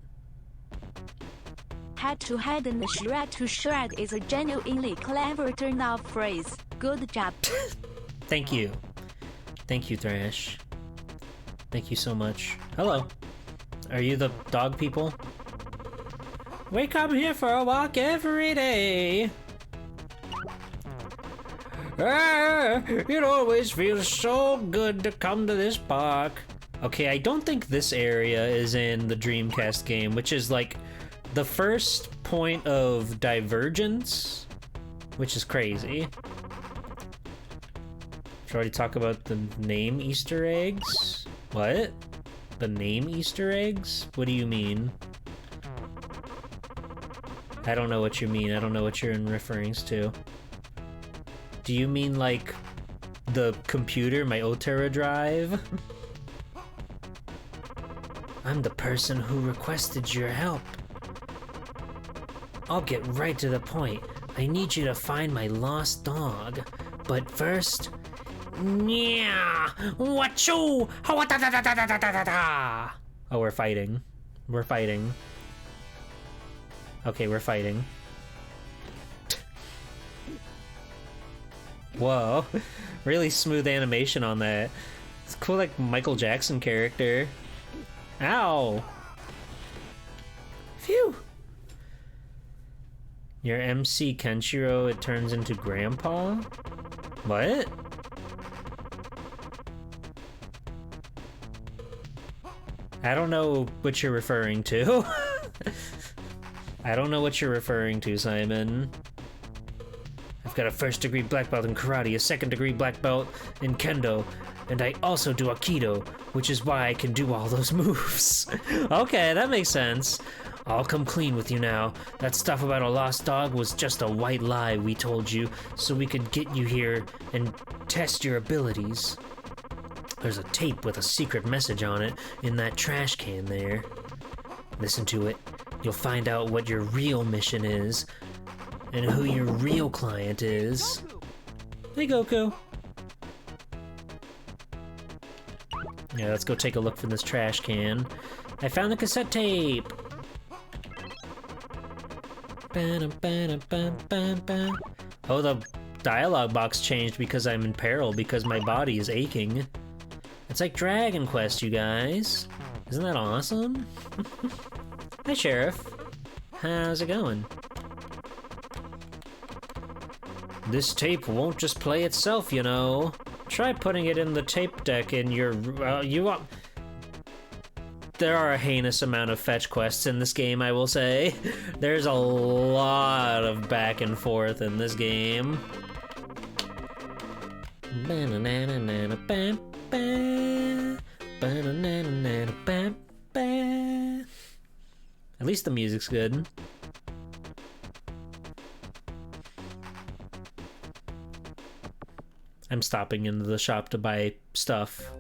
Head to head and shred to shred is a genuinely clever turn-off phrase. Good job. Thank you. Thank you, Thrash. Thank you so much. Hello. Are you the dog people? We come here for a walk every day. It always feels so good to come to this park. Okay, I don't think this area is in the Dreamcast game, which is like the first point of divergence, which is crazy. Should I already talk about the name Easter eggs? What? The name Easter eggs? What do you mean? I don't know what you mean. I don't know what you're in reference to. Do you mean like the computer, my Otera drive? I'm the person who requested your help. I'll get right to the point. I need you to find my lost dog. But first... Yeah, wachoo! Oh, we're fighting. We're fighting. Okay, we're fighting. Whoa, really smooth animation on that. It's cool, like Michael Jackson character. Ow! Phew! Your MC Kenshiro, it turns into Grandpa? What? I don't know what you're referring to. I don't know what you're referring to, Simon. I've got a first-degree black belt in karate, a second-degree black belt in kendo, and I also do aikido, which is why I can do all those moves. Okay, that makes sense. I'll come clean with you now. That stuff about a lost dog was just a white lie we told you so we could get you here and test your abilities. There's a tape with a secret message on it in that trash can there. Listen to it. You'll find out what your real mission is and who your real client is. Hey, Goku. Yeah, let's go take a look from this trash can. I found the cassette tape. Oh, the dialogue box changed because I'm in peril, because my body is aching. It's like Dragon Quest, you guys. Isn't that awesome? Hi, Sheriff. How's it going? This tape won't just play itself, you know. Try putting it in the tape deck in your... There are a heinous amount of fetch quests in this game, I will say. There's a lot of back and forth in this game. At least the music's good. I'm stopping into the shop to buy stuff.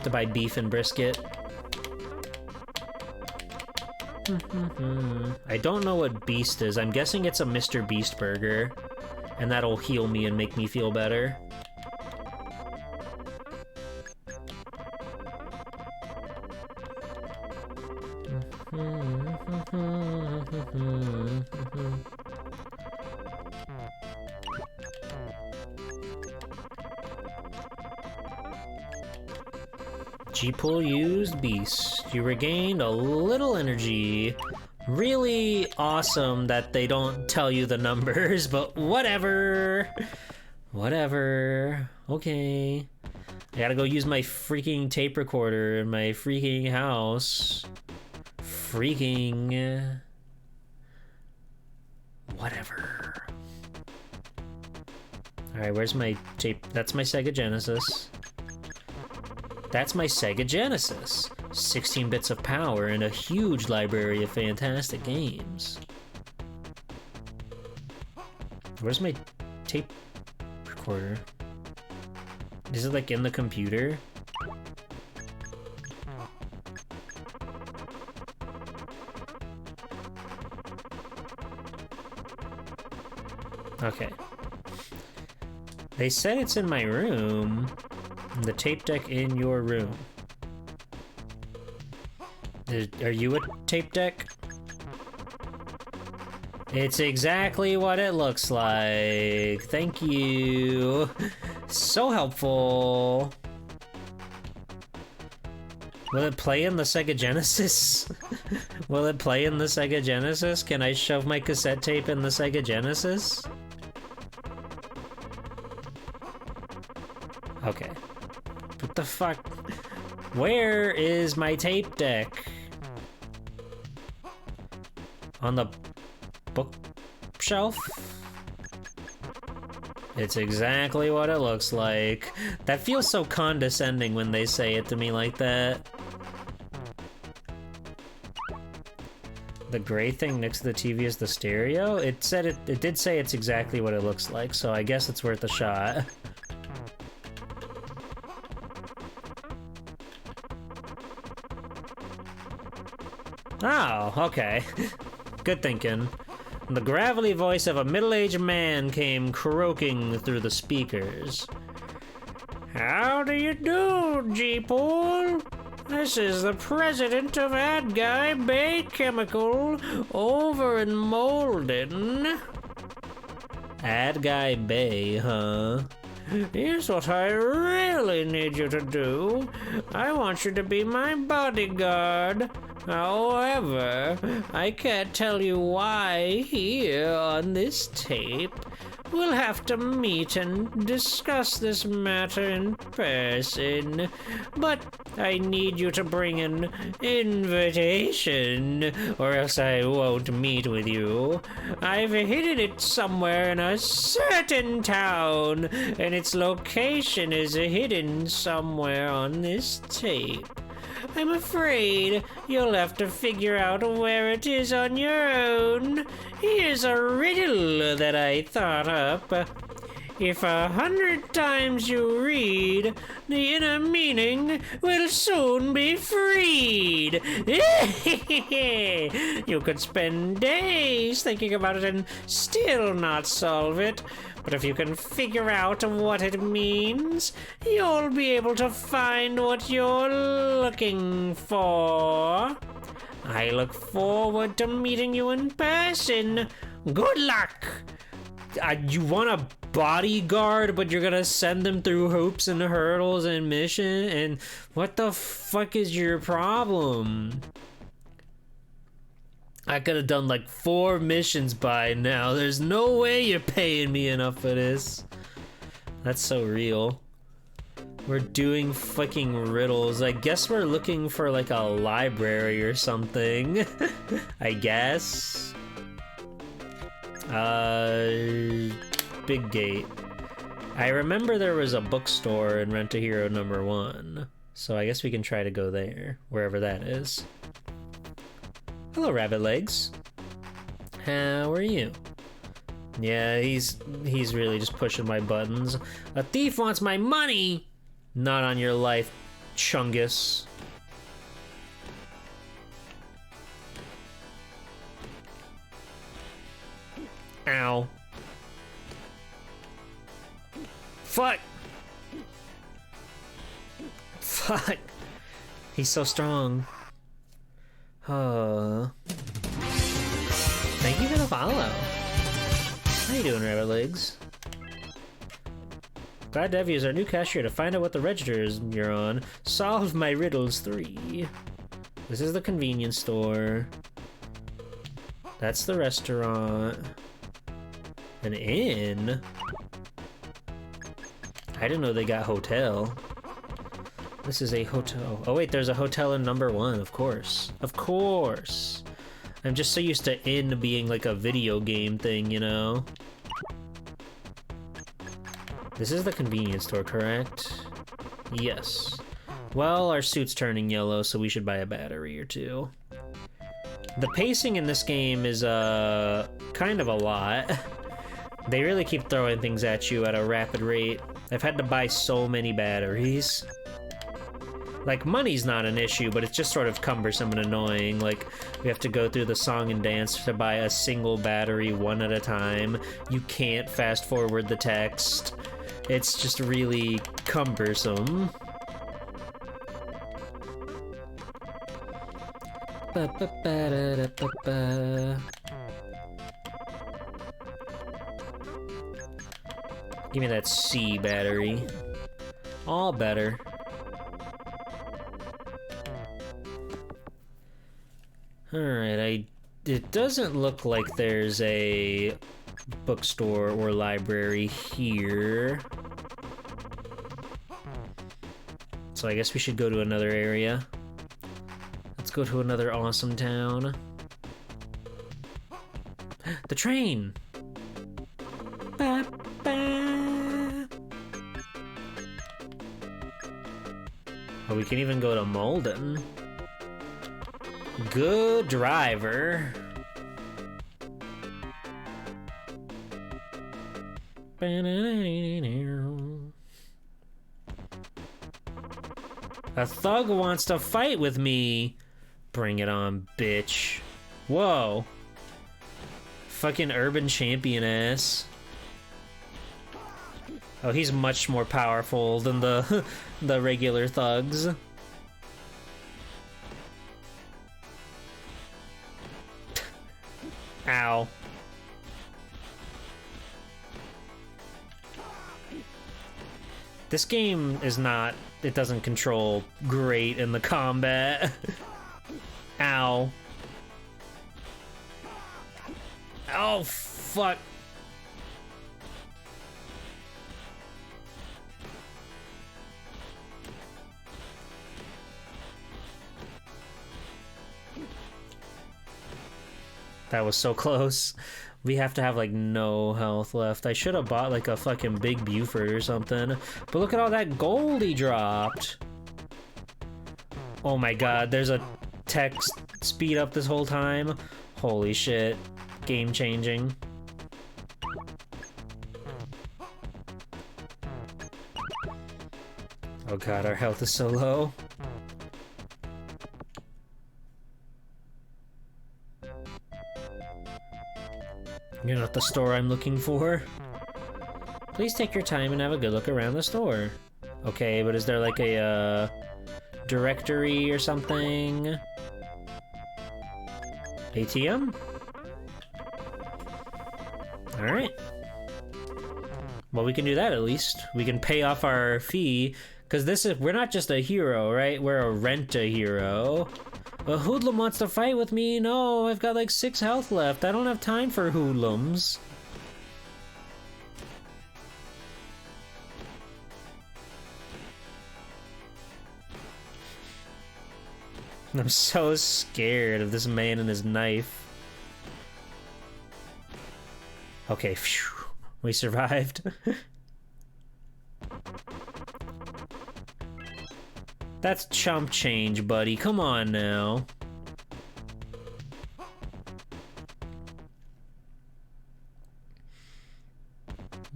To buy beef and brisket. I don't know what Beast is. I'm guessing it's a Mr. Beast burger. And that'll heal me and make me feel better. G-Pull used Beast. You regained a little energy. Really awesome that they don't tell you the numbers, but whatever. Whatever. Okay. I gotta go use my freaking tape recorder in my freaking house. Freaking... Whatever. Alright, where's my tape? That's my Sega Genesis. That's my Sega Genesis. 16 bits of power and a huge library of fantastic games. Where's my tape recorder? Is it like in the computer? Okay. They said it's in my room. The tape deck in your room. Are you a tape deck? It's exactly what it looks like. Thank you. So helpful. Will it play in the Sega Genesis? Will it play in the Sega Genesis? Can I shove my cassette tape in the Sega Genesis? Okay. What the fuck? Where is my tape deck? On the bookshelf? It's exactly what it looks like. That feels so condescending when they say it to me like that. The gray thing next to the TV is the stereo? It said it did say it's exactly what it looks like, so I guess it's worth a shot. Oh, okay. Good thinking. The gravelly voice of a middle-aged man came croaking through the speakers. How do you do, G-Pool? This is the president of Ad Guy Bay Chemical over in Molden. Ad Guy Bay, huh? Here's what I really need you to do. I want you to be my bodyguard. However, I can't tell you why here on this tape. We'll have to meet and discuss this matter in person. But I need you to bring an invitation, or else I won't meet with you. I've hidden it somewhere in a certain town, and its location is hidden somewhere on this tape. I'm afraid you'll have to figure out where it is on your own. Here's a riddle that I thought up. If 100 times you read, the inner meaning will soon be freed. You could spend days thinking about it and still not solve it. But if you can figure out what it means, you'll be able to find what you're looking for. I look forward to meeting you in person. Good luck! You want a bodyguard, but you're gonna send them through hoops and hurdles and mission? And what the fuck is your problem? I could have done like 4 missions by now. There's no way you're paying me enough for this. That's so real. We're doing fucking riddles. I guess we're looking for like a library or something. I guess. Big gate. I remember there was a bookstore in Rent-A-Hero number 1. So I guess we can try to go there, wherever that is. Hello, Rabbit Legs. How are you? Yeah, he's really just pushing my buttons. A thief wants my money! Not on your life, Chungus. Ow. Fuck! Fuck! He's so strong. Thank you for the follow. How you doing, Rabbit Legs? Glad to have you as our new cashier to find out what the register is you're on. Solve my riddles 3. This is the convenience store. That's the restaurant. An inn? I didn't know they got hotel. This is a hotel. Oh wait, there's a hotel in number 1, of course. Of course! I'm just so used to inn being like a video game thing, you know? This is the convenience store, correct? Yes. Well, our suit's turning yellow, so we should buy a battery or 2. The pacing in this game is, kind of a lot. They really keep throwing things at you at a rapid rate. I've had to buy so many batteries. Like, money's not an issue, but it's just sort of cumbersome and annoying. Like, we have to go through the song and dance to buy a single battery 1 at a time. You can't fast forward the text. It's just really cumbersome. Give me that C battery. All better. Alright, it doesn't look like there's a bookstore or library here. So I guess we should go to another area. Let's go to another awesome town. The train! Ba, ba. Oh, we can even go to Malden. Good driver. A thug wants to fight with me. Bring it on, bitch. Whoa. Fucking urban champion ass. Oh, he's much more powerful than the the regular thugs. Ow. This game is not, it doesn't control great in the combat. Ow. Oh, fuck. That was so close. We have to have like no health left. I should have bought like a fucking big Buford or something. But look at all that gold he dropped. Oh my god, there's a text speed up this whole time. Holy shit. Game changing. Oh god, our health is so low. You're not the store I'm looking for. Please take your time and have a good look around the store. Okay, but is there like a directory or something? ATM? Alright. Well, we can do that at least. We can pay off our fee, because we're not just a hero, right? We're a rent-a-hero. A hoodlum wants to fight with me. No, I've got like 6 health left. I don't have time for hoodlums. I'm so scared of this man and his knife. Okay, phew. We survived. That's chump change, buddy. Come on now.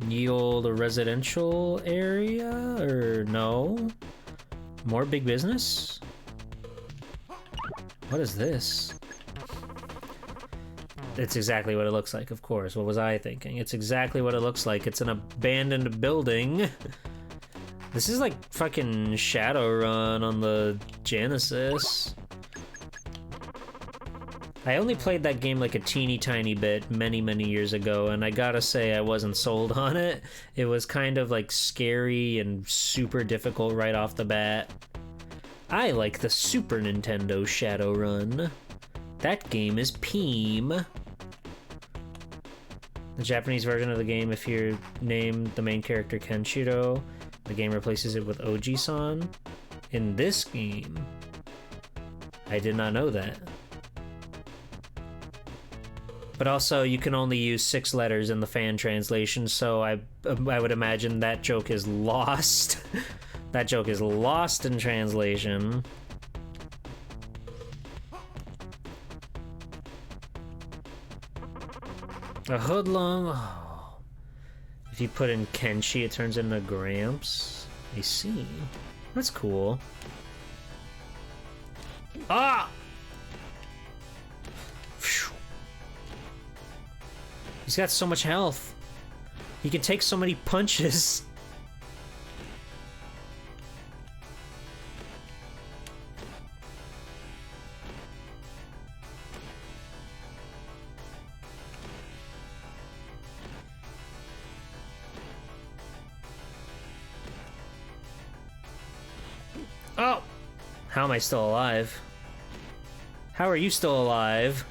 Yield a residential area? Or no? More big business? What is this? It's exactly what it looks like, of course. What was I thinking? It's exactly what it looks like. It's an abandoned building. This is like fucking Shadowrun on the Genesis. I only played that game like a teeny tiny bit many years ago, and I gotta say I wasn't sold on it. It was kind of like scary and super difficult right off the bat. I like the Super Nintendo Shadowrun. That game is Peem. The Japanese version of the game, if you name the main character Kenshiro, the game replaces it with Oji-san. In this game, I did not know that. But also, you can only use 6 letters in the fan translation, so I would imagine that joke is lost. That joke is lost in translation. A hoodlum. Oh. If you put in Kenshi, it turns into Gramps. I see. That's cool. Ah! Phew. He's got so much health. He can take so many punches. Oh! How am I still alive? How are you still alive?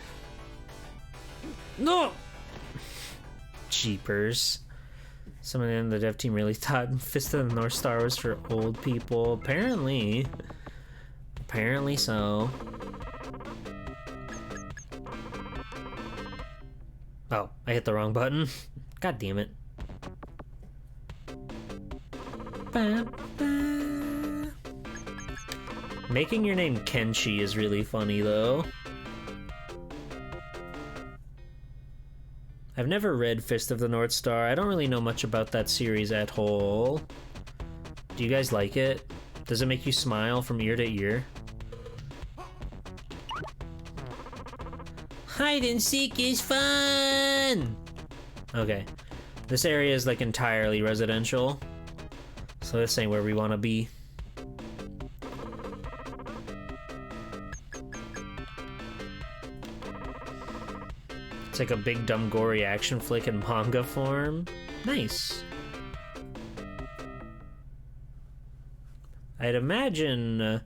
No! Jeepers. Someone in the dev team really thought Fist of the North Star was for old people. Apparently. Apparently so. Oh, I hit the wrong button. God damn it. Making your name Kenshi is really funny, though. I've never read Fist of the North Star. I don't really know much about that series at whole. Do you guys like it? Does it make you smile from ear to ear? Hide and seek is fun! Okay. This area is like entirely residential. So this ain't where we want to be. It's like a big dumb gory action flick in manga form. Nice. I'd imagine that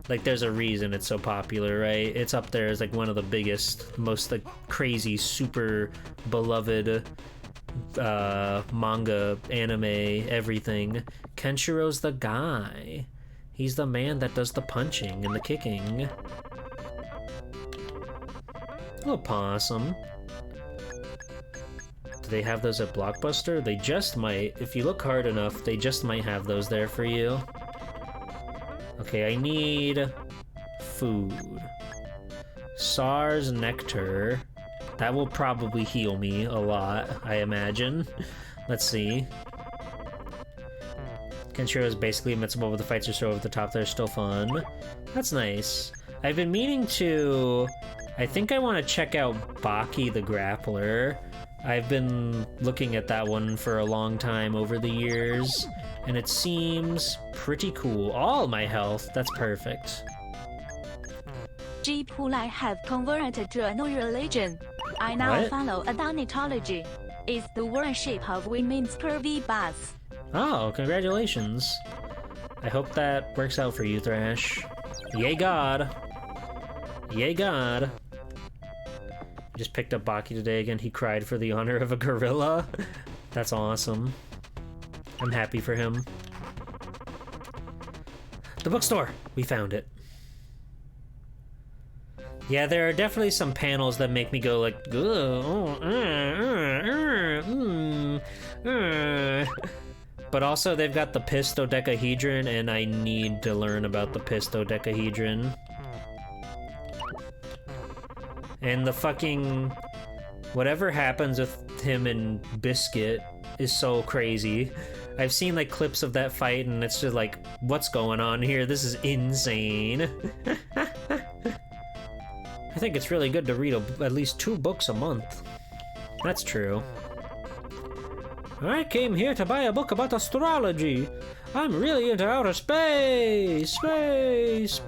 like there's a reason it's so popular, right? It's up there as like one of the biggest, most like crazy, super beloved manga, anime, everything. Kenshiro's the guy. He's the man that does the punching and the kicking. Oh, possum. Do they have those at Blockbuster? They just might. If you look hard enough, they just might have those there for you. Okay, I need food. SARS nectar. That will probably heal me a lot, I imagine. Let's see. Kenshiro is basically invincible, but the fights are so over the top they're still fun. That's nice. I've been meaning to... I think I want to check out Baki the Grappler. I've been looking at that one for a long time over the years, and it seems pretty cool. All my health, that's perfect. People I have converted to a new religion. I now follow Adonitology. It's the worship of women's curvy butts. Oh, congratulations. I hope that works out for you, Thrash. Yay God. Yay God. I just picked up Baki today again. He cried for the honor of a gorilla. That's awesome. I'm happy for him. The bookstore! We found it. Yeah, there are definitely some panels that make me go like, but also they've got the pistodecahedron, and I need to learn about the pistodecahedron. And the fucking... whatever happens with him and Biscuit is so crazy. I've seen like clips of that fight, and it's just like, what's going on here? This is insane. I think it's really good to read at least 2 books a month. That's true. I came here to buy a book about astrology. I'm really into outer space. Space.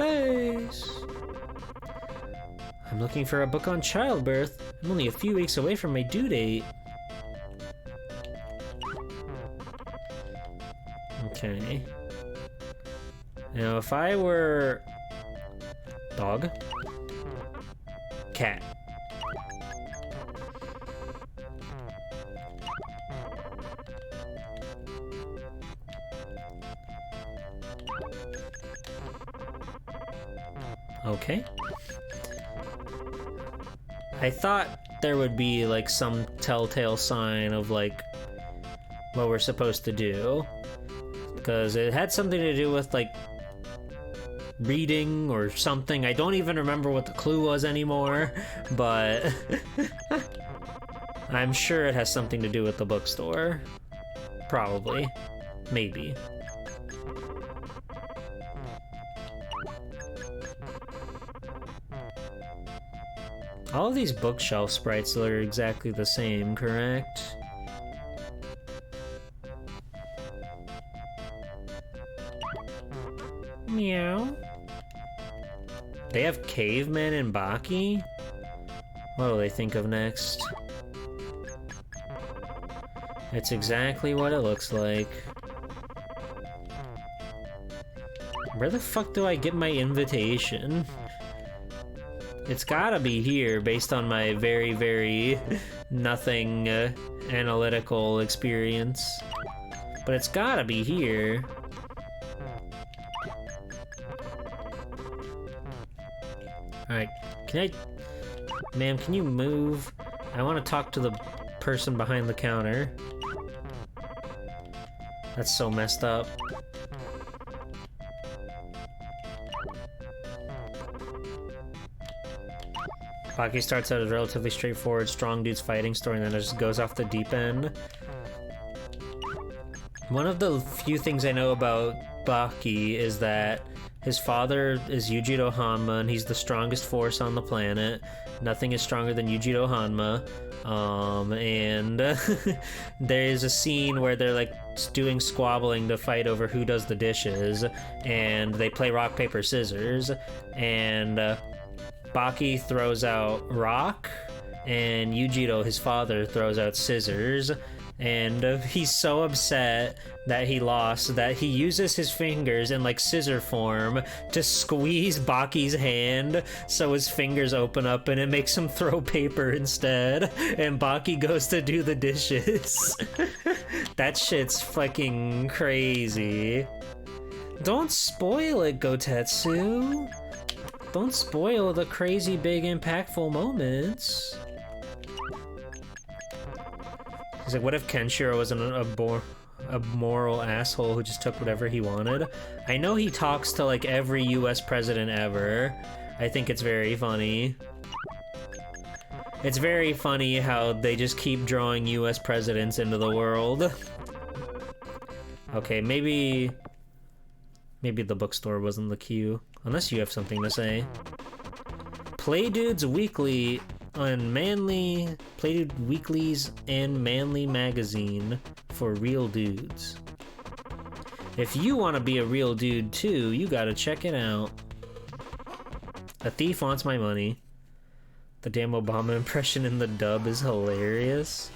I'm looking for a book on childbirth. I'm only a few weeks away from my due date. Okay. Now, if I were... dog? Cat. Okay. I thought there would be like some telltale sign of like what we're supposed to do, because it had something to do with like reading or something. I don't even remember what the clue was anymore, but I'm sure it has something to do with the bookstore. Probably. Maybe. All of these bookshelf sprites are exactly the same, correct? Meow. They have cavemen and Baki? What do they think of next? It's exactly what it looks like. Where the fuck do I get my invitation? It's gotta be here, based on my very, very nothing analytical experience. But it's gotta be here. Alright, can I... Ma'am, can you move? I want to talk to the person behind the counter. That's so messed up. Baki starts out as a relatively straightforward, strong dudes fighting story, and then it just goes off the deep end. One of the few things I know about Baki is that his father is Yujiro Hanma, and he's the strongest force on the planet. Nothing is stronger than Yujiro Hanma. And there's a scene where they're like doing squabbling to fight over who does the dishes, and they play rock, paper, scissors, and Baki throws out rock, and Yujiro, his father, throws out scissors, and he's so upset that he lost that he uses his fingers in like scissor form to squeeze Baki's hand so his fingers open up, and it makes him throw paper instead, and Baki goes to do the dishes. That shit's fucking crazy. Don't spoil it, Gotetsu. Don't spoil the crazy big impactful moments. He's like, what if Kenshiro was a moral asshole who just took whatever he wanted. I know he talks to like every US president ever. I think it's very funny. It's very funny how they just keep drawing US presidents into the world. Okay, maybe the bookstore wasn't the cue. Unless you have something to say. Playdude's Weekly on Playdude Weeklies and Manly Magazine for real dudes. If you want to be a real dude too, you gotta check it out. A thief wants my money. The damn Obama impression in the dub is hilarious.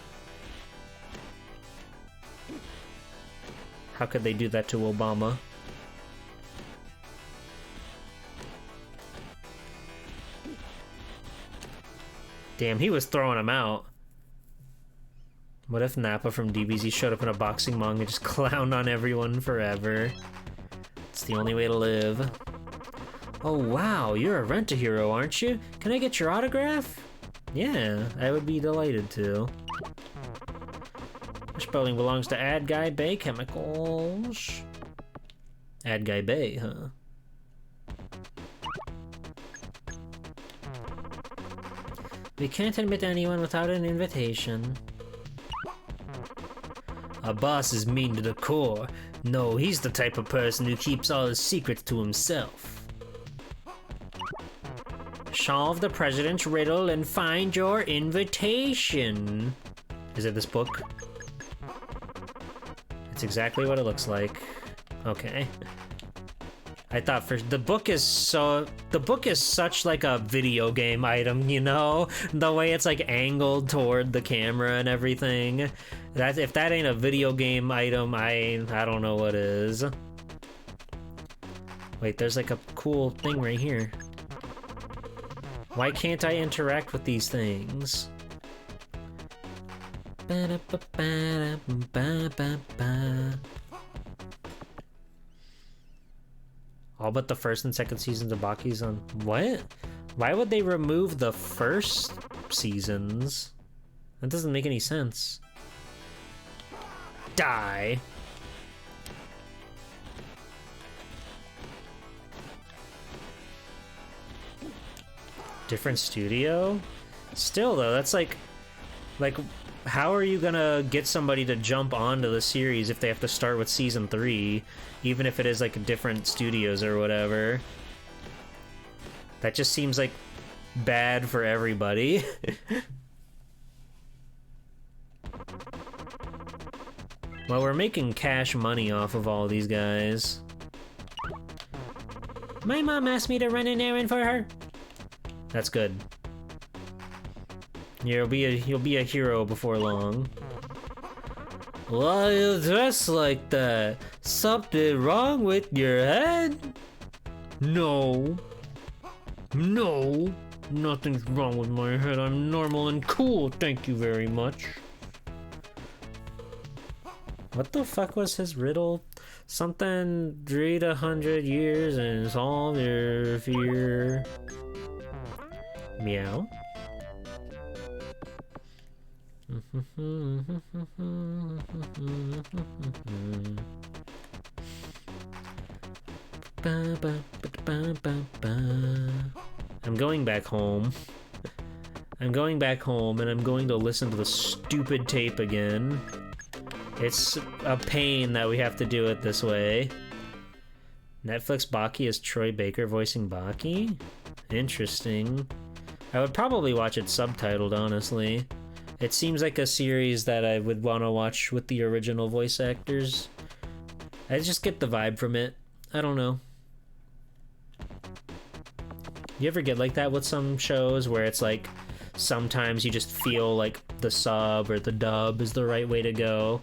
How could they do that to Obama? Damn, he was throwing him out. What if Nappa from DBZ showed up in a boxing manga and just clowned on everyone forever? It's the only way to live. Oh wow, you're a Rent-A-Hero, aren't you? Can I get your autograph? Yeah, I would be delighted to. This building belongs to Ad Guy Bay Chemicals. Ad Guy Bay, huh? We can't admit anyone without an invitation. Our boss is mean to the core. No, he's the type of person who keeps all his secrets to himself. Solve the president's riddle and find your invitation. Is it this book? It's exactly what it looks like. Okay. I thought the book is such like a video game item, you know? The way it's like angled toward the camera and everything. If that ain't a video game item, I don't know what is. Wait, there's like a cool thing right here. Why can't I interact with these things? All but the first and second seasons of Baki's on... What? Why would they remove the first seasons? That doesn't make any sense. Die. Different studio? Still though, that's like how are you gonna get somebody to jump onto the series if they have to start with season 3, even if it is like different studios or whatever? That just seems like bad for everybody. Well, we're making cash money off of all these guys. My mom asked me to run an errand for her. That's good. You'll be a hero before long. Why you dress like that? Something wrong with your head? No. No. Nothing's wrong with my head. I'm normal and cool, thank you very much. What the fuck was his riddle? Something 3 to 100 years and solve your fear. Meow. I'm going back home. I'm going back home and I'm going to listen to the stupid tape again. It's a pain that we have to do it this way. Netflix Baki is Troy Baker voicing Baki? Interesting. I would probably watch it subtitled, honestly. It seems like a series that I would want to watch with the original voice actors. I just get the vibe from it. I don't know. You ever get like that with some shows where it's like sometimes you just feel like the sub or the dub is the right way to go?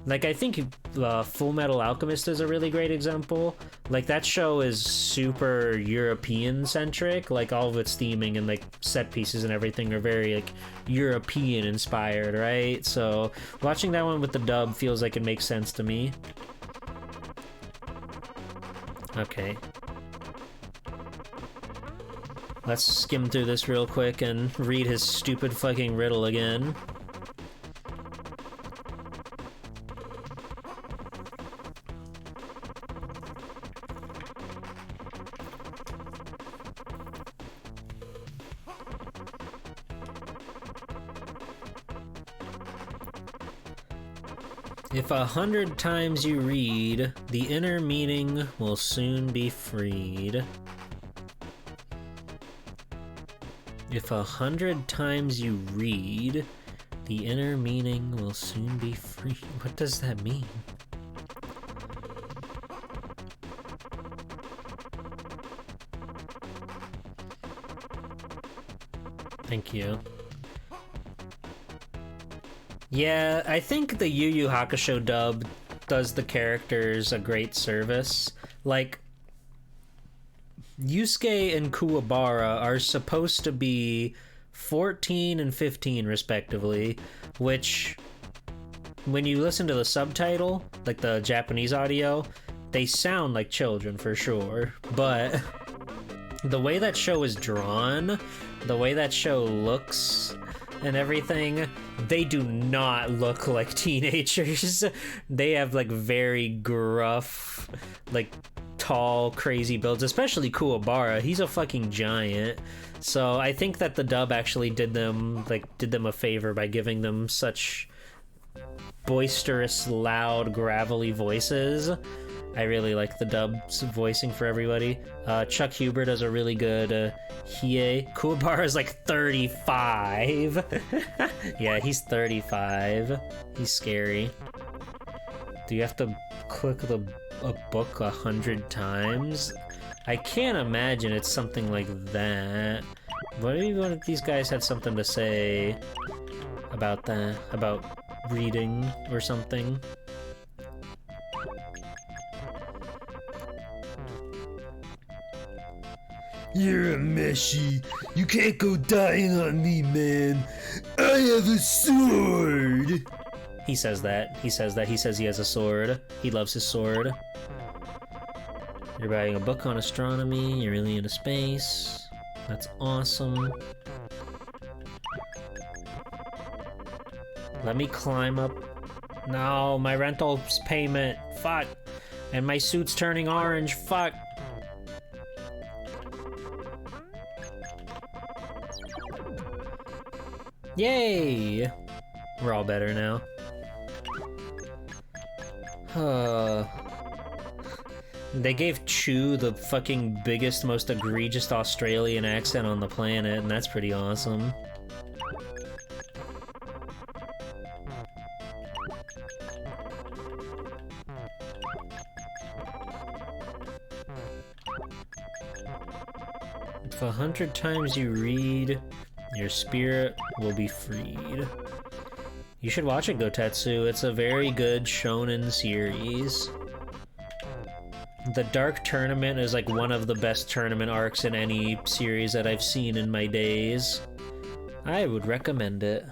Like, I think Full Metal Alchemist is a really great example. Like, that show is super European-centric. Like, all of its theming and, like, set pieces and everything are very, like, European-inspired, right? So, watching that one with the dub feels like it makes sense to me. Okay. Let's skim through this real quick and read his stupid fucking riddle again. If 100 times you read, the inner meaning will soon be freed. If 100 times you read, the inner meaning will soon be free. What does that mean? Thank you. Yeah, I think the Yu Yu Hakusho dub does the characters a great service. Like, Yusuke and Kuwabara are supposed to be 14 and 15 respectively, which, when you listen to the subtitle, like the Japanese audio, they sound like children for sure, but the way that show is drawn, the way that show looks and everything, they do not look like teenagers. They have like very gruff, like tall, crazy builds, especially Kuwabara. He's a fucking giant. So I think that the dub actually did them a favor by giving them such boisterous, loud, gravelly voices. I really like the dub's voicing for everybody. Chuck Huber does a really good Hiei. Kuwabara is like 35. Yeah, he's 35. He's scary. Do you have to click a book 100 times? I can't imagine it's something like that. Maybe one of these guys had something to say about that, about reading or something. You're a Meshi. You can't go dying on me, man. I have a sword. He says that. He says he has a sword. He loves his sword. You're writing a book on astronomy. You're really into space. That's awesome. Let me climb up. No, my rental payment. Fuck. And my suit's turning orange. Fuck. Yay! We're all better now. They gave Chu the fucking biggest, most egregious Australian accent on the planet, and that's pretty awesome. If 100 times you read, your spirit will be freed. You should watch it, Gotetsu. It's a very good shonen series. The Dark Tournament is like one of the best tournament arcs in any series that I've seen in my days. I would recommend it.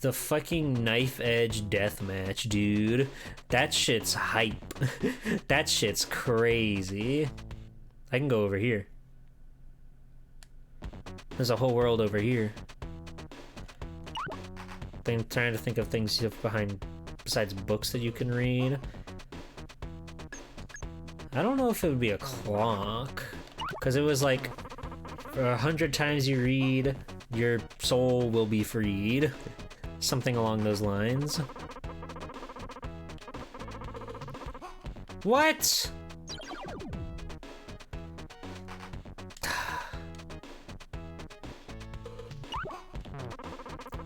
The fucking knife edge deathmatch, dude. That shit's hype. That shit's crazy. I can go over here. There's a whole world over here. I'm trying to think of things behind, besides books that you can read. I don't know if it would be a clock, because it was like, 100 times you read, your soul will be freed. Something along those lines. What?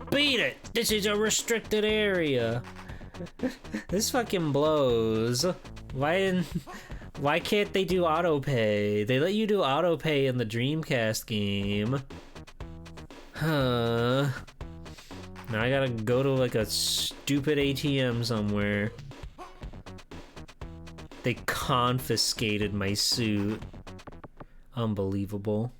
Beat it! This is a restricted area. This fucking blows. Why can't they do autopay? They let you do autopay in the Dreamcast game. Huh. Now I gotta go to like a stupid ATM somewhere. They confiscated my suit. Unbelievable.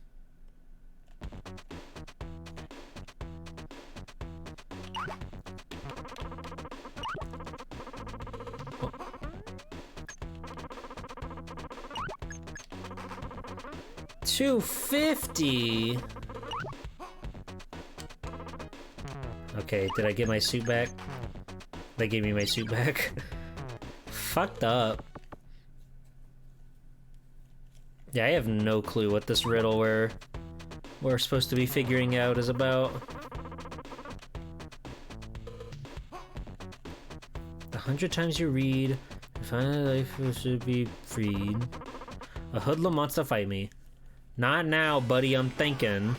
$250. Okay, did I get my suit back? They gave me my suit back. Fucked up. Yeah, I have no clue what this riddle we're supposed to be figuring out is about. 100 times you read, finally life should be freed. A hoodlum wants to fight me. Not now, buddy, I'm thinking.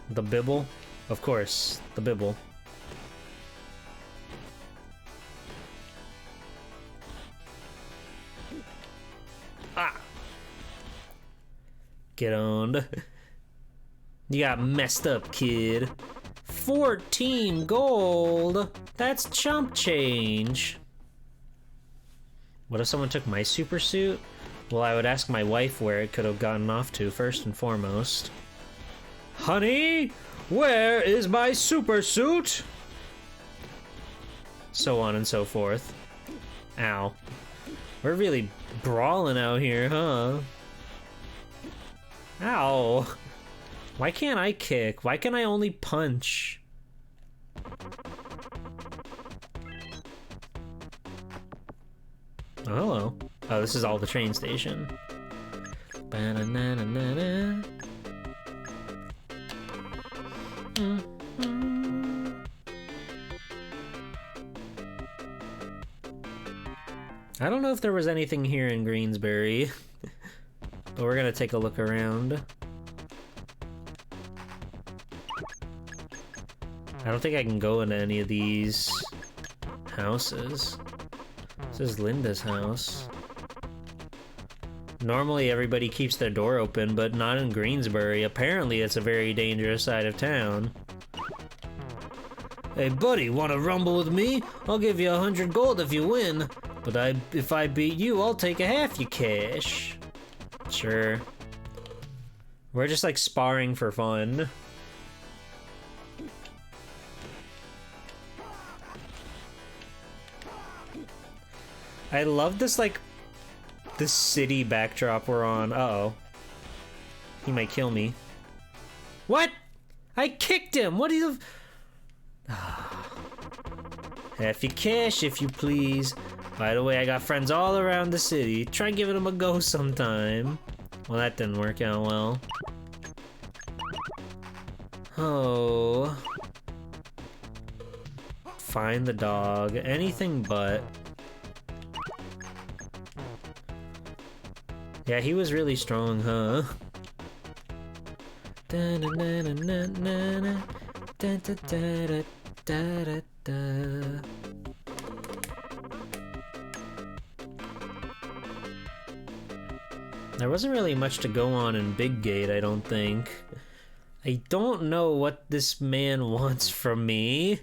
The Bibble? Of course, the Bibble. Ah! Get owned. You got messed up, kid. 14 gold! That's chump change. What if someone took my super suit? Well, I would ask my wife where it could have gotten off to, first and foremost. Honey, where is my super suit? So on and so forth. Ow. We're really brawling out here, huh? Ow. Why can't I kick? Why can I only punch? Oh, hello. Oh, this is all the train station. Ba-na-na-na-na-na. I don't know if there was anything here in Greensbury, but we're gonna take a look around. I don't think I can go into any of these houses. This is Linda's house. Normally everybody keeps their door open, but not in Greensbury. Apparently it's a very dangerous side of town. Hey buddy, wanna rumble with me? I'll give you 100 gold if you win. But if I beat you, I'll take a half your cash. Sure. We're just like sparring for fun. I love this, like, this city backdrop we're on. Uh-oh. He might kill me. What? I kicked him! What do you... Half your cash, if you please. By the way, I got friends all around the city. Try giving them a go sometime. Well, that didn't work out well. Oh. Find the dog. Anything but. Yeah, he was really strong, huh? There wasn't really much to go on in Big Gate, I don't think. I don't know what this man wants from me.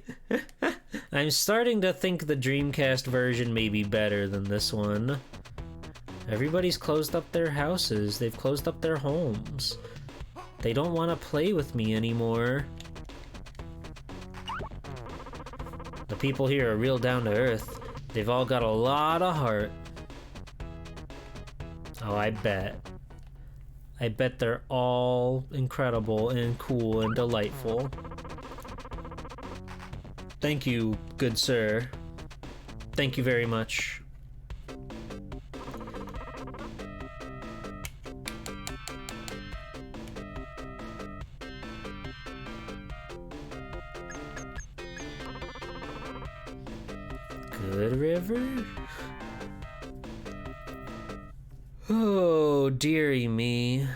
I'm starting to think the Dreamcast version may be better than this one. Everybody's closed up their houses. They've closed up their homes. They don't want to play with me anymore. The people here are real down to earth. They've all got a lot of heart. Oh, I bet. I bet they're all incredible and cool and delightful. Thank you, good sir. Thank you very much. Good river? Oh, dearie me.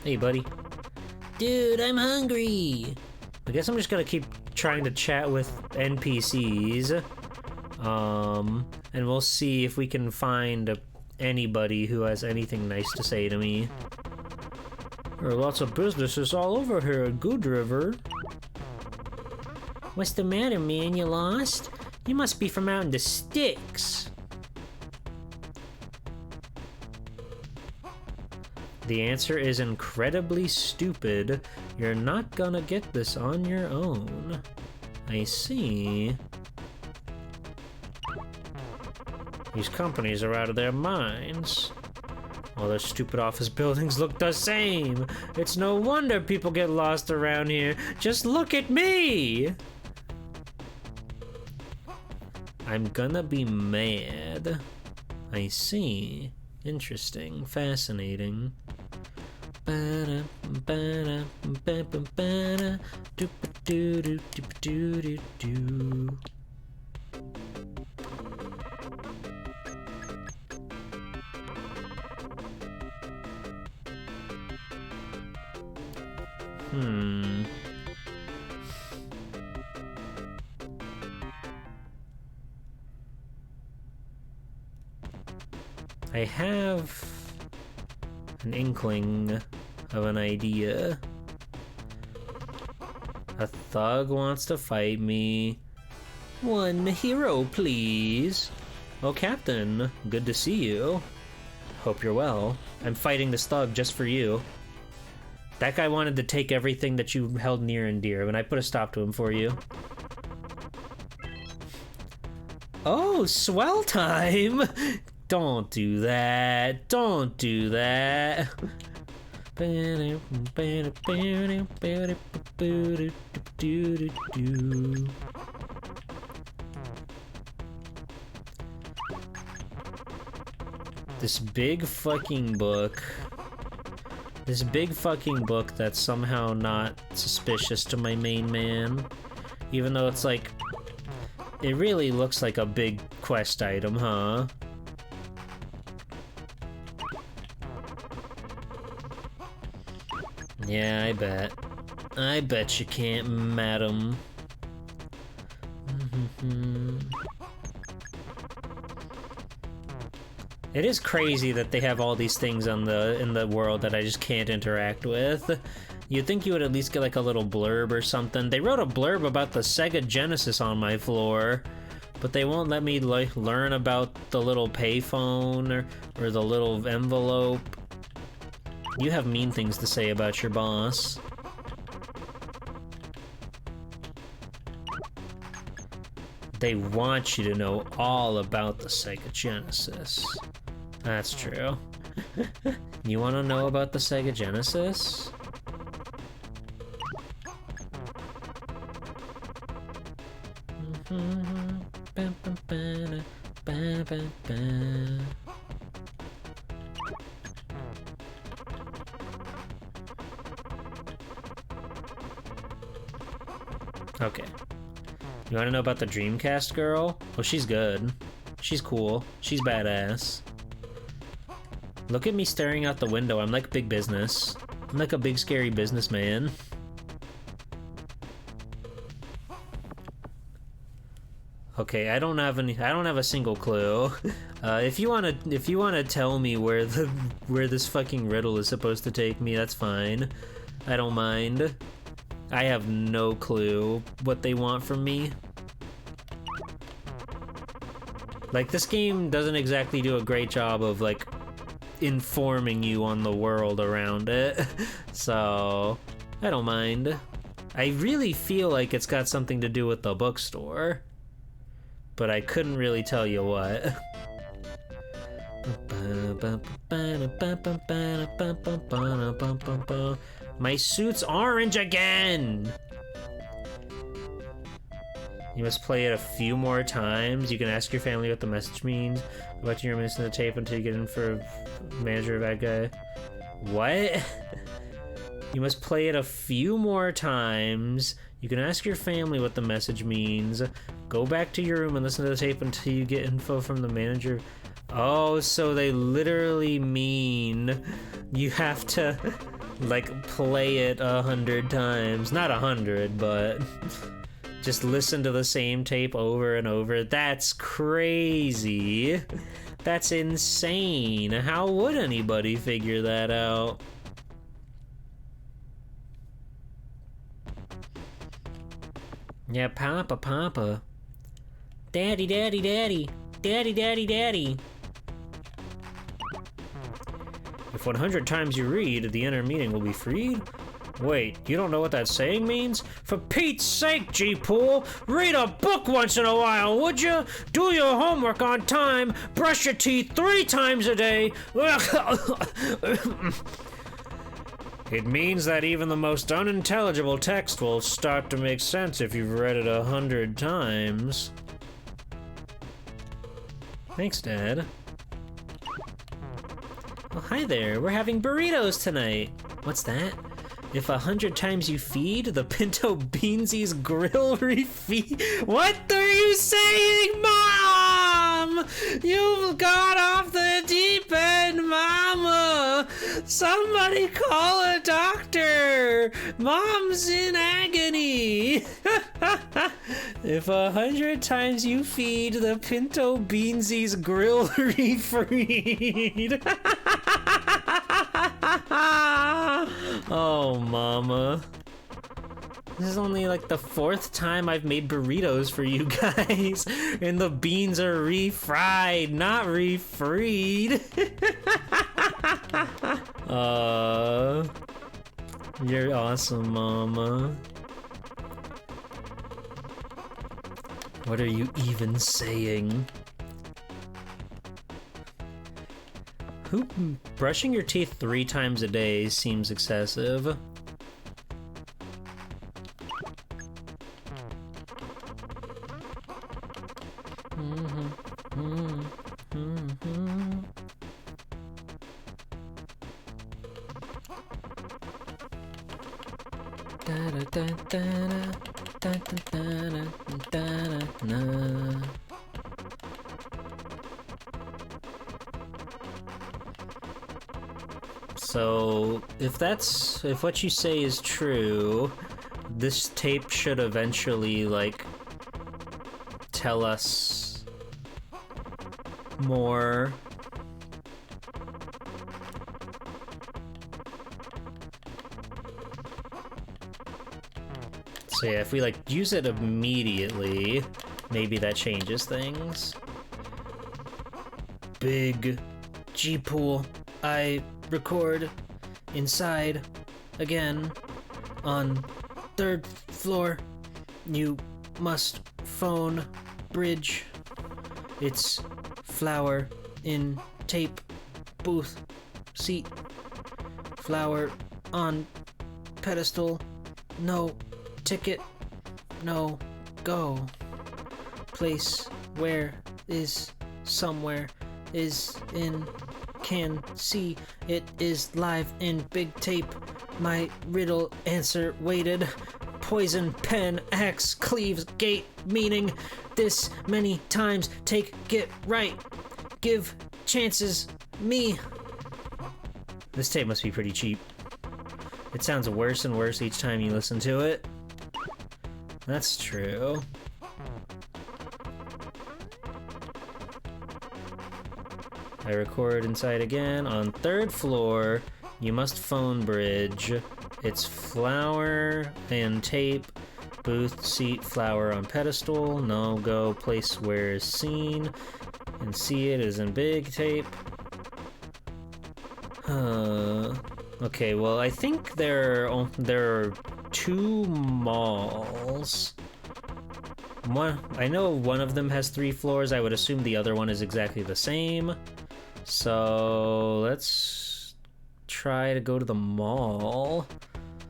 Hey, buddy. Dude, I'm hungry. I guess I'm just gonna keep trying to chat with NPCs. And we'll see if we can find anybody who has anything nice to say to me. There are lots of businesses all over here at Good River. What's the matter, man? You lost? You must be from out in the sticks. The answer is incredibly stupid. You're not gonna get this on your own. I see. These companies are out of their minds. All their stupid office buildings look the same. It's no wonder people get lost around here. Just look at me! I'm gonna be mad. I see. Interesting. Fascinating. I have an inkling of an idea. A thug wants to fight me. One hero, please. Oh, Captain, good to see you. Hope you're well. I'm fighting this thug just for you. That guy wanted to take everything that you held near and dear, and I put a stop to him for you. Oh, swell time! Don't do that. Don't do that. This big fucking book. This big fucking book that's somehow not suspicious to my main man. Even though it's like... It really looks like a big quest item, huh? Yeah, I bet. I bet you can't, madam. It is crazy that they have all these things on in the world that I just can't interact with. You'd think you would at least get like a little blurb or something. They wrote a blurb about the Sega Genesis on my floor, but they won't let me like learn about the little payphone or the little envelope. You have mean things to say about your boss. They want you to know all about the Sega Genesis. That's true. You want to know about the Sega Genesis? Okay. You want to know about the Dreamcast girl? Well, she's good. She's cool. She's badass. Look at me staring out the window. I'm like big business. I'm like a big scary businessman. Okay, I don't have a single clue. If you wanna tell me where this fucking riddle is supposed to take me, that's fine. I don't mind. I have no clue what they want from me. Like, this game doesn't exactly do a great job of, like, informing you on the world around it. So, I don't mind. I really feel like it's got something to do with the bookstore, but I couldn't really tell you what. My suit's orange again! You must play it a few more times. You can ask your family what the message means. Watching your minutes in the tape until you get in for manager of bad guy. What? You must play it a few more times. You can ask your family what the message means. Go back to your room and listen to the tape until you get info from the manager. Oh, so they literally mean you have to, like, play it 100 times. Not 100, but just listen to the same tape over and over. That's crazy. That's insane. How would anybody figure that out? Yeah, Papa, Papa. Daddy, Daddy, Daddy. Daddy, Daddy, Daddy. If 100 times you read, the inner meaning will be freed? Wait, you don't know what that saying means? For Pete's sake, G-Pool, read a book once in a while, would you? Do your homework on time, brush your teeth 3 times a day. It means that even the most unintelligible text will start to make sense if you've read it 100 times. Thanks, Dad. Oh, hi there. We're having burritos tonight. What's that? If 100 times you feed, the Pinto Beansy's grill refeed. What are you saying, Mom? You've gone off the deep end, Mama. Somebody call a doctor. Mom's in agony. If 100 times you feed, the Pinto Beansy's grill refeed. Oh, Mama. This is only like the 4th time I've made burritos for you guys, and the beans are refried, not refreed. You're awesome, Mama. What are you even saying? Brushing your teeth 3 times a day seems excessive. So, if what you say is true, this tape should eventually, like, tell us more. So yeah, if we, like, use it immediately, maybe that changes things. Big G-Pool, I record inside again on 3rd floor. You must phone bridge. It's flower in tape booth seat. Flower on pedestal. No ticket. No go. Place where is somewhere is in can see it is live in big tape. My riddle answer waited. Poison pen axe cleaves gate meaning this many times take get right. Give chances me. This tape must be pretty cheap. It sounds worse and worse each time you listen to it. That's true. I record inside again on 3rd floor. You must phone bridge. It's flower and tape. Booth seat flower on pedestal. No go place where is seen. And see it is in big tape. Okay, well I think there are 2 malls. I know one of them has 3 floors. I would assume the other one is exactly the same. So let's try to go to the mall.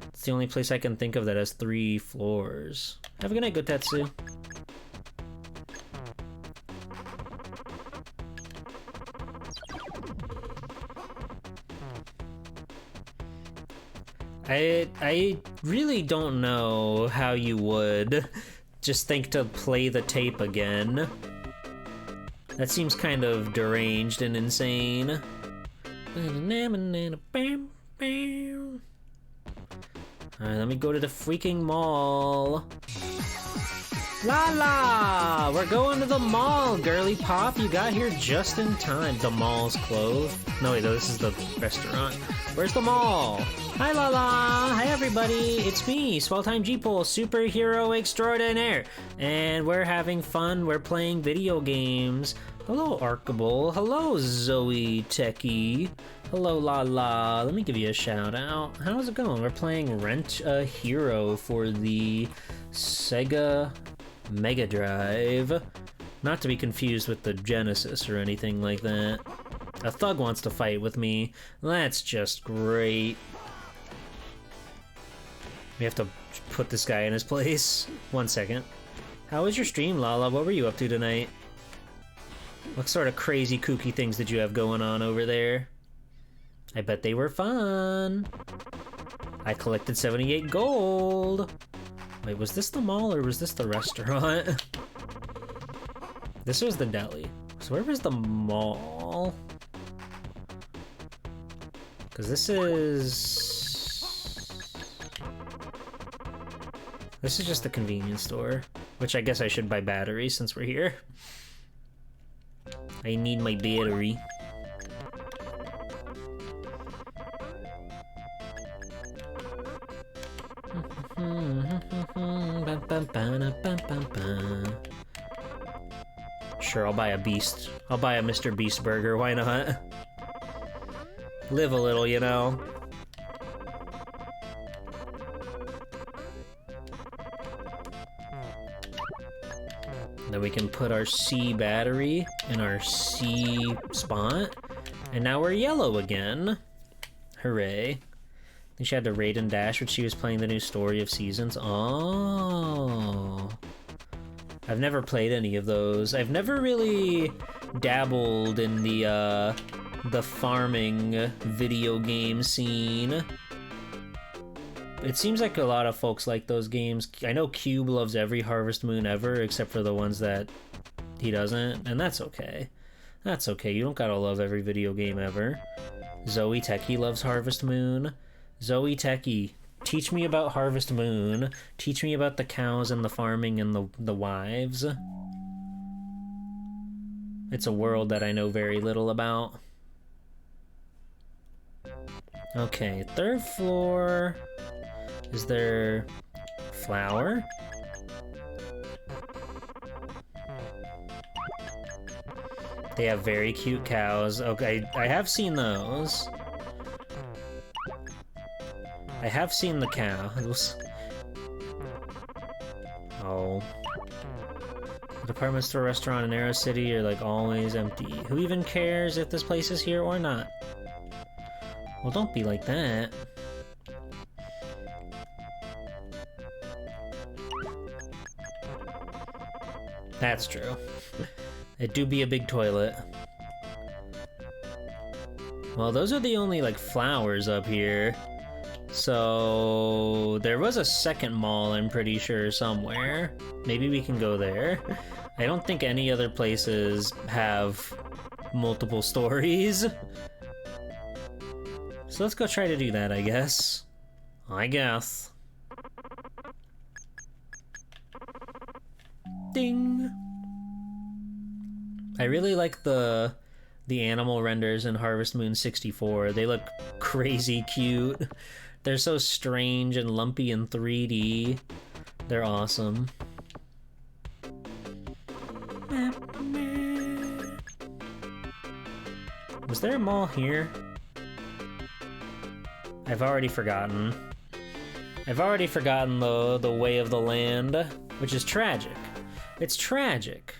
It's the only place I can think of that has 3 floors. Have a good night, Gotetsu. I really don't know how you would just think to play the tape again. That seems kind of deranged and insane. Alright, let me go to the freaking mall. La la! We're going to the mall, girly pop. You got here just in time. The mall's closed. No, wait, this is the restaurant. Where's the mall? Hi, la la! Hi, everybody! It's me, Swell Time G-Pole, superhero extraordinaire. And we're having fun. We're playing video games. Hello, Arkable. Hello, Zoe Techie. Hello, La La. Let me give you a shout out. How's it going? We're playing Rent a Hero for the Sega Mega Drive. Not to be confused with the Genesis or anything like that. A thug wants to fight with me. That's just great. We have to put this guy in his place. 1 second. How was your stream, Lala? What were you up to tonight? What sort of crazy kooky things did you have going on over there? I bet they were fun. I collected 78 gold. Wait, was this the mall or was this the restaurant? This was the deli. So where was the mall? Because this is just the convenience store, which I guess I should buy batteries since we're here. I need my battery. Sure, I'll buy a Beast. I'll buy a Mr. Beast burger, why not? Live a little, you know? Then we can put our C battery in our C spot. And now we're yellow again. Hooray. I think she had to raid and dash when she was playing the new Story of Seasons. Oh. I've never played any of those. I've never really dabbled in the farming video game scene. It seems like a lot of folks like those games. I know Cube loves every Harvest Moon ever, except for the ones that he doesn't, and that's okay. That's okay, you don't gotta love every video game ever. Zoe Techie loves Harvest Moon. Zoe Techie, teach me about Harvest Moon. Teach me about the cows and the farming and the wives. It's a world that I know very little about. Okay, 3rd floor. Is there flour? They have very cute cows. Okay, I have seen those. I have seen the cows. Oh. The department store, restaurant in Arrow City are like always empty. Who even cares if this place is here or not? Well, don't be like that. That's true. It do be a big toilet. Well, those are the only, like, flowers up here. So there was a second mall, I'm pretty sure, somewhere. Maybe we can go there. I don't think any other places have multiple stories. So let's go try to do that, I guess. I guess. Ding! I really like the animal renders in Harvest Moon 64. They look crazy cute. They're so strange and lumpy in 3D. They're awesome. Was there a mall here? I've already forgotten. I've already forgotten the way of the land, which is tragic. It's tragic,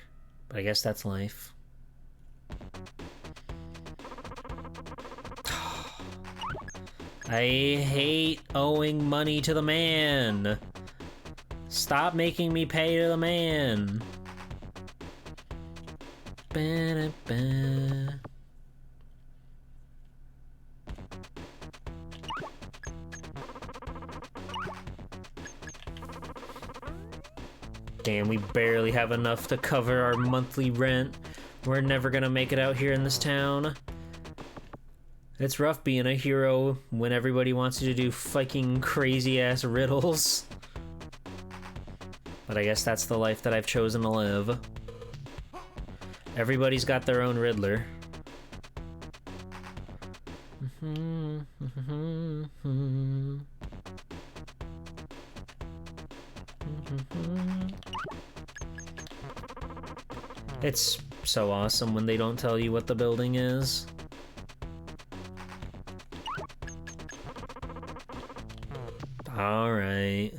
but I guess that's life. I hate owing money to the man. Stop making me pay to the man. Ba-da-ba. Damn, we barely have enough to cover our monthly rent. We're never gonna make it out here in this town. It's rough being a hero when everybody wants you to do fucking crazy-ass riddles. But I guess that's the life that I've chosen to live. Everybody's got their own Riddler. It's so awesome when they don't tell you what the building is. Alright.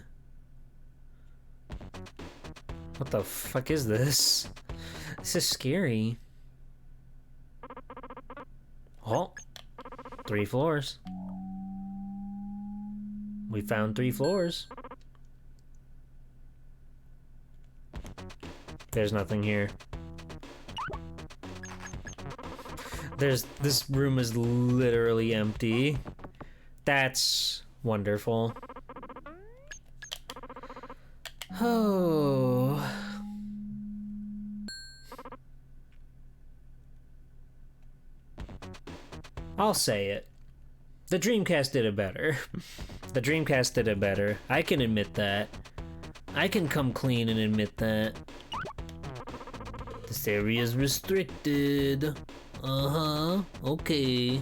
What the fuck is this? This is scary. Oh, 3 floors. We found 3 floors. There's nothing here. This room is literally empty. That's Wonderful. Oh. I'll say it. The Dreamcast did it better. The Dreamcast did it better. I can admit that. I can come clean and admit that. This area is restricted. Uh-huh. Okay.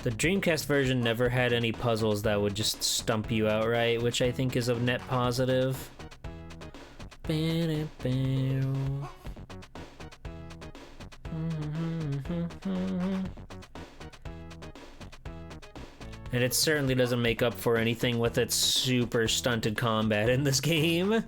The Dreamcast version never had any puzzles that would just stump you outright, which I think is a net positive. And it certainly doesn't make up for anything with its super stunted combat in this game,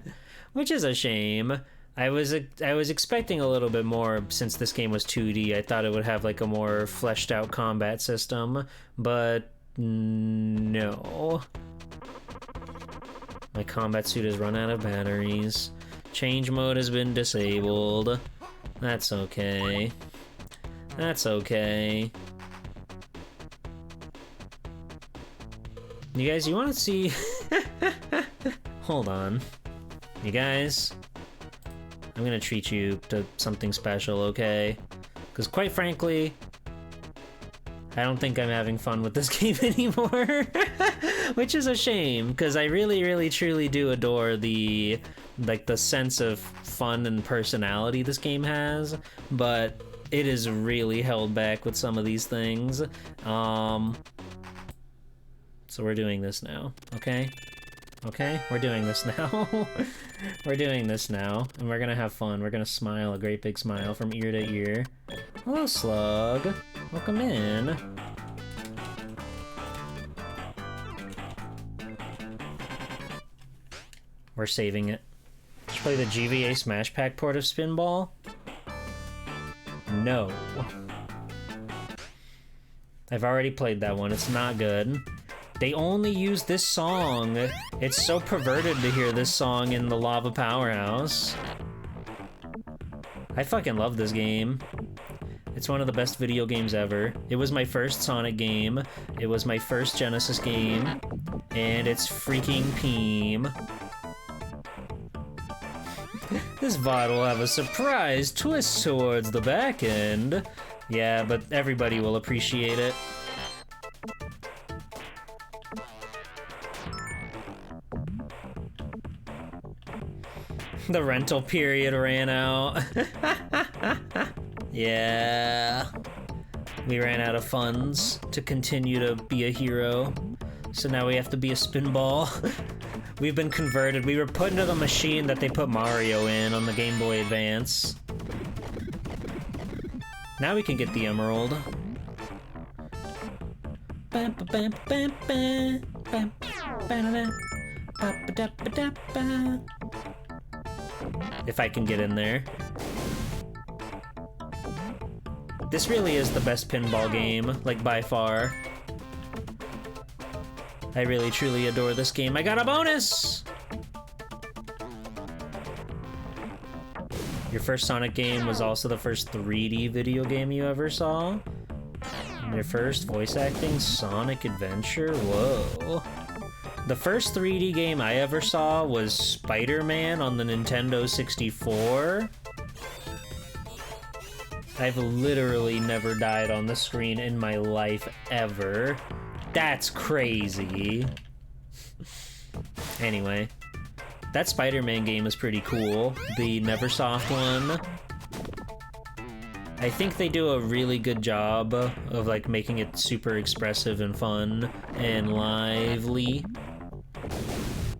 which is a shame. I was expecting a little bit more since this game was 2D. I thought it would have like a more fleshed out combat system, but no. My combat suit has run out of batteries. Change mode has been disabled. That's okay. That's okay. You guys, you want to see... Hold on. You guys... I'm gonna treat you to something special, okay? Because quite frankly, I don't think I'm having fun with this game anymore. Which is a shame, because I really, really, truly do adore the sense of fun and personality this game has, but it is really held back with some of these things. So we're doing this now, okay? Okay, we're doing this now. We're doing this now, and we're gonna have fun. We're gonna smile, a great big smile from ear to ear. Hello, Slug. Welcome in. We're saving it. Should play the GVA Smash Pack port of Spinball? No. I've already played that one. It's not good. They only use this song. It's so perverted to hear this song in the Lava Powerhouse. I fucking love this game. It's one of the best video games ever. It was my first Sonic game. It was my first Genesis game. And it's freaking Peem. This VOD will have a surprise twist towards the back end. Yeah, but everybody will appreciate it. The rental period ran out. Yeah. We ran out of funds to continue to be a hero. So now we have to be a Spinball. We've been converted. We were put into the machine that they put Mario in on the Game Boy Advance. Now we can get the Emerald. If I can get in there. This really is the best pinball game, like by far. I really truly adore this game. I got a bonus! Your first Sonic game was also the first 3D video game you ever saw? And your first voice acting Sonic adventure? Whoa. The first 3D game I ever saw was Spider-Man on the Nintendo 64. I've literally never died on the screen in my life, ever. That's crazy. Anyway, that Spider-Man game is pretty cool. The Neversoft one. I think they do a really good job of like making it super expressive and fun and lively.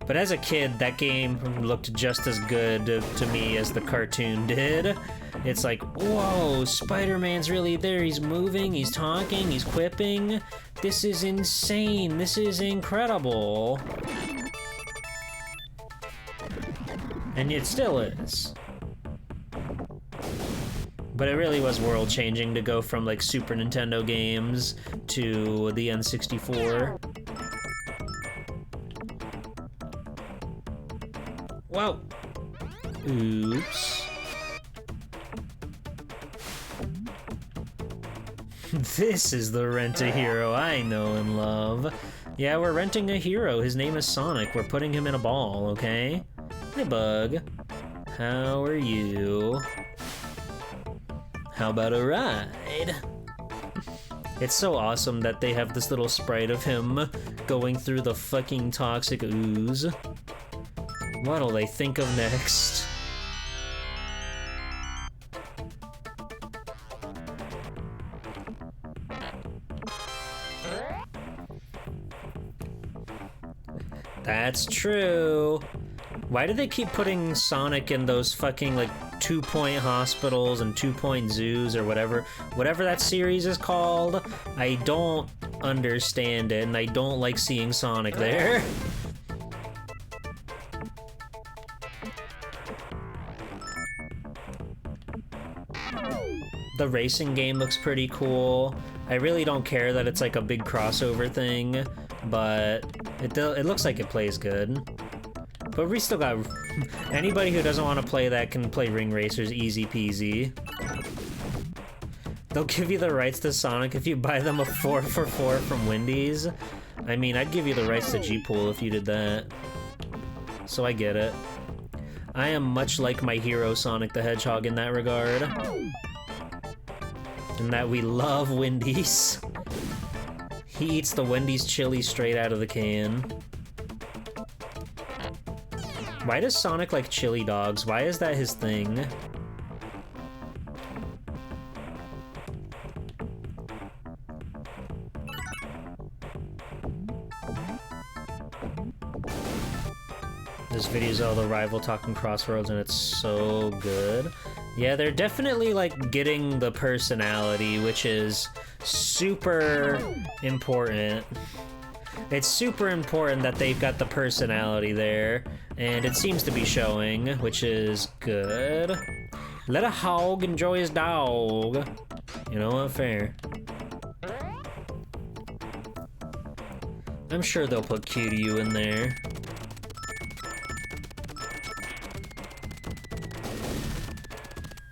But as a kid, that game looked just as good to me as the cartoon did. It's like, whoa, Spider-Man's really there. He's moving, he's talking, he's quipping. This is insane. This is incredible. And it still is. But it really was world-changing to go from like Super Nintendo games to the N64. Whoa. Oops. This is the rent-a-hero I know and love. Yeah, we're renting a hero. His name is Sonic. We're putting him in a ball, okay? Hey, Bug. How are you? How about a ride? It's so awesome that they have this little sprite of him going through the fucking toxic ooze. What'll they think of next? That's true. Why do they keep putting Sonic in those fucking, like, 2-point hospitals and 2-point zoos or whatever that series is called? I don't understand it, and I don't like seeing Sonic there. The racing game looks pretty cool. I really don't care that it's like a big crossover thing, but it looks like it plays good. But we still got... Anybody who doesn't want to play that can play Ring Racers easy peasy. They'll give you the rights to Sonic if you buy them a 4-for-4 from Wendy's. I mean, I'd give you the rights to G-Pool if you did that. So I get it. I am much like my hero Sonic the Hedgehog in that regard. In that we love Wendy's. He eats the Wendy's chili straight out of the can. Why does Sonic like chili dogs? Why is that his thing? This video is all the rival talking Crossroads and it's so good. Yeah, they're definitely like getting the personality, which is super important. It's super important that they've got the personality there, and it seems to be showing, which is good. Let a hog enjoy his dog. You know what? Fair. I'm sure they'll put Q in there.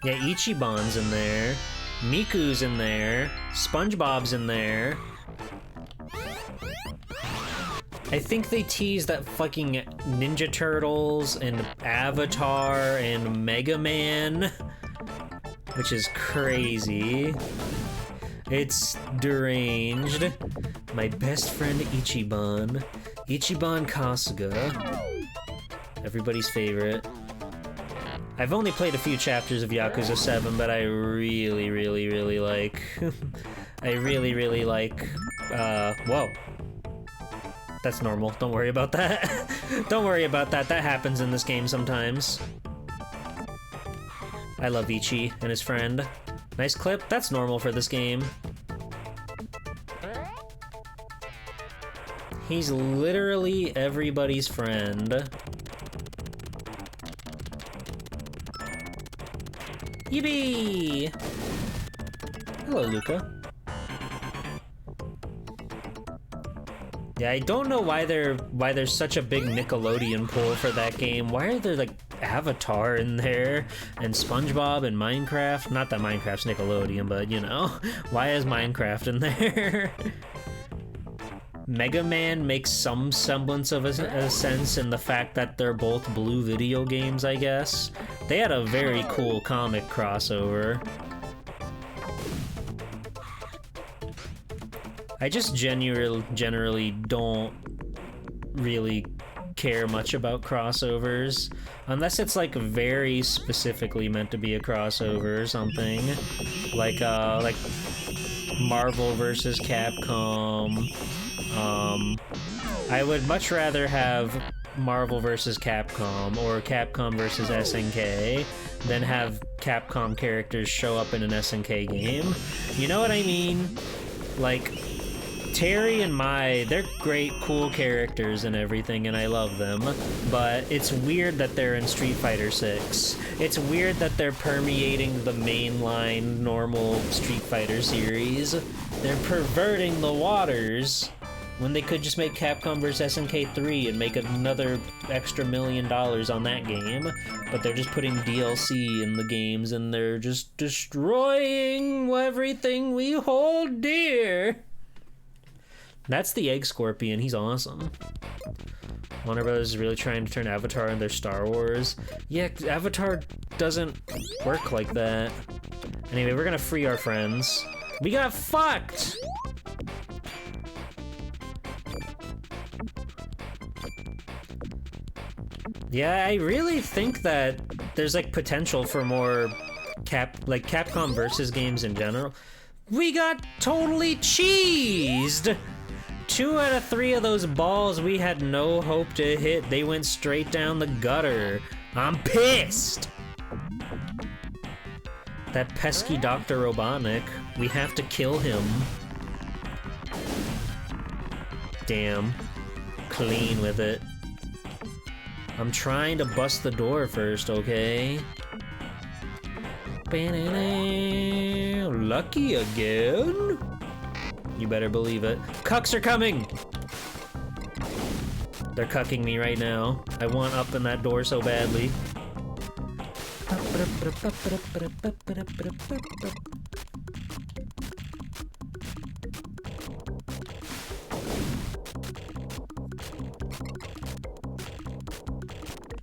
Yeah, Ichiban's in there. Miku's in there. SpongeBob's in there. I think they teased that fucking Ninja Turtles and Avatar and Mega Man, which is crazy. It's deranged. My best friend Ichiban. Ichiban Kasuga. Everybody's favorite. I've only played a few chapters of Yakuza 7, but I really, really, really like... I really, really like... whoa. That's normal. Don't worry about that. Don't worry about that. That happens in this game sometimes. I love Ichi and his friend. Nice clip. That's normal for this game. He's literally everybody's friend. Yippee! Hello, Luca. Yeah, I don't know why there's such a big Nickelodeon pull for that game. Why are there like Avatar in there and SpongeBob and Minecraft? Not that Minecraft's Nickelodeon, but you know, why is Minecraft in there? Mega Man makes some semblance of a sense in the fact that they're both blue video games, I guess. They had a very cool comic crossover. I just generally don't really care much about crossovers, unless it's like very specifically meant to be a crossover or something, like Marvel versus Capcom. I would much rather have Marvel versus Capcom or Capcom versus SNK than have Capcom characters show up in an SNK game. You know what I mean? Like, Terry and Mai, they're great, cool characters and everything, and I love them, but it's weird that they're in Street Fighter 6. It's weird that they're permeating the mainline, normal Street Fighter series. They're perverting the waters. When they could just make Capcom vs. SNK 3 and make another extra $1 million on that game. But they're just putting DLC in the games and they're just destroying everything we hold dear. That's the Egg Scorpion. He's awesome. Warner Brothers is really trying to turn Avatar into their Star Wars. Yeah, Avatar doesn't work like that. Anyway, we're gonna free our friends. We got fucked! Yeah, I really think that there's like potential for more Capcom versus games in general. We got totally cheesed! 2 out of 3 of those balls we had no hope to hit. They went straight down the gutter. I'm pissed! That pesky Dr. Robotnik. We have to kill him. Damn. Clean with it. I'm trying to bust the door first, okay? Lucky again? You better believe it. Cucks are coming! They're cucking me right now. I want up in that door so badly.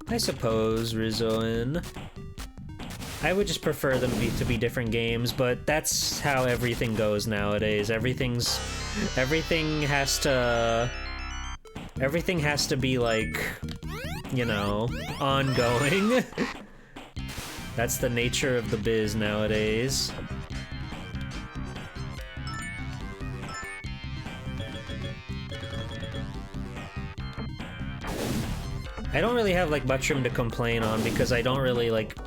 I suppose, Rizzoin. I would just prefer them to be different games, but that's how everything goes nowadays. Everything has to be like, you know, ongoing. That's the nature of the biz nowadays. I don't really have like much room to complain on because I don't really like.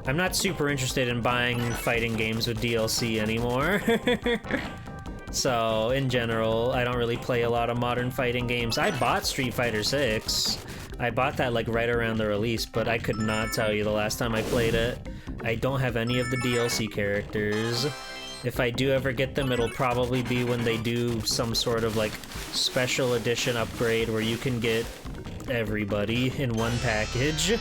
I'm not super interested in buying fighting games with DLC anymore. So, in general, I don't really play a lot of modern fighting games. I bought Street Fighter 6. I bought that like right around the release, but I could not tell you the last time I played it. I don't have any of the DLC characters. If I do ever get them, it'll probably be when they do some sort of like special edition upgrade where you can get everybody in one package.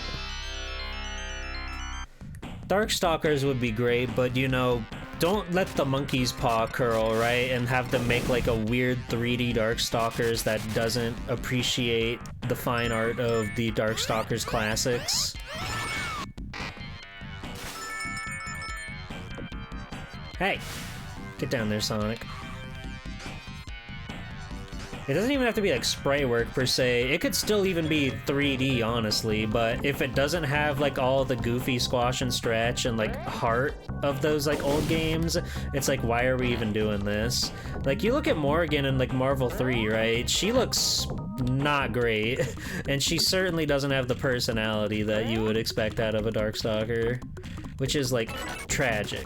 Darkstalkers would be great, but you know, don't let the monkey's paw curl, right? And have them make like a weird 3D Darkstalkers that doesn't appreciate the fine art of the Darkstalkers classics. Hey! Get down there, Sonic. It doesn't even have to be like spray work per se. It could still even be 3D, honestly, but if it doesn't have like all the goofy squash and stretch and like heart of those like old games, it's like, why are we even doing this? Like, you look at Morgan in like Marvel 3, right? She looks not great, and she certainly doesn't have the personality that you would expect out of a Darkstalker, which is like tragic.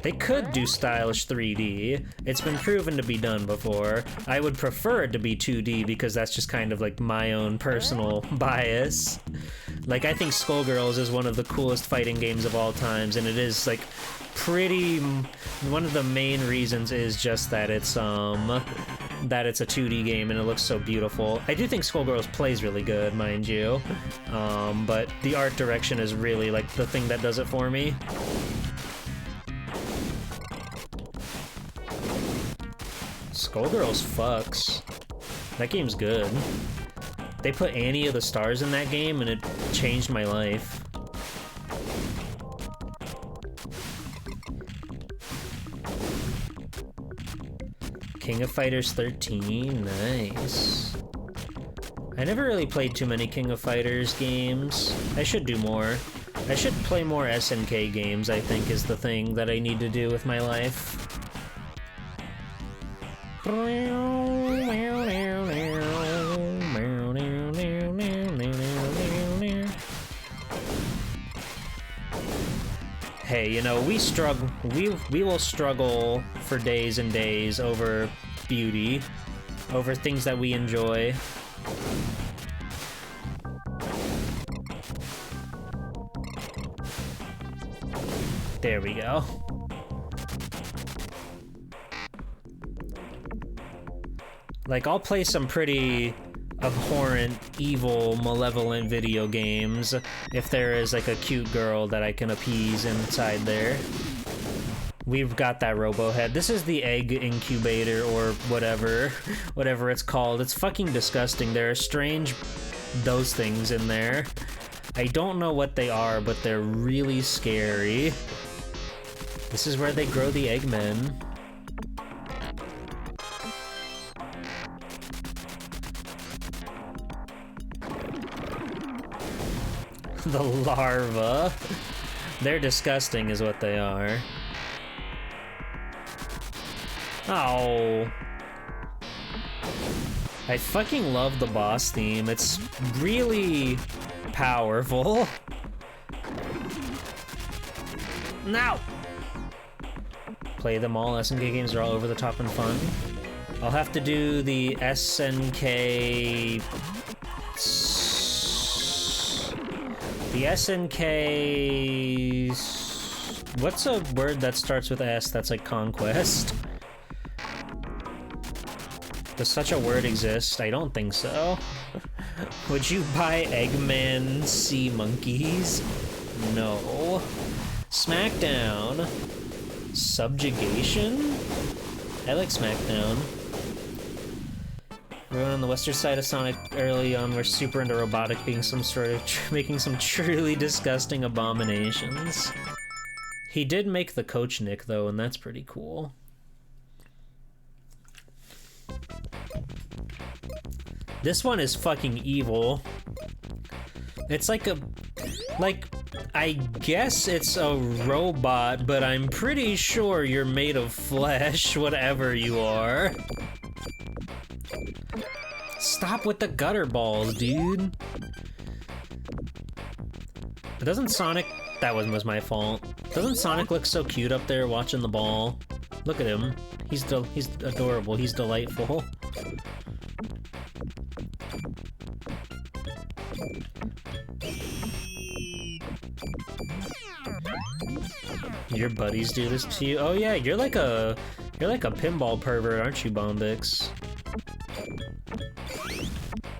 They could do stylish 3D. It's been proven to be done before. I would prefer it to be 2D because that's just kind of like my own personal bias. Like, I think Skullgirls is one of the coolest fighting games of all times, and it is like pretty... One of the main reasons is just that it's a 2D game and it looks so beautiful. I do think Skullgirls plays really good, mind you, but the art direction is really like the thing that does it for me. Skullgirls fucks. That game's good. They put Annie of the Stars in that game and it changed my life. King of Fighters 13, nice. I never really played too many King of Fighters games. I should do more. I should play more SNK games, I think, is the thing that I need to do with my life. Hey, you know, we will struggle for days and days over beauty, over things that we enjoy. There we go. Like, I'll play some pretty abhorrent, evil, malevolent video games if there is, like, a cute girl that I can appease inside there. We've got that Robohead. This is the egg incubator or whatever it's called. It's fucking disgusting. There are strange those things in there. I don't know what they are, but they're really scary. This is where they grow the Eggmen. The larva. They're disgusting is what they are. Oh. I fucking love the boss theme. It's really powerful. No! Play them all. SNK games are all over the top and fun. I'll have to do the SNK... The SNK... What's a word that starts with S that's like conquest? Does such a word exist? I don't think so. Would you buy Eggman Sea Monkeys? No. Smackdown. Subjugation? I like Smackdown. Everyone on the western side of Sonic early on were super into robotic being some sort of making some truly disgusting abominations. He did make the Coach Nick though, and that's pretty cool. This one is fucking evil. It's like a... Like, I guess it's a robot, but I'm pretty sure you're made of flesh, whatever you are. Stop with the gutter balls, dude. But doesn't Sonic... That was my fault. Doesn't Sonic look so cute up there watching the ball? Look at him. He's adorable. He's delightful. Your buddies do this to you? Oh yeah, you're like a pinball pervert, aren't you, Bombix?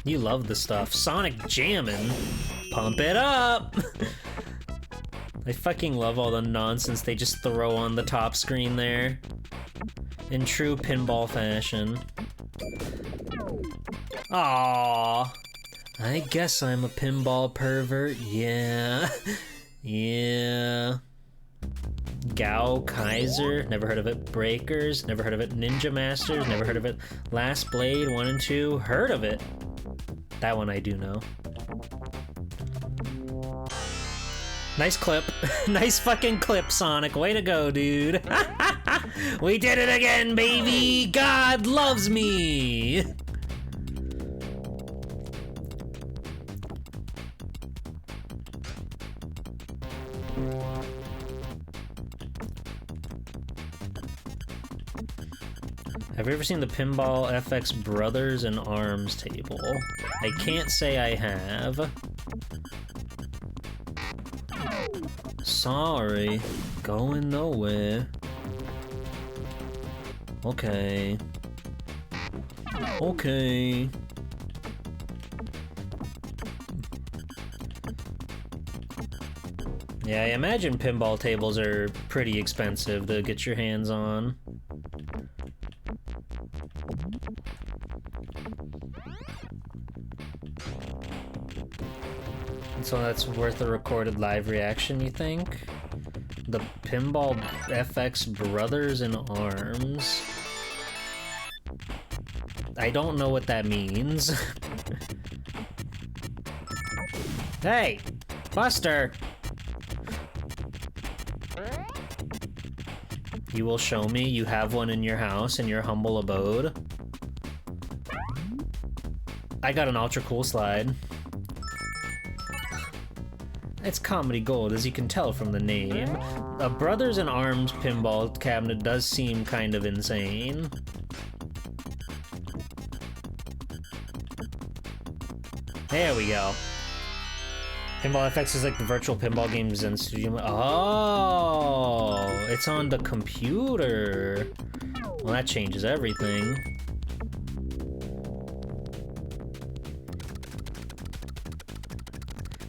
You love the stuff. Sonic jamming. Pump it up! I fucking love all the nonsense they just throw on the top screen there. In true pinball fashion. Aww. I guess I'm a pinball pervert, yeah. Yeah. Gao Kaiser, never heard of it. Breakers, never heard of it. Ninja Masters, never heard of it. Last Blade 1 and 2, heard of it. That one I do know. Nice clip. Nice fucking clip, Sonic. Way to go, dude. We did it again, baby! God loves me! Have you ever seen the Pinball FX Brothers in Arms table? I can't say I have. Sorry. Going nowhere. Okay. Okay. Yeah, I imagine pinball tables are pretty expensive to get your hands on. So that's worth a recorded live reaction, you think? The Pinball FX Brothers in Arms. I don't know what that means. Hey! Buster! You will show me you have one in your house, in your humble abode? I got an ultra cool slide. It's comedy gold, as you can tell from the name. A Brothers in Arms pinball cabinet does seem kind of insane. There we go. Pinball FX is like the virtual pinball games in studio. Oh, it's on the computer. Well, that changes everything.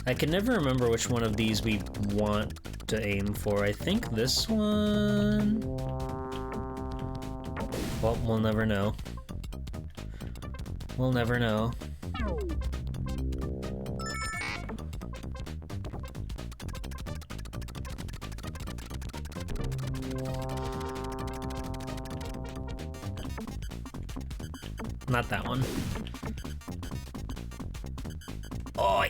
I can never remember which one of these we want to aim for. I think this one... Well, we'll never know. We'll never know. Not that one. Oi!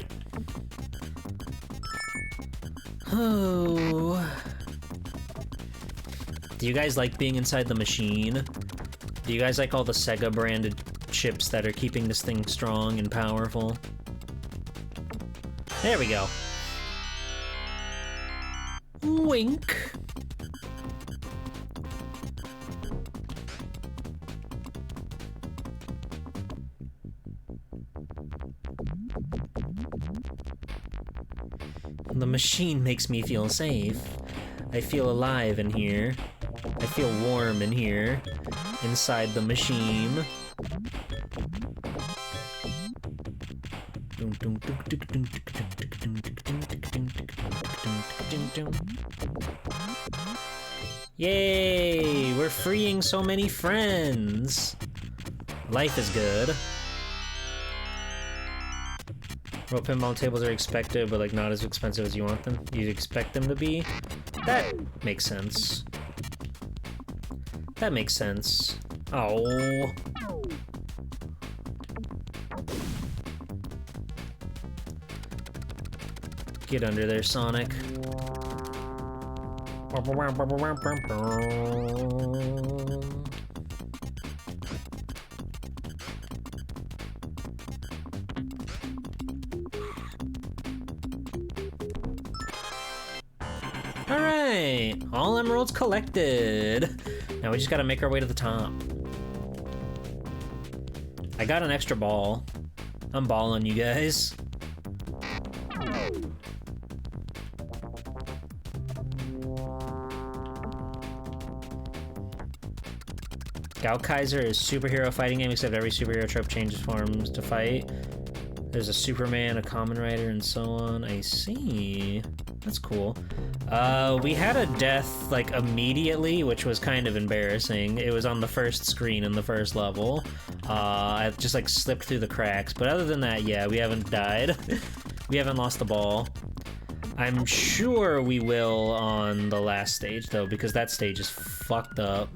Oh. Do you guys like being inside the machine? Do you guys like all the Sega branded chips that are keeping this thing strong and powerful? There we go. Wink. The machine makes me feel safe. I feel alive in here. I feel warm in here. Inside the machine. Yay! We're freeing so many friends! Life is good. Rope pinball tables are expected, but like not as expensive as you want them. You'd expect them to be. That makes sense. That makes sense. Oh. Get under there, Sonic. Alright, all emeralds collected. Now we just gotta make our way to the top. I got an extra ball. I'm balling, you guys. Kaiser is superhero fighting game, except every superhero trope changes forms to fight. There's a Superman, a Kamen Rider, and so on. I see. That's cool. We had a death, like, immediately, which was kind of embarrassing. It was on the first screen in the first level. I just, like, slipped through the cracks. But other than that, yeah, we haven't died. We haven't lost the ball. I'm sure we will on the last stage, though, because that stage is fucked up.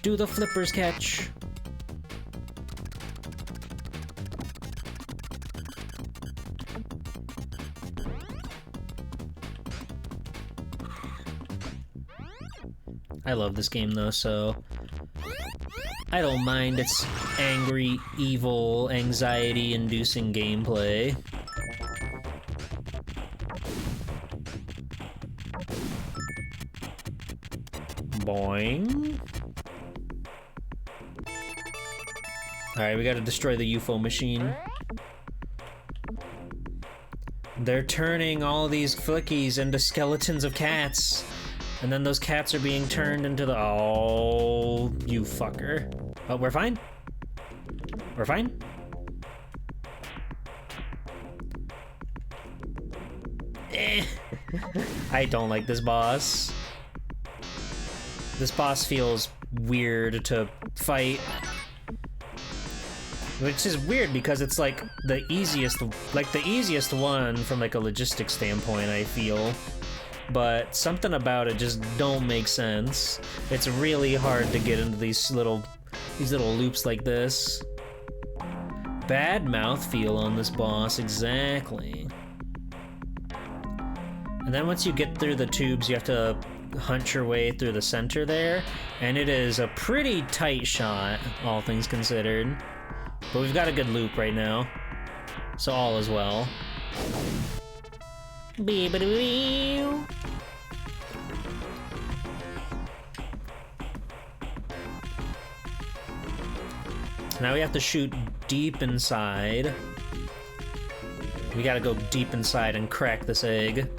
Do the flippers catch? I love this game though, so I don't mind its angry, evil, anxiety-inducing gameplay. Boing. Alright, we gotta destroy the UFO machine. They're turning all these flickies into skeletons of cats. And then those cats are being turned into the... Oh, you fucker. Oh, we're fine? We're fine? I don't like this boss. This boss feels weird to fight. Which is weird because it's like the easiest one from like a logistics standpoint, I feel. But something about it just don't make sense. It's really hard to get into these little loops like this. Bad mouthfeel on this boss, exactly. And then once you get through the tubes, you have to hunt your way through the center there, and it is a pretty tight shot, all things considered. But we've got a good loop right now, so all is well. Now we have to shoot deep inside. We gotta go deep inside and crack this egg.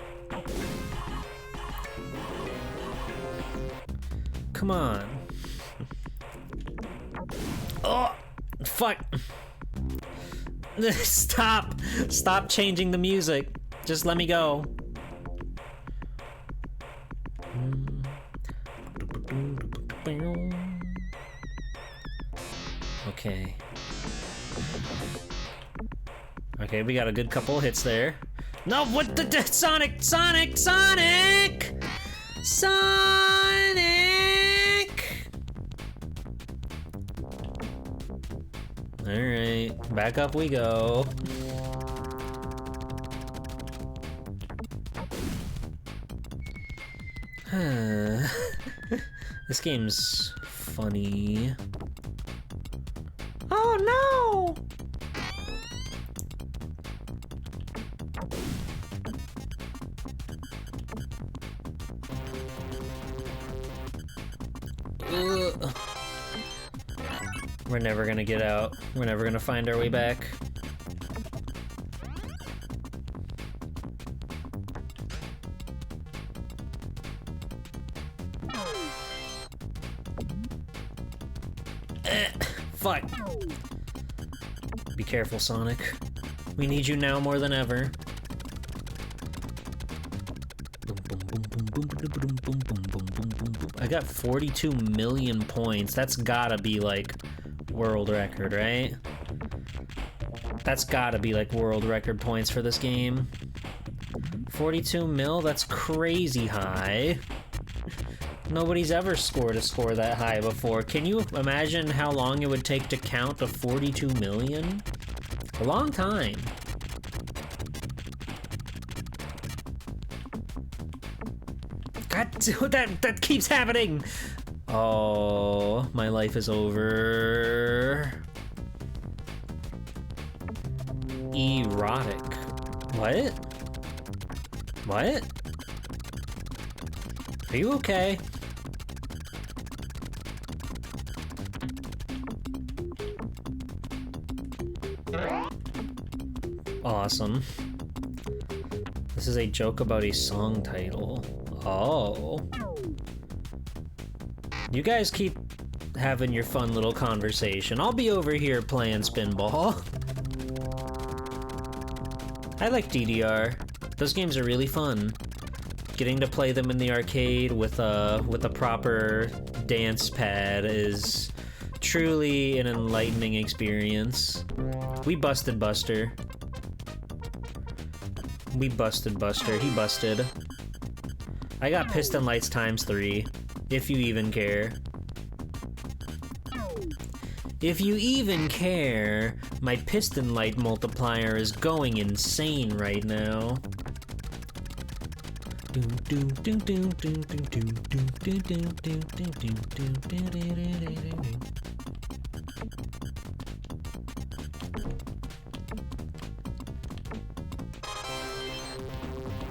Come on. Oh, fuck. Stop! Stop changing the music. Just let me go. Okay. Okay, we got a good couple hits there. No, what the Sonic! Sonic! Sonic! Sonic! Alright, back up we go. This game's funny. Oh no! We're never gonna get out. We're never gonna find our way back. Fuck. Be careful, Sonic. We need you now more than ever. I got 42 million points. That's gotta be like world record, right? That's gotta be like world record points for this game. 42 mil? That's crazy high. Nobody's ever scored a score that high before. Can you imagine how long it would take to count to 42 million? A long time. God, that keeps happening! Oh, my life is over. Erotic. What? What? Are you okay? Awesome. This is a joke about a song title. Oh. You guys keep having your fun little conversation. I'll be over here playing Spinball. I like DDR. Those games are really fun. Getting to play them in the arcade with a proper dance pad is truly an enlightening experience. We busted Buster. We busted Buster. He busted. I got piston lights ×3, if you even care. If you even care, my piston light multiplier is going insane right now.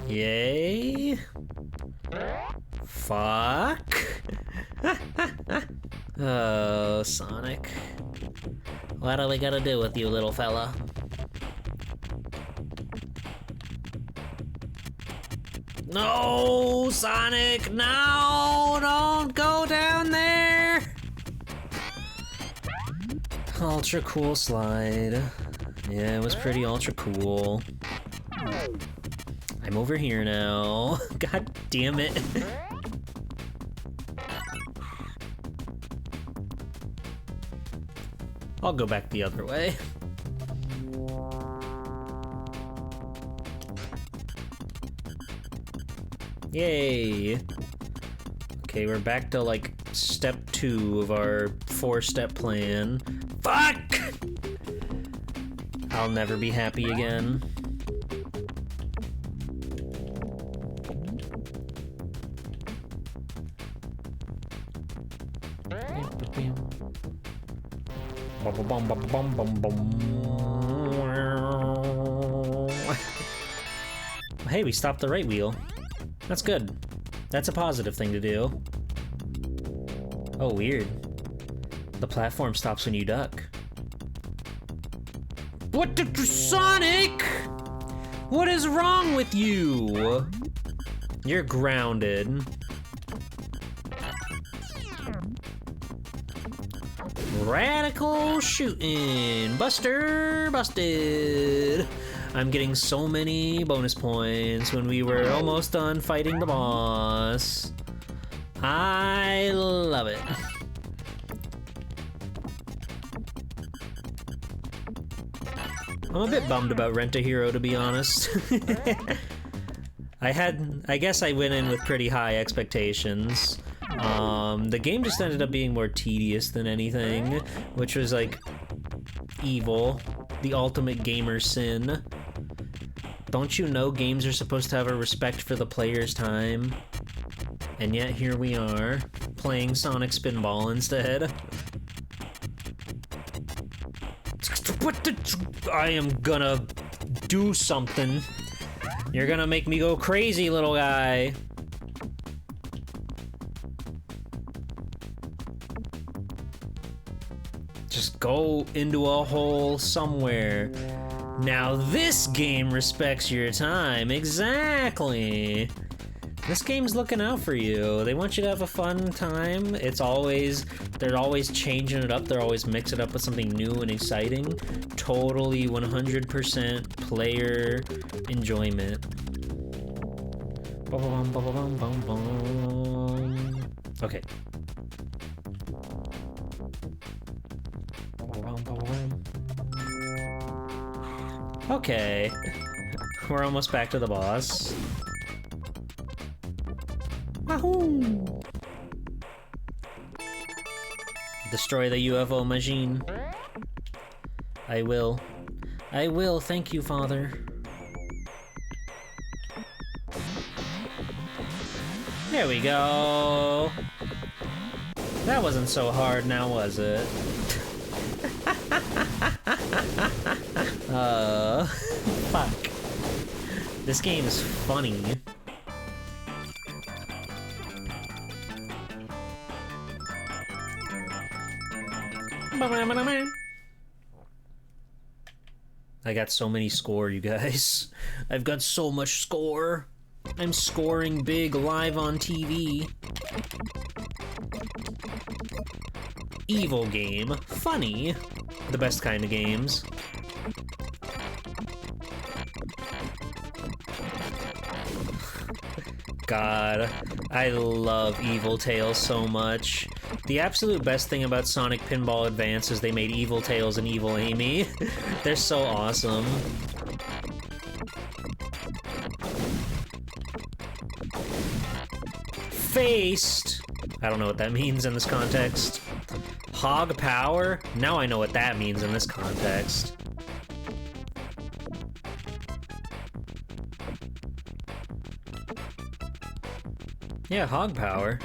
Yay? Fuck? Oh, Sonic. What do we gotta do with you, little fella? No, Sonic, no! Don't go down there! Ultra cool slide. Yeah, it was pretty ultra cool. I'm over here now. God damn it. I'll go back the other way. Yay! Okay, we're back to like step 2 of our 4-step plan. Fuck! I'll never be happy again. Hey, we stopped the right wheel. That's good. That's a positive thing to do. Oh, weird. The platform stops when you duck. What the Sonic? What is wrong with you? You're grounded. Radical shooting. Buster busted. I'm getting so many bonus points when we were almost done fighting the boss. I love it. I'm a bit bummed about Rent-A-Hero, to be honest. I guess I went in with pretty high expectations. The game just ended up being more tedious than anything, which was like evil, the ultimate gamer sin. Don't you know games are supposed to have a respect for the player's time? And yet here we are, playing Sonic Spinball instead. I am gonna do something. You're gonna make me go crazy, little guy. Just go into a hole somewhere. Now this game respects your time. Exactly. This game's looking out for you. They want you to have a fun time. They're always changing it up. They're always mixing it up with something new and exciting. Totally 100% player enjoyment. Okay. Okay. We're almost back to the boss. Wahoo! Destroy the UFO machine. I will. I will, thank you, Father. There we go. That wasn't so hard now, was it? Fuck. This game is funny. I got so many score, you guys. I've got so much score. I'm scoring big live on TV. Evil game. Funny. The best kind of games. God, I love Evil Tales so much. The absolute best thing about Sonic Pinball Advance is they made Evil Tales and Evil Amy. They're so awesome. Faced! I don't know what that means in this context. Hog power? Now I know what that means in this context. Yeah, hog power.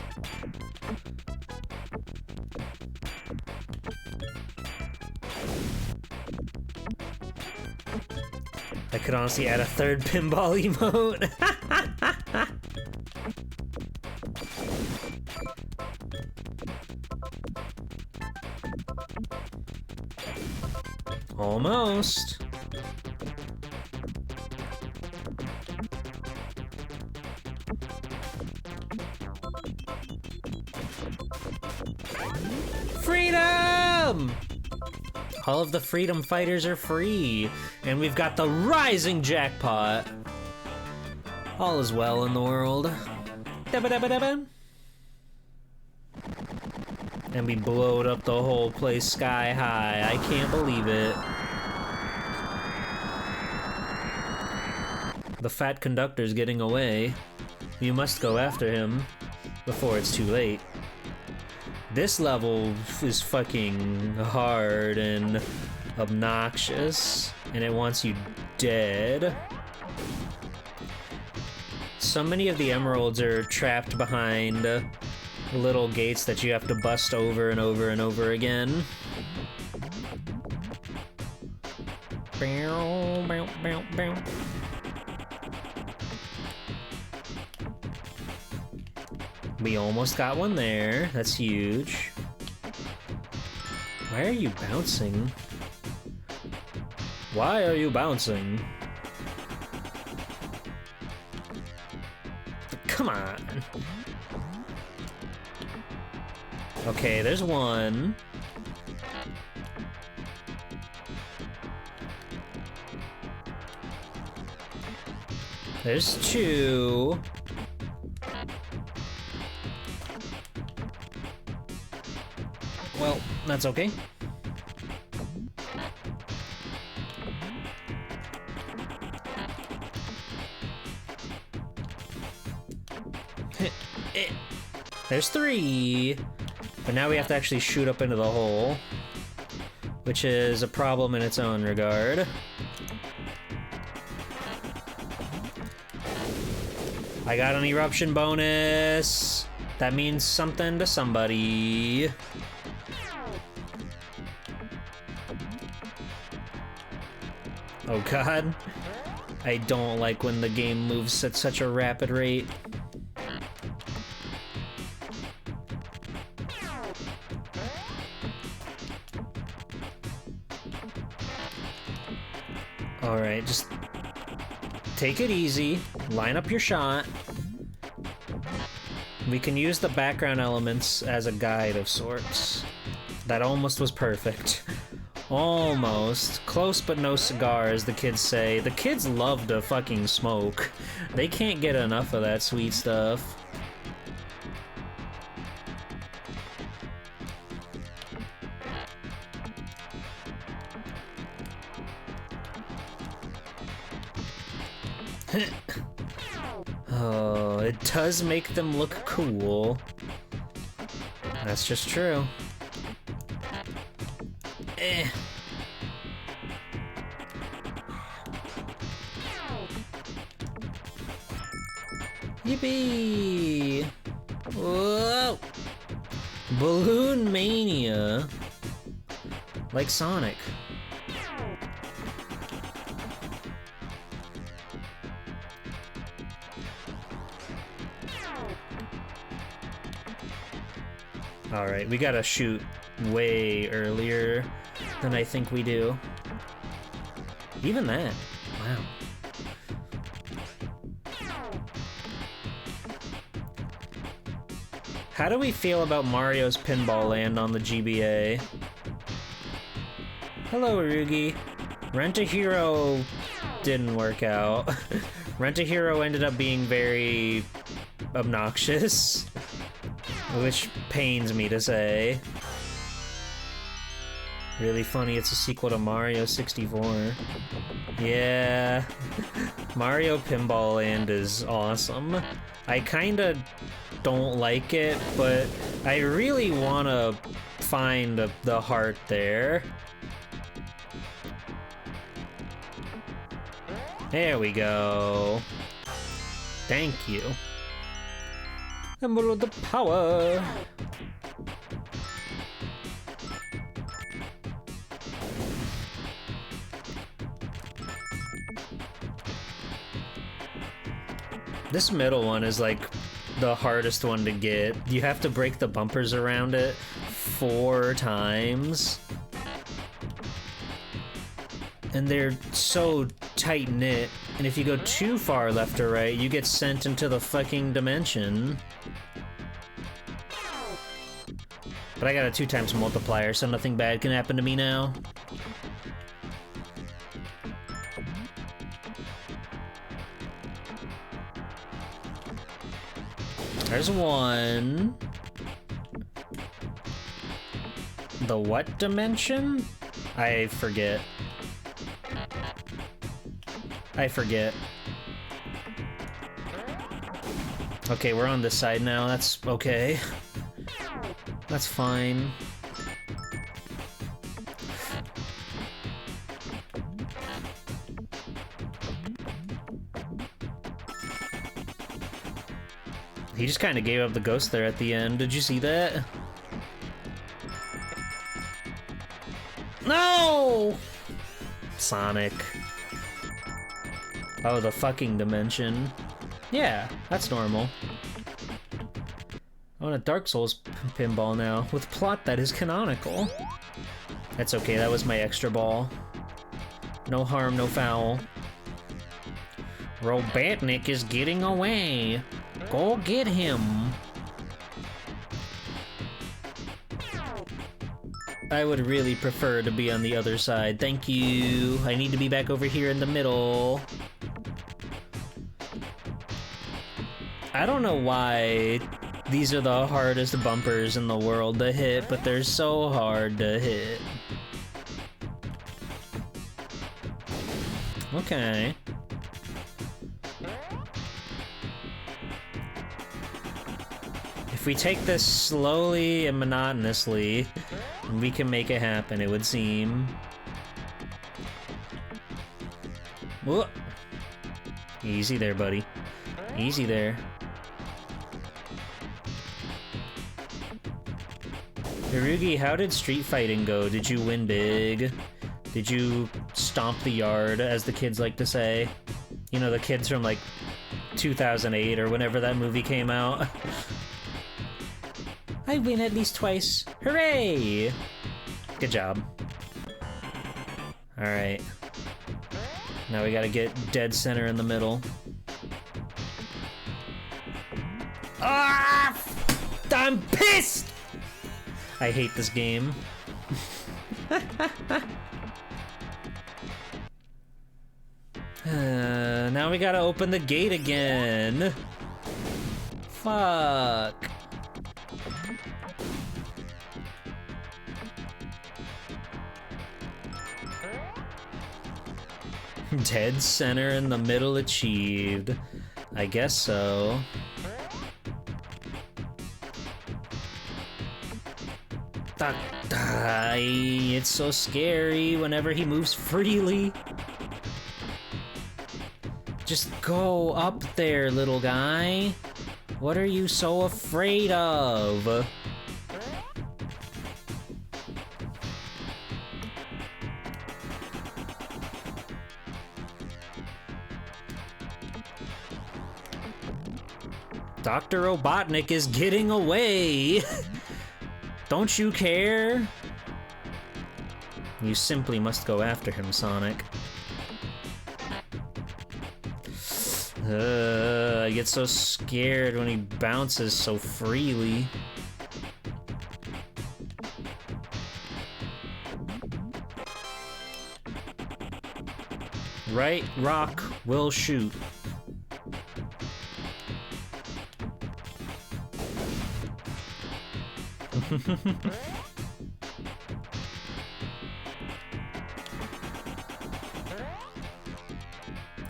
I could honestly add a third pinball emote. Almost. Freedom! All of the freedom fighters are free, and we've got the rising jackpot. All is well in the world. Dabba-dabba-dabba. And we blowed up the whole place sky high. I can't believe it. The fat conductor's getting away. You must go after him before it's too late. This level is fucking hard and obnoxious, and it wants you dead. So many of the emeralds are trapped behind little gates that you have to bust over and over and over again. Bow, bow, bow, bow. We almost got one there. That's huge. Why are you bouncing? Why are you bouncing? Come on. Okay, there's one. There's two. Well, that's okay. There's three. But now we have to actually shoot up into the hole, which is a problem in its own regard. I got an eruption bonus. That means something to somebody. Oh god. I don't like when the game moves at such a rapid rate. Alright, just take it easy. Line up your shot. We can use the background elements as a guide of sorts. That almost was perfect. Almost. Close but no cigar, as the kids say. The kids love to fucking smoke. They can't get enough of that sweet stuff. Oh, it does make them look cool. That's just true. Eh. Yippee! Whoa! Balloon Mania! Like Sonic. Alright, we gotta shoot way earlier than I think we do. Even that. Wow. How do we feel about Mario's Pinball Land on the GBA? Hello, Arugi. Rent-A-Hero didn't work out. Rent-A-Hero ended up being very obnoxious, which pains me to say. Really funny, it's a sequel to Mario 64. Yeah. Mario Pinball Land is awesome. I kinda don't like it, but I really wanna find the heart there. There we go. Thank you. Emerald the power. This middle one is like the hardest one to get. You have to break the bumpers around it 4 times. And they're so tight-knit, and if you go too far left or right, you get sent into the fucking dimension. But I got a 2 times multiplier, so nothing bad can happen to me now. There's one. The what dimension? I forget. I forget. Okay, we're on this side now. That's okay. That's fine. He just kind of gave up the ghost there at the end. Did you see that? No! Sonic. Oh, the fucking dimension. Yeah, that's normal. I want a Dark Souls pinball now, with plot that is canonical. That's okay, that was my extra ball. No harm, no foul. Robotnik is getting away. Go get him. I would really prefer to be on the other side. Thank you. I need to be back over here in the middle. I don't know why these are the hardest bumpers in the world to hit, but they're so hard to hit. Okay. If we take this slowly and monotonously, we can make it happen, it would seem. Whoa. Easy there, buddy. Easy there. Hirugi, how did street fighting go? Did you win big? Did you stomp the yard, as the kids like to say? You know, the kids from, like, 2008 or whenever that movie came out. I win at least twice. Hooray! Good job. Alright. Now we gotta get dead center in the middle. Ah! I'm pissed! I hate this game. Now we gotta open the gate again. Fuck. Dead center in the middle achieved. I guess so. It's so scary whenever he moves freely. Just go up there, little guy. What are you so afraid of? Dr. Robotnik is getting away! Don't you care? You simply must go after him, Sonic. I get so scared when he bounces so freely. Right rock will shoot.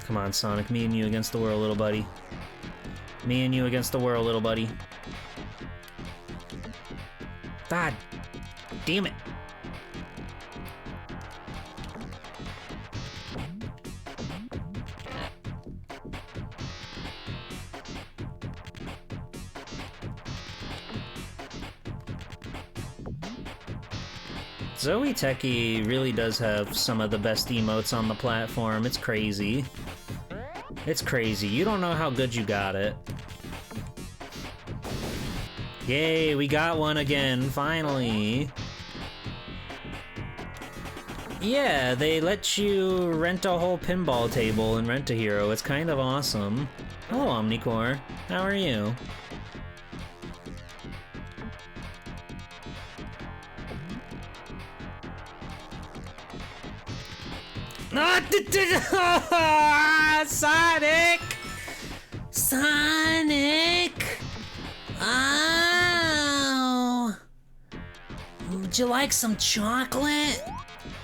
Come on, Sonic. Me and you against the world, little buddy. Me and you against the world, little buddy. God damn it. Zoe Techie really does have some of the best emotes on the platform. It's crazy. It's crazy. You don't know how good you got it. Yay, we got one again, finally. Yeah, they let you rent a whole pinball table in Rent-A-Hero. It's kind of awesome. Hello, Omnicore. How are you? Sonic! Sonic! Oh! Would you like some chocolate?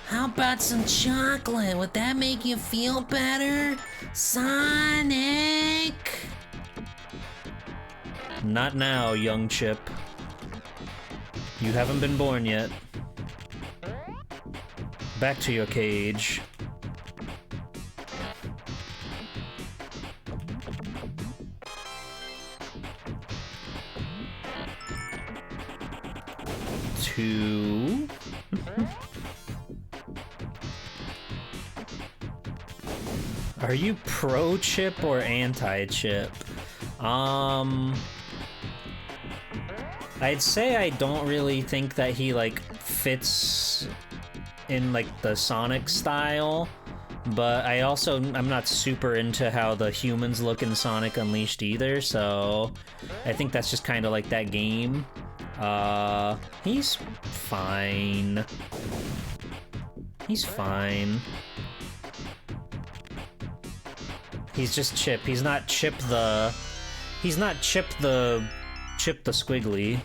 How about some chocolate? Would that make you feel better? Sonic! Not now, young chip. You haven't been born yet. Back to your cage. Two. Are you pro-chip or anti-chip? I'd say I don't really think that he, like, fits in, like, the Sonic style, but I'm not super into how the humans look in Sonic Unleashed either, so I think that's just kind of like that game. He's fine. He's fine. He's just Chip. He's not Chip the He's not Chip the Squiggly.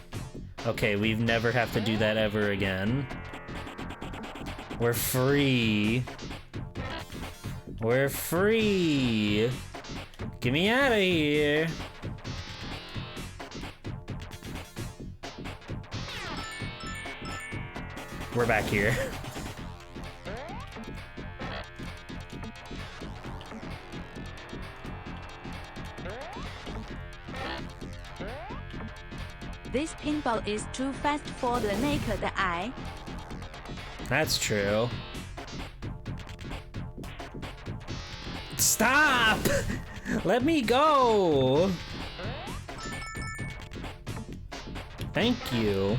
Okay, we've never have to do that ever again. We're free. We're free. Get me out of here. We're back here. This pinball is too fast for the naked eye. That's true. Stop! Let me go! Thank you.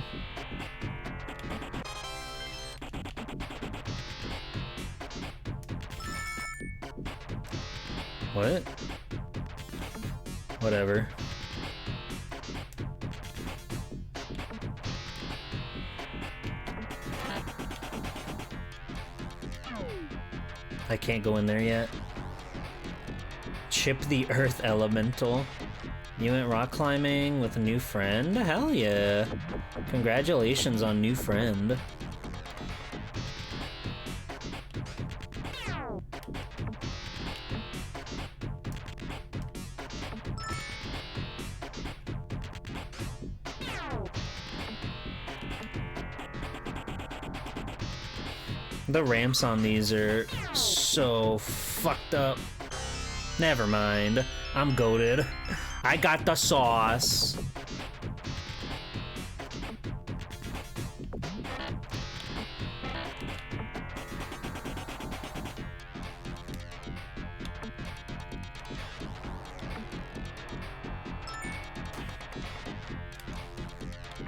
What? Whatever. I can't go in there yet. Chip the Earth Elemental. You went rock climbing with a new friend? Hell yeah. Congratulations on new friend. The ramps on these are so fucked up. Never mind. I'm goated. I got the sauce.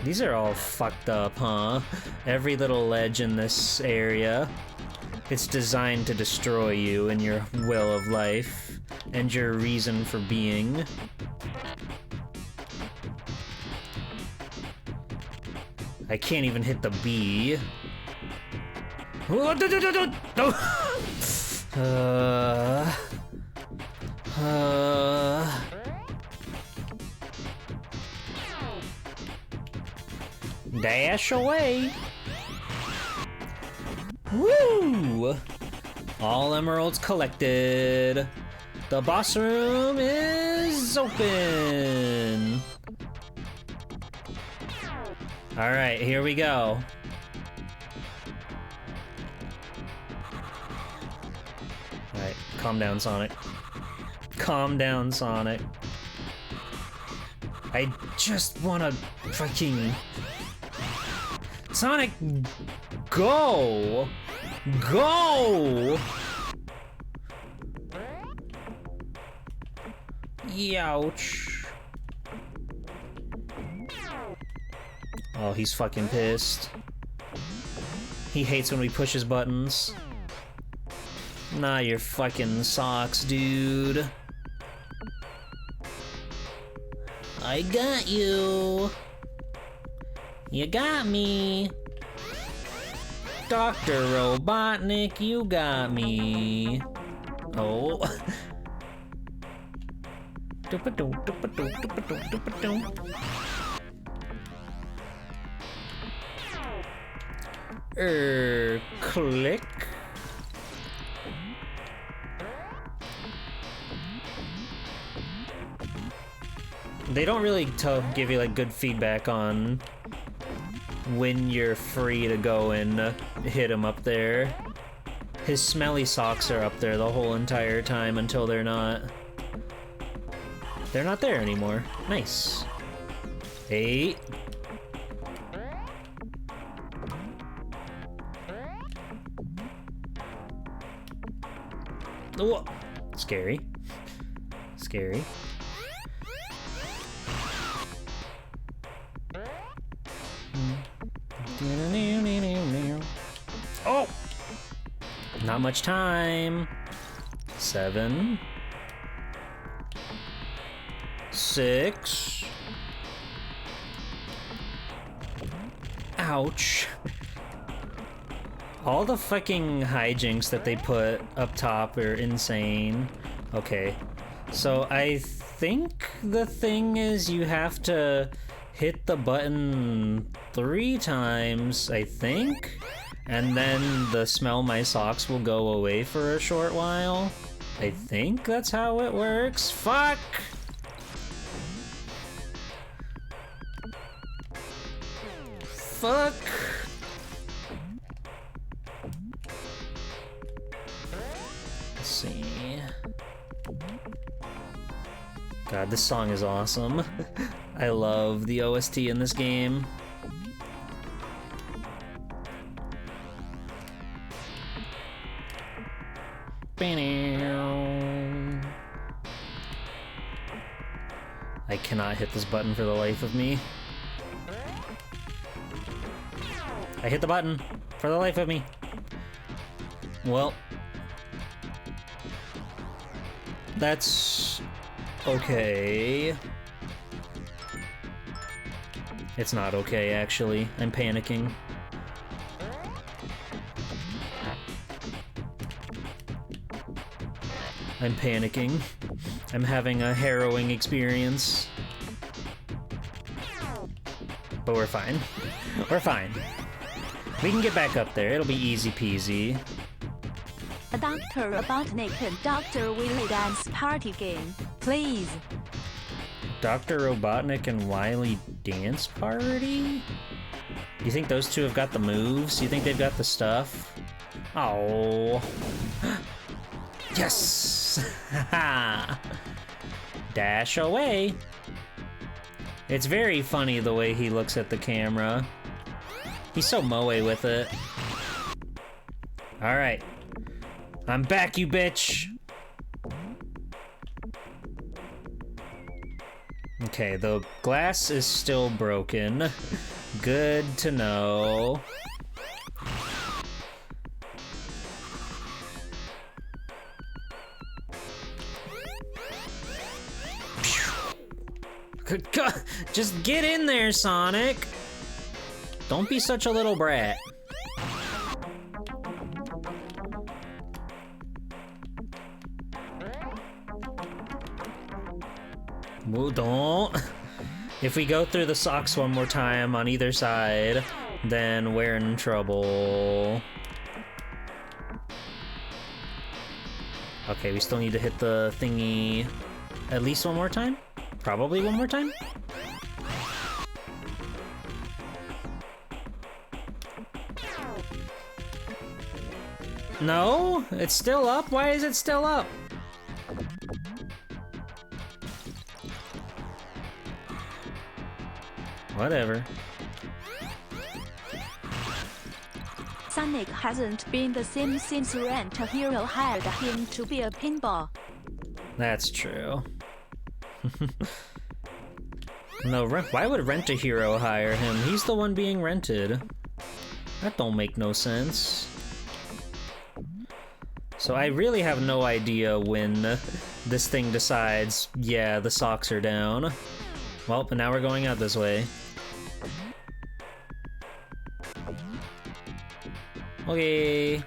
These are all fucked up, huh? Every little ledge in this area. It's designed to destroy you and your will of life, and your reason for being. I can't even hit the B. Dash away. Woo! All emeralds collected. The boss room is open. All right, here we go. All right, calm down, Sonic. Calm down, Sonic. I just wanna fucking... Sonic, go! Go! Youch. Oh, he's fucking pissed. He hates when we push his buttons. Nah, your fucking socks, dude. I got you. You got me. Dr. Robotnik, you got me. Oh. Click. They don't really give you like good feedback on when you're free to go and hit him up there. His smelly socks are up there the whole entire time until they're not. They're not there anymore. Nice. 8. Whoa. Scary. Scary. Oh! Not much time. 7. 6. Ouch. All the fucking hijinks that they put up top are insane. Okay. So I think the thing is you have to hit the button 3 times, I think, and then the smell my socks will go away for a short while. I think that's how it works. Fuck! Fuck! Let's see. God, this song is awesome. I love the OST in this game. I cannot hit this button for the life of me. I hit the button for the life of me. Well, that's okay. It's not okay, actually. I'm panicking. I'm panicking. I'm having a harrowing experience. But we're fine. We're fine. We can get back up there. It'll be easy peasy. A Dr. Robotnik and Dr. Willy Dance party game, please. Dr. Robotnik and Wily Dance Party? You think those two have got the moves? You think they've got the stuff? Oh. Yes! Dash away. It's very funny the way he looks at the camera. He's so moe with it. Alright. I'm back, you bitch! Okay, the glass is still broken. Good to know. Just get in there, Sonic! Don't be such a little brat. Well, don't. If we go through the socks one more time on either side, then we're in trouble. Okay, we still need to hit the thingy at least one more time? Probably one more time? No? It's still up? Why is it still up? Whatever. Sonic hasn't been the same since Rent a Hero hired him to be a pinball. That's true. No, why would Rent a Hero hire him? He's the one being rented. That don't make no sense. So I really have no idea when this thing decides, yeah, the socks are down. Well, but now we're going out this way. Okay.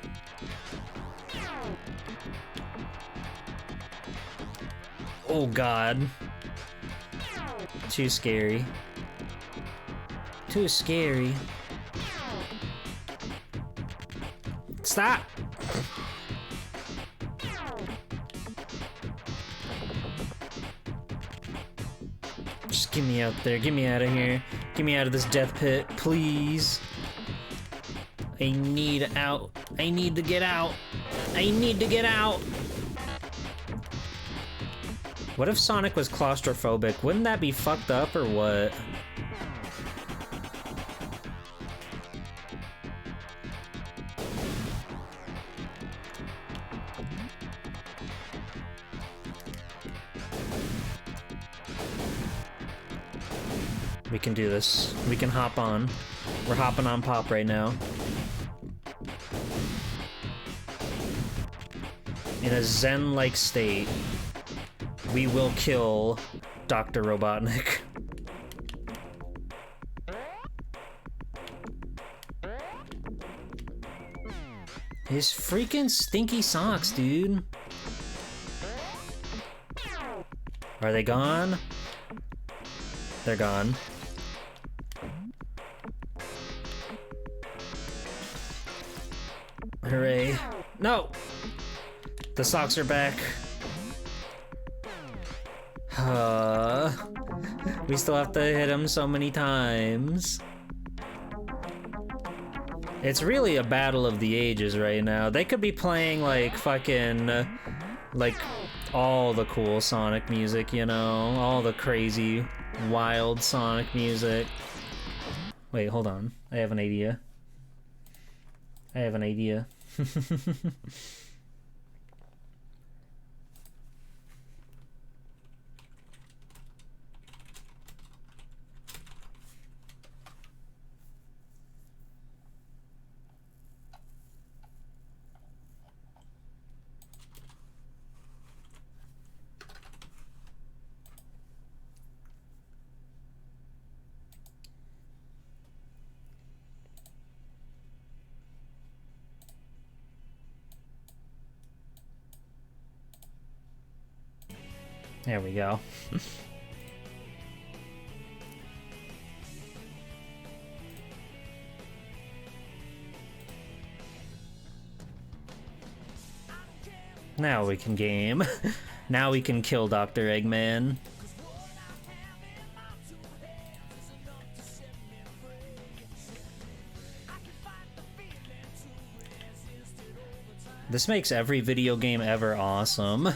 Oh god. Too scary. Too scary. Stop! Just get me out there. Get me out of here. Get me out of this death pit, please. I need out. I need to get out. I need to get out. What if Sonic was claustrophobic? Wouldn't that be fucked up or what? We can do this. We can hop on. We're hopping on Pop right now. In a zen-like state, we will kill Dr. Robotnik. His freaking stinky socks, dude. Are they gone? They're gone. Hooray. No! The socks are back. We still have to hit him so many times. It's really a battle of the ages right now. They could be playing like fucking like all the cool Sonic music, you know? All the crazy, wild Sonic music. Wait, hold on. I have an idea. I have an idea. There we go. Now we can game. Now we can kill Dr. Eggman. This makes every video game ever awesome.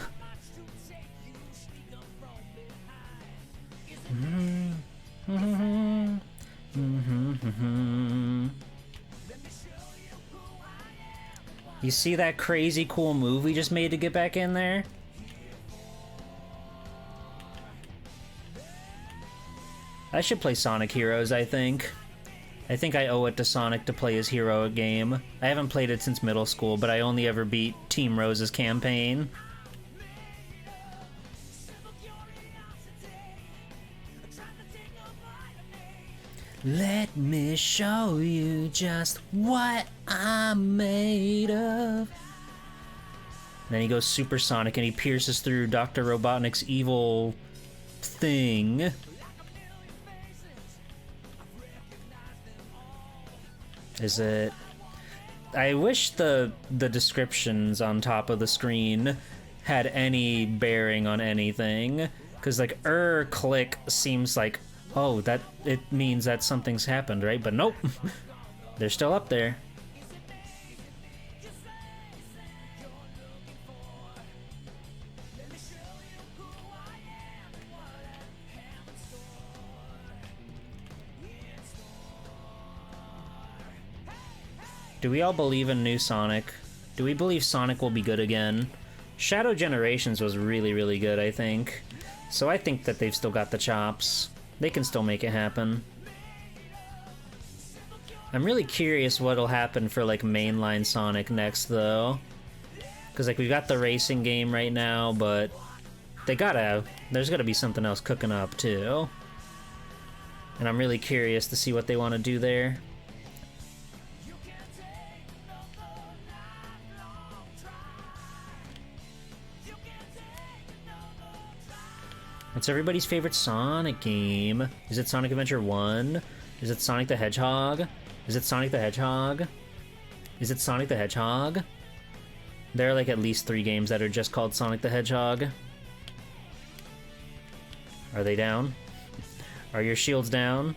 You see that crazy cool move we just made to get back in there? I should play Sonic Heroes, I think. I think I owe it to Sonic to play his hero game. I haven't played it since middle school, but I only ever beat Team Rose's campaign. Let me show you just what I'm made of. Then he goes supersonic and he pierces through Dr. Robotnik's evil thing. Is it... I wish the descriptions on top of the screen had any bearing on anything. Because, like, click seems like, oh, that it means that something's happened, right? But nope. They're still up there. Do we all believe in new Sonic? Do we believe Sonic will be good again? Shadow Generations was really, really good, I think. So I think that they've still got the chops. They can still make it happen. I'm really curious what'll happen for, like, mainline Sonic next, though. Because, like, we've got the racing game right now, but there's gotta be something else cooking up, too. And I'm really curious to see what they want to do there. What's everybody's favorite Sonic game? Is it Sonic Adventure 1? Is it Sonic the Hedgehog? Is it Sonic the Hedgehog? Is it Sonic the Hedgehog? There are like at least 3 games that are just called Sonic the Hedgehog. Are they down? Are your shields down?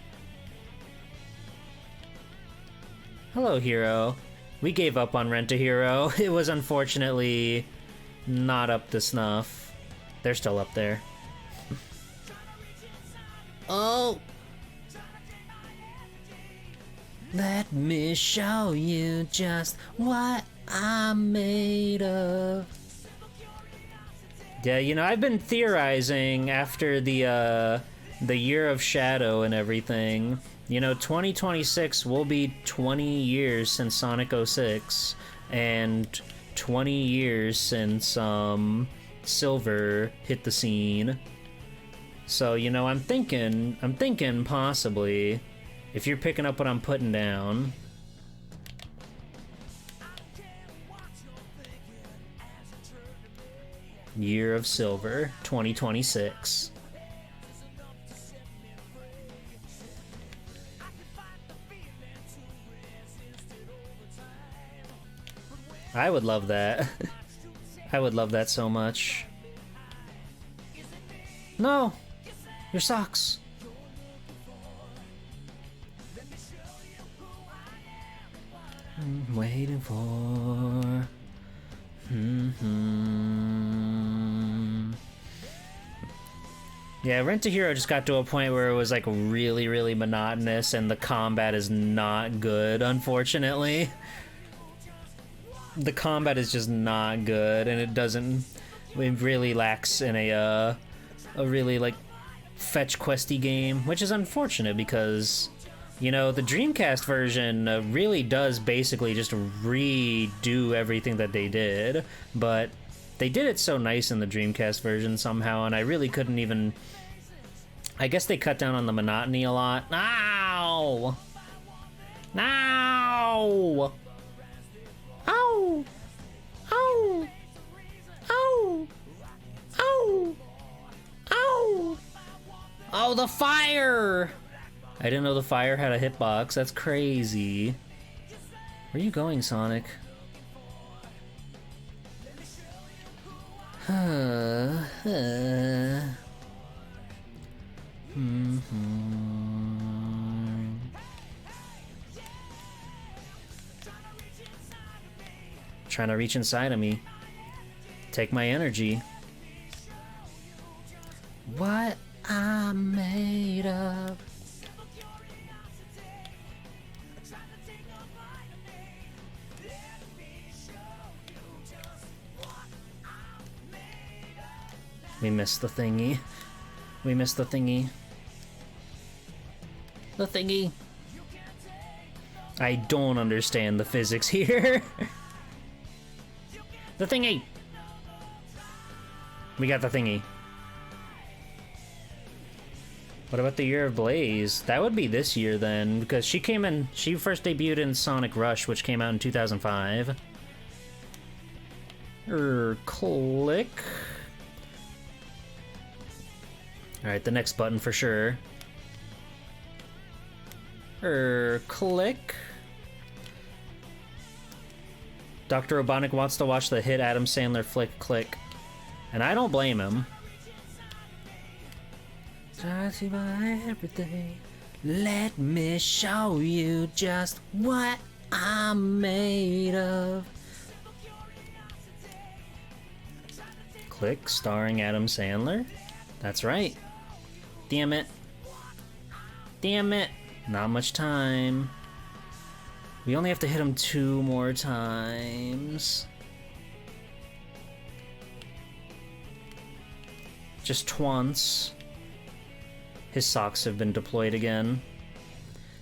Hello, Hero. We gave up on Rent-A-Hero. It was unfortunately not up to snuff. They're still up there. Oh! Let me show you just what I'm made of. Yeah, you know, I've been theorizing after the Year of Shadow and everything. You know, 2026 will be 20 years since Sonic 06, and 20 years since Silver hit the scene. So, you know, I'm thinking possibly, if you're picking up what I'm putting down, Year of Silver, 2026. I would love that. I would love that so much. No! Your socks! I'm waiting for... Yeah, Rent a Hero just got to a point where it was like really, really monotonous and the combat is not good, unfortunately. The combat is just not good, and it really lacks in a really like fetch questy game, which is unfortunate because, you know, the Dreamcast version really does basically just redo everything that they did, but they did it so nice in the Dreamcast version somehow, and I really couldn't even... I guess they cut down on the monotony a lot. Ow! Ow! Ow! Ow! Ow! Ow! Ow! Oh, the fire! I didn't know the fire had a hitbox. That's crazy. Where are you going, Sonic? Trying to reach inside of me. Take my energy. What I'm made of. We missed the thingy. We missed the thingy. The thingy. I don't understand the physics here. The thingy. We got the thingy. What about the Year of Blaze? That would be this year then, because she first debuted in Sonic Rush, which came out in 2005. Click. Alright, the next button for sure. Click. Dr. Robotnik wants to watch the hit Adam Sandler flick Click. And I don't blame him. Try to see my everything. Let me show you just what I'm made of. Click, starring Adam Sandler. That's right. Damn it. Damn it. Not much time. We only have to hit him 2 more times. Just once. His socks have been deployed again.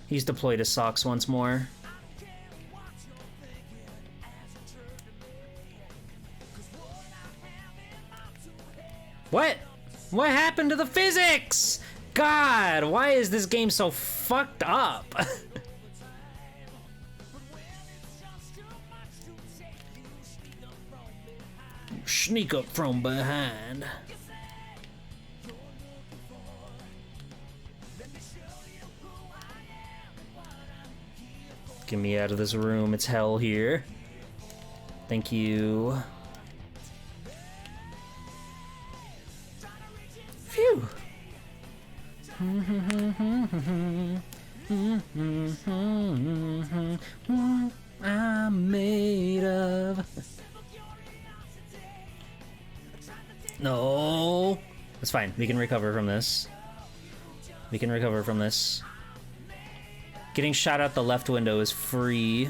He's deployed his socks once more. What? What happened to the physics? God, why is this game so fucked up? Sneak up from behind. Get me out of this room, it's hell here. Thank you. Phew. I'm made of. No. That's fine. We can recover from this. We can recover from this. Getting shot out the left window is free.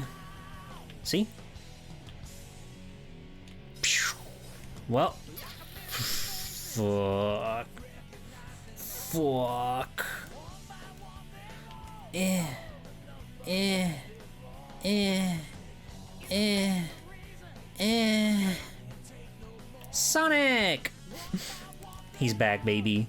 See? Well. Fuck. Fuck. Sonic! He's back, baby.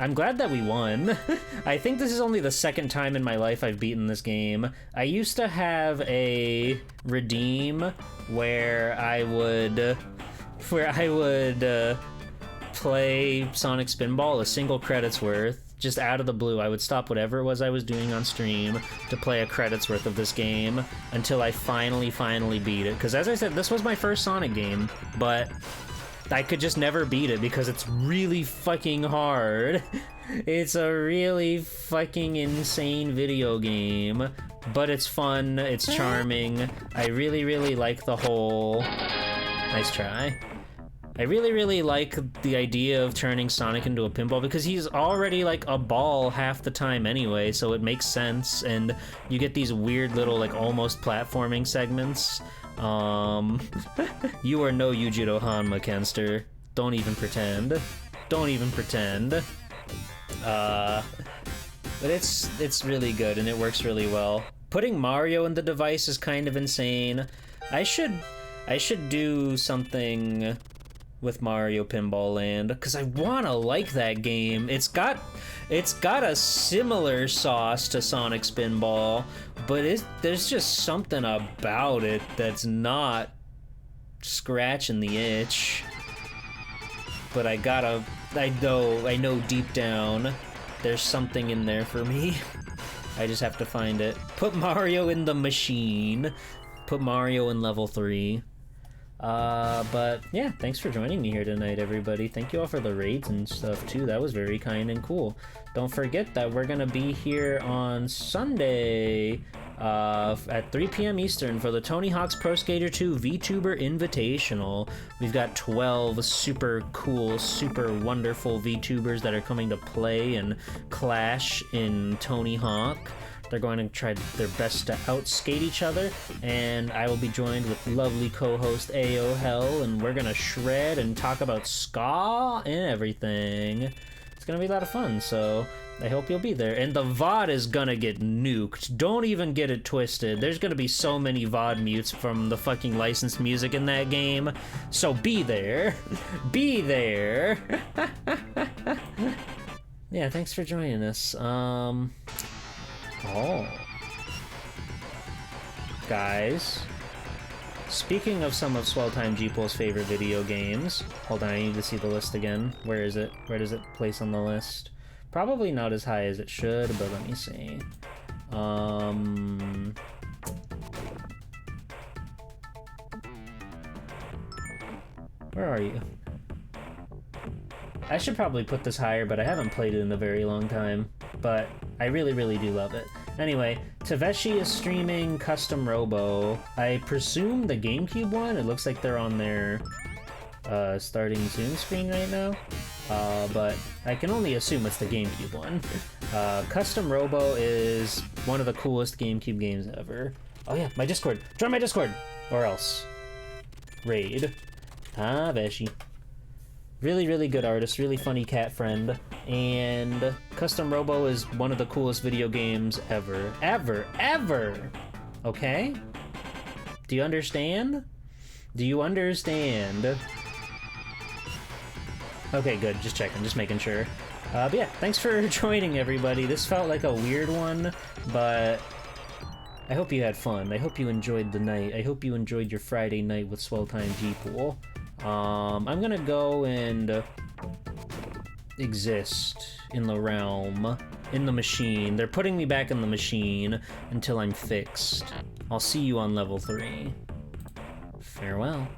I'm glad that we won. I think this is only the second time in my life I've beaten this game. I used to have a redeem where I would play Sonic Spinball a single credit's worth. Just out of the blue, I would stop whatever it was I was doing on stream to play a credit's worth of this game until I finally beat it. Because as I said, this was my first Sonic game, but I could just never beat it because it's really fucking hard. It's a really fucking insane video game, but it's fun, it's charming. I really like the whole... Nice try. I really like the idea of turning Sonic into a pinball because he's already like a ball half the time anyway, so it makes sense, and you get these weird little like almost platforming segments. You are no Yujiro Hanma, Kenster. Don't even pretend. Don't even pretend. But it's really good and it works really well. Putting Mario in the device is kind of insane. I should do something with Mario Pinball Land because I wanna like that game. It's got a similar sauce to Sonic Spinball, but there's just something about it that's not scratching the itch. But I know deep down there's something in there for me. I just have to find it. Put Mario in the machine. Put Mario in level 3. But yeah, thanks for joining me here tonight, everybody. Thank you all for the raids and stuff too. That was very kind and cool. Don't forget that we're gonna be here on Sunday at 3 p.m. Eastern for the Tony Hawk's Pro Skater 2 VTuber Invitational. We've got 12 super cool, super wonderful VTubers that are coming to play and clash in Tony Hawk. They're going to try their best to outskate each other, and I will be joined with lovely co-host AO Hell, and we're gonna shred and talk about ska and everything. It's gonna be a lot of fun, so I hope you'll be there. And the VOD is gonna get nuked. Don't even get it twisted. There's gonna be so many VOD mutes from the fucking licensed music in that game, so be there. Be there. Yeah, thanks for joining us. Oh. Guys, speaking of some of Swell Time G-Pool's favorite video games, hold on, I need to see the list again. Where is it? Where does it place on the list? Probably not as high as it should, but let me see. Where are you? I should probably put this higher, but I haven't played it in a very long time. But I really do love it. Anyway, Taveshi is streaming Custom Robo. I presume the GameCube one? It looks like they're on their starting Zoom screen right now. But I can only assume it's the GameCube one. Custom Robo is one of the coolest GameCube games ever. Oh yeah, my Discord. Join my Discord! Or else. Raid. Taveshi. Really good artist, really funny cat friend, and Custom Robo is one of the coolest video games ever. Ever! Okay? Do you understand? Do you understand? Okay, good, just checking, just making sure. But yeah, thanks for joining, everybody. This felt like a weird one, but I hope you had fun. I hope you enjoyed the night. I hope you enjoyed your Friday night with Swell Time G-Pool. I'm gonna go and exist in the realm, in the machine. They're putting me back in the machine until I'm fixed. I'll see you on level 3. Farewell.